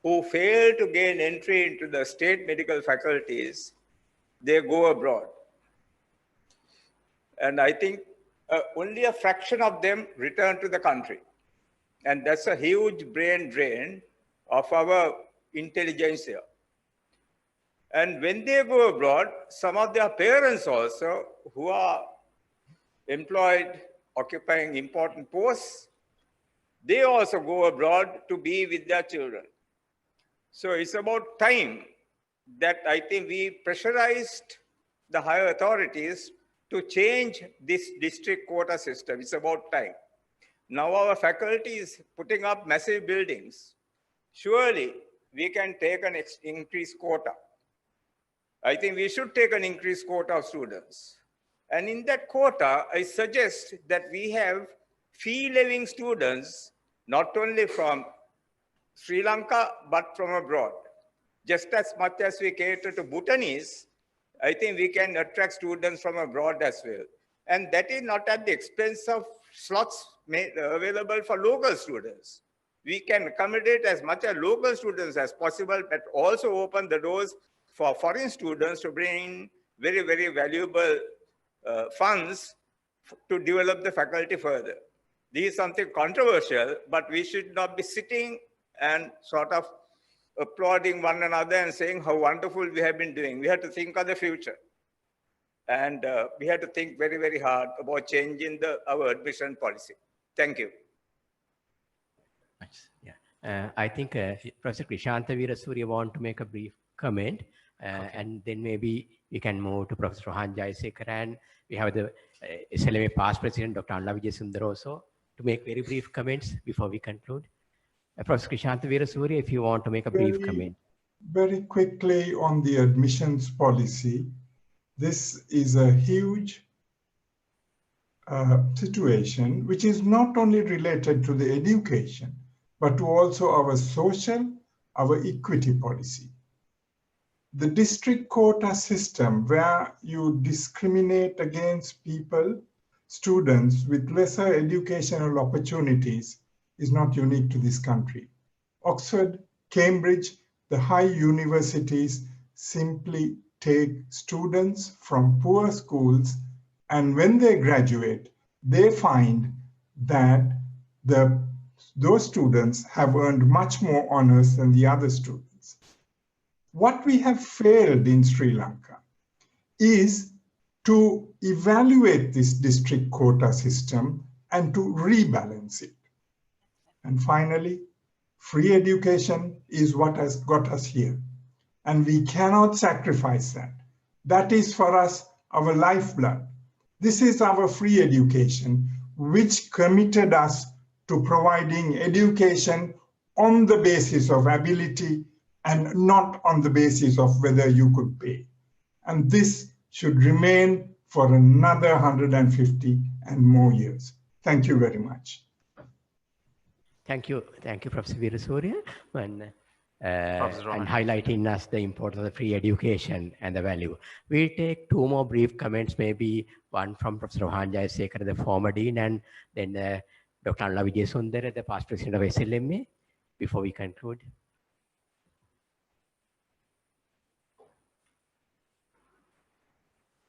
who fail to gain entry into the state medical faculties, they go abroad. And I think only a fraction of them return to the country. And that's a huge brain drain of our intelligentsia. And when they go abroad, some of their parents also, who are employed, occupying important posts, they also go abroad to be with their children. So it's about time that I think we pressurized the higher authorities to change this district quota system. It's about time. Now our faculty is putting up massive buildings. Surely we can take an increased quota. I think we should take an increased quota of students. And in that quota, I suggest that we have fee-living students, not only from Sri Lanka, but from abroad. Just as much as we cater to Bhutanese, I think we can attract students from abroad as well. And that is not at the expense of slots made available for local students. We can accommodate as much as local students as possible, but also open the doors for foreign students to bring in very, very valuable funds to develop the faculty further. This is something controversial, but we should not be sitting and sort of applauding one another and saying how wonderful we have been doing. We have to think of the future. And we have to think very, very hard about changing our admission policy. Thank you. I think Professor Krishanta Veerasuriya want to make a brief comment, and then maybe we can move to Professor Rohan Jayasekara, and we have the SLMA past president, Dr. Anla Vijayasundar also, to make very brief comments before we conclude. Professor Krishanta Veerasuriya, if you want to make a brief comment. Very quickly on the admissions policy, this is a huge situation which is not only related to the education, but to also our social, our equity policy. The district quota system where you discriminate against people, students with lesser educational opportunities is not unique to this country. Oxford, Cambridge, the high universities simply take students from poor schools, and when they graduate, they find that those students have earned much more honors than the other students. What we have failed in Sri Lanka is to evaluate this district quota system and to rebalance it. And finally, free education is what has got us here, and we cannot sacrifice that. That is for us our lifeblood. This is our free education, which committed us to providing education on the basis of ability and not on the basis of whether you could pay. And this should remain for another 150 and more years. Thank you very much. Thank you, Professor Veerasuriya, and highlighting us the importance of free education and the value. We'll take two more brief comments, maybe one from Professor Rohan Jayasekara, the former dean, and then Dr. Anla Vijayasundar, the past president of SLMA, before we conclude.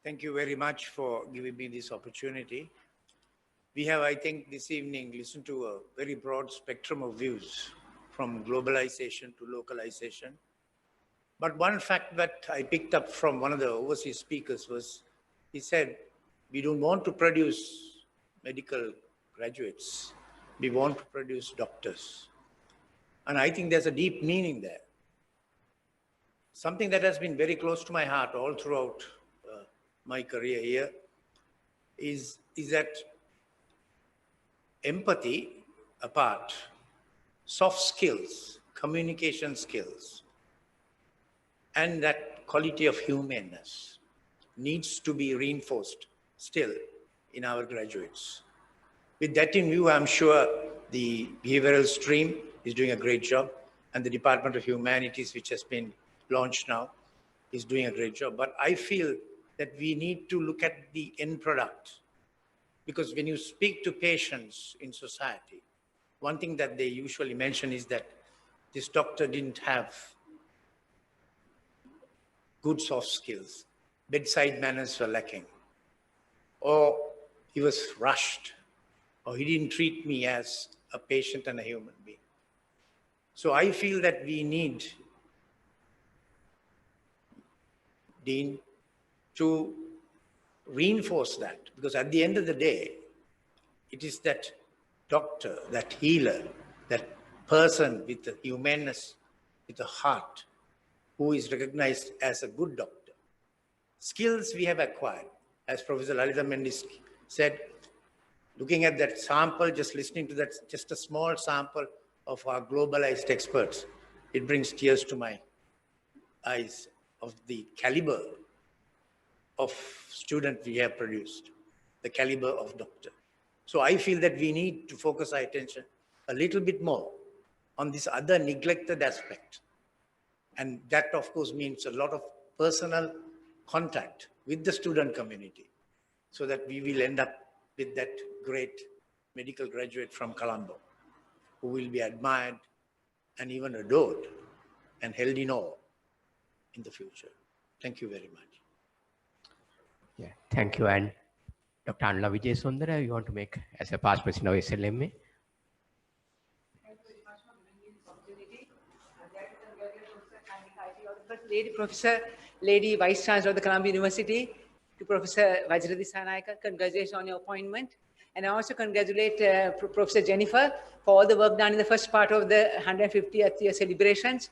Thank you very much for giving me this opportunity. We have, I think, this evening listened to a very broad spectrum of views, from globalization to localization. But one fact that I picked up from one of the overseas speakers was, he said, we don't want to produce medical graduates. We want to produce doctors. And I think there's a deep meaning there. Something that has been very close to my heart all throughout my career here is that empathy apart, soft skills, communication skills, and that quality of humanness needs to be reinforced still in our graduates. With that in view, I'm sure the behavioral stream is doing a great job, and the Department of Humanities, which has been launched now, is doing a great job. But I feel that we need to look at the end product, because when you speak to patients in society, one thing that they usually mention is that this doctor didn't have good soft skills, bedside manners were lacking, or he was rushed, or he didn't treat me as a patient and a human being. So I feel that we need, Dean, to reinforce that, because at the end of the day, it is that doctor, that healer, that person with a humanness, with a heart, who is recognized as a good doctor. Skills we have acquired, as Professor Lalita Mendis said, looking at that sample, just listening to that, just a small sample of our globalized experts, it brings tears to my eyes of the caliber of student we have produced, the caliber of doctor. So I feel that we need to focus our attention a little bit more on this other neglected aspect. And that, of course, means a lot of personal contact with the student community so that we will end up with that great medical graduate from Colombo who will be admired and even adored and held in awe in the future. Thank you very much. Yeah, thank you. And Dr. Anla Vijay Sundara, you want to make as a past president of SLMA? Lady Professor, Lady Vice Chancellor of the Colombo University, to Professor Vajra Dissanayake, congratulations on your appointment. And I also congratulate Professor Jennifer for all the work done in the first part of the 150th year celebrations.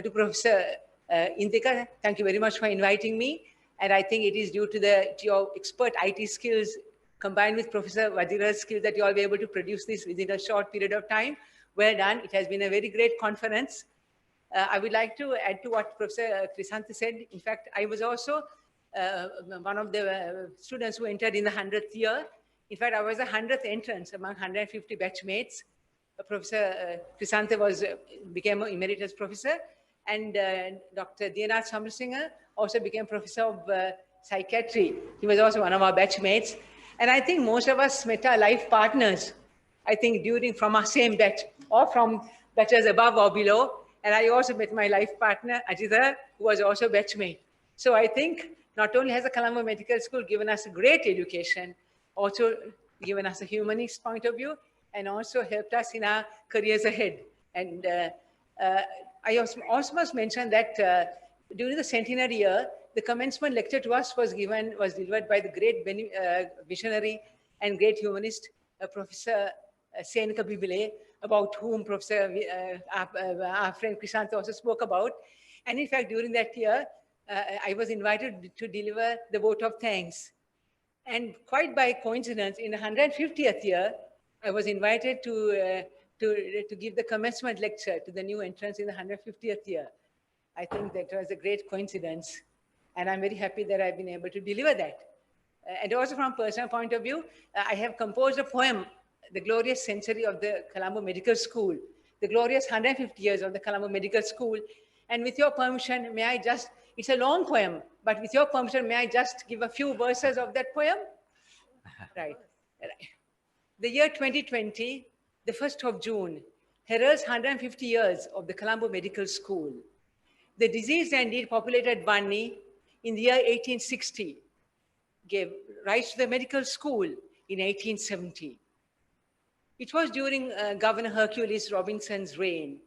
To Professor Indika, thank you very much for inviting me. And I think it is due to your expert IT skills combined with Professor Vajra's skills that you all be able to produce this within a short period of time. Well done. It has been a very great conference. I would like to add to what Professor Krisantha said. In fact, I was also one of the students who entered in the 100th year. In fact, I was the 100th entrance among 150 batchmates. Professor Krisantha became an emeritus professor, and Dr. Diyanath Samrasinghe also became professor of psychiatry. He was also one of our batchmates. And I think most of us met our life partners, I think from our same batch or from batches above or below. And I also met my life partner, Ajita, who was also batchmate. So I think not only has the Colombo Medical School given us a great education, also given us a humanist point of view, and also helped us in our careers ahead. And I also must mention that during the centenary year, the commencement lecture to us was delivered by the great visionary and great humanist, Professor Senka Bibile, about whom Professor, our friend Krisantha also spoke about. And in fact, during that year, I was invited to deliver the vote of thanks. And quite by coincidence, in the 150th year, I was invited to give the commencement lecture to the new entrants in the 150th year. I think that was a great coincidence. And I'm very happy that I've been able to deliver that. And also from a personal point of view, I have composed a poem, The Glorious Century of the Colombo Medical School, the glorious 150 years of the Colombo Medical School. And with your permission, may I just, it's a long poem, but with your permission, may I just give a few verses of that poem? Right. The year 2020, the 1st of June, heralds 150 years of the Colombo Medical School. The diseased and depopulated Vanni in the year 1860 gave rise to the medical school in 1870. It was during Governor Hercules Robinson's reign.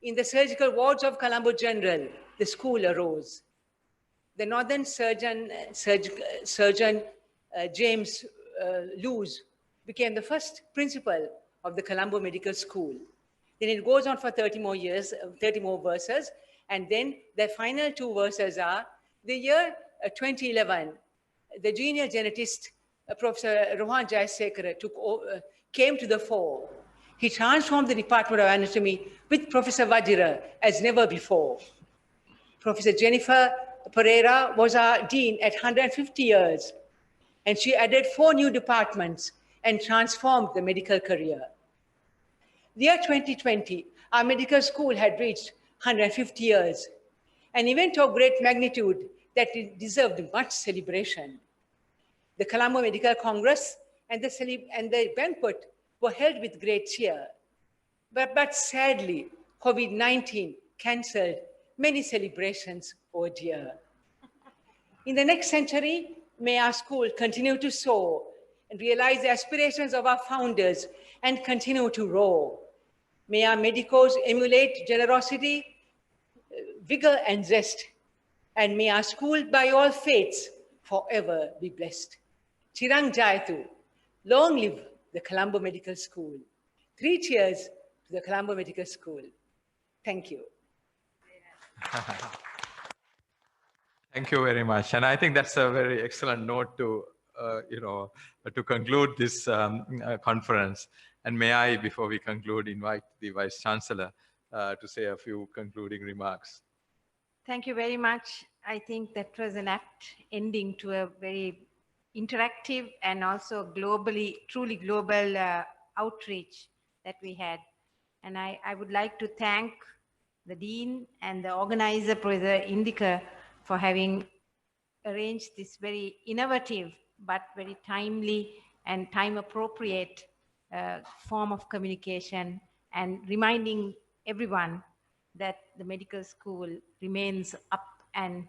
In the surgical wards of Colombo General, the school arose. The northern surgeon James Lewis became the first principal of the Colombo Medical School. Then it goes on for 30 more years, 30 more verses. And then the final two verses are, the year 2011, the junior genetist, Professor Rohan Jayasekara, came to the fore. He transformed the Department of Anatomy with Professor Vajra as never before. Professor Jennifer Pereira was our dean at 150 years, and she added 4 new departments and transformed the medical career. The year 2020, our medical school had reached 150 years, an event of great magnitude that deserved much celebration. The Colombo Medical Congress and the banquet were held with great cheer. But sadly, COVID-19 cancelled many celebrations, oh dear. In the next century, may our school continue to soar and realize the aspirations of our founders and continue to roar. May our medicos emulate generosity, vigor, and zest. And may our school, by all faiths, forever be blessed. Chirang Jayatu, long live the Colombo Medical School. 3 cheers to the Colombo Medical School. Thank you. Thank you very much. And I think that's a very excellent note to, to conclude this conference. And may I, before we conclude, invite the Vice Chancellor to say a few concluding remarks. Thank you very much. I think that was an apt ending to a very interactive and also truly global outreach that we had. And I would like to thank the Dean and the organizer, Professor Indika, for having arranged this very innovative but very timely and time-appropriate form of communication, and reminding everyone that the medical school remains up and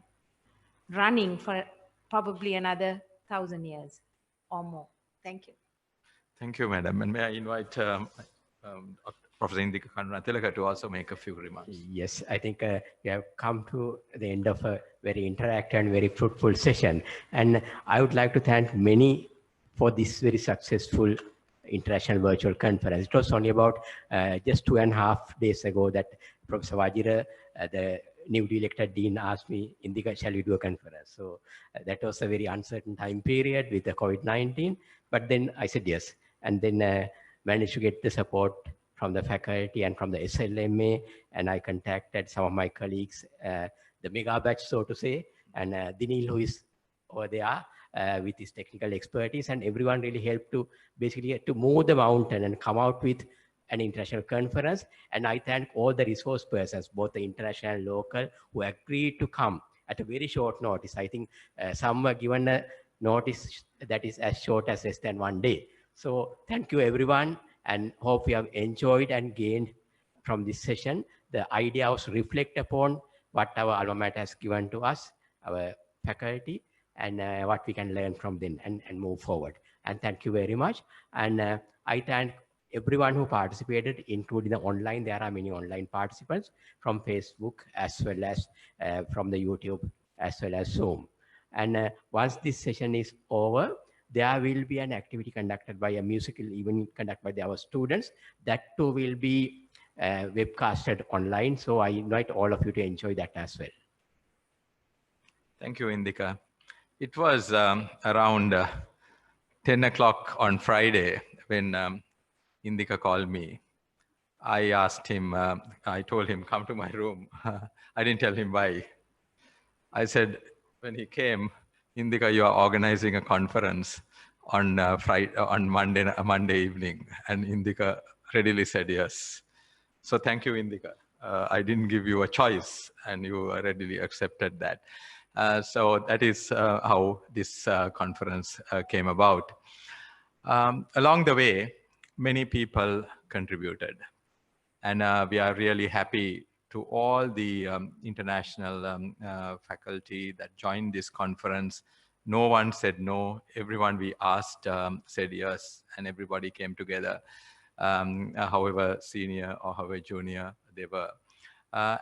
running for probably another 1,000 years or more. Thank you. Thank you, Madam. And may I invite Professor Indika Karunatilaka to also make a few remarks. Yes, I think we have come to the end of a very interactive and very fruitful session. And I would like to thank many for this very successful international virtual conference. It was only about just 2.5 days ago that Professor Vajira, the newly elected dean, asked me, Indika, shall we do a conference? So that was a very uncertain time period with the COVID-19. But then I said yes. And then managed to get the support from the faculty and from the SLMA, and I contacted some of my colleagues, the mega batch, so to say, and Dinil, who is over there with his technical expertise, and everyone really helped to basically to move the mountain and come out with an international conference. And I thank all the resource persons, both the international and local, who agreed to come at a very short notice. I think some were given a notice that is as short as less than 1 day. So thank you, everyone, and hope you have enjoyed and gained from this session. The idea was to reflect upon what our alma mater has given to us, our faculty, and what we can learn from them and move forward. And thank you very much. And I thank everyone who participated, including the online. There are many online participants from Facebook as well as from the YouTube as well as Zoom. And once this session is over, there will be an activity conducted by a musical event conducted by our students. That too will be webcasted online. So I invite all of you to enjoy that as well. Thank you, Indika. It was around 10 o'clock on Friday when Indika called me. I asked him, I told him, come to my room. I didn't tell him why. I said, when he came, Indika, you are organizing a conference on Monday evening. And Indika readily said yes. So thank you, Indika. I didn't give you a choice and you readily accepted that. So that is how this conference came about. Along the way, many people contributed. And we are really happy to all the international faculty that joined this conference. No one said no. Everyone we asked said yes, and everybody came together, however senior or however junior they were.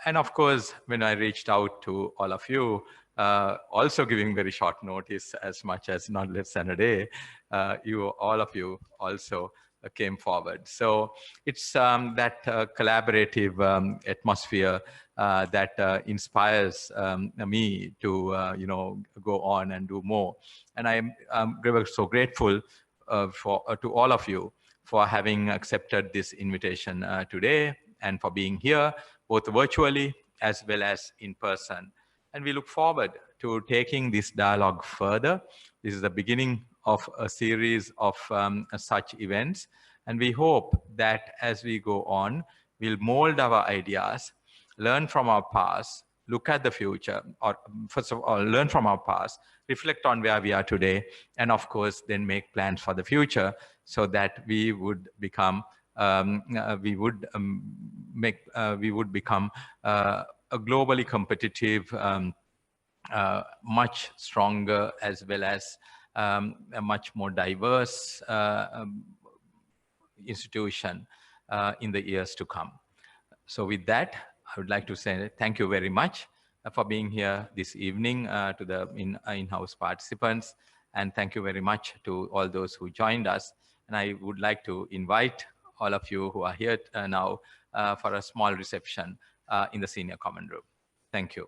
And of course, when I reached out to all of you, also giving very short notice, as much as not less than a day, all of you also came forward. So it's that collaborative atmosphere that inspires me to go on and do more. And I'm so grateful to all of you for having accepted this invitation today and for being here, both virtually as well as in person. And we look forward to taking this dialogue further. This is the beginning of a series of such events. And we hope that as we go on, we'll mold our ideas, learn from our past, look at the future, or first of all, learn from our past, reflect on where we are today, and of course, then make plans for the future so that we would become become a globally competitive, much stronger, as well as a much more diverse institution in the years to come. So with that, I would like to say thank you very much for being here this evening to the in-house participants. And thank you very much to all those who joined us. And I would like to invite all of you who are here now for a small reception in the senior common room. Thank you.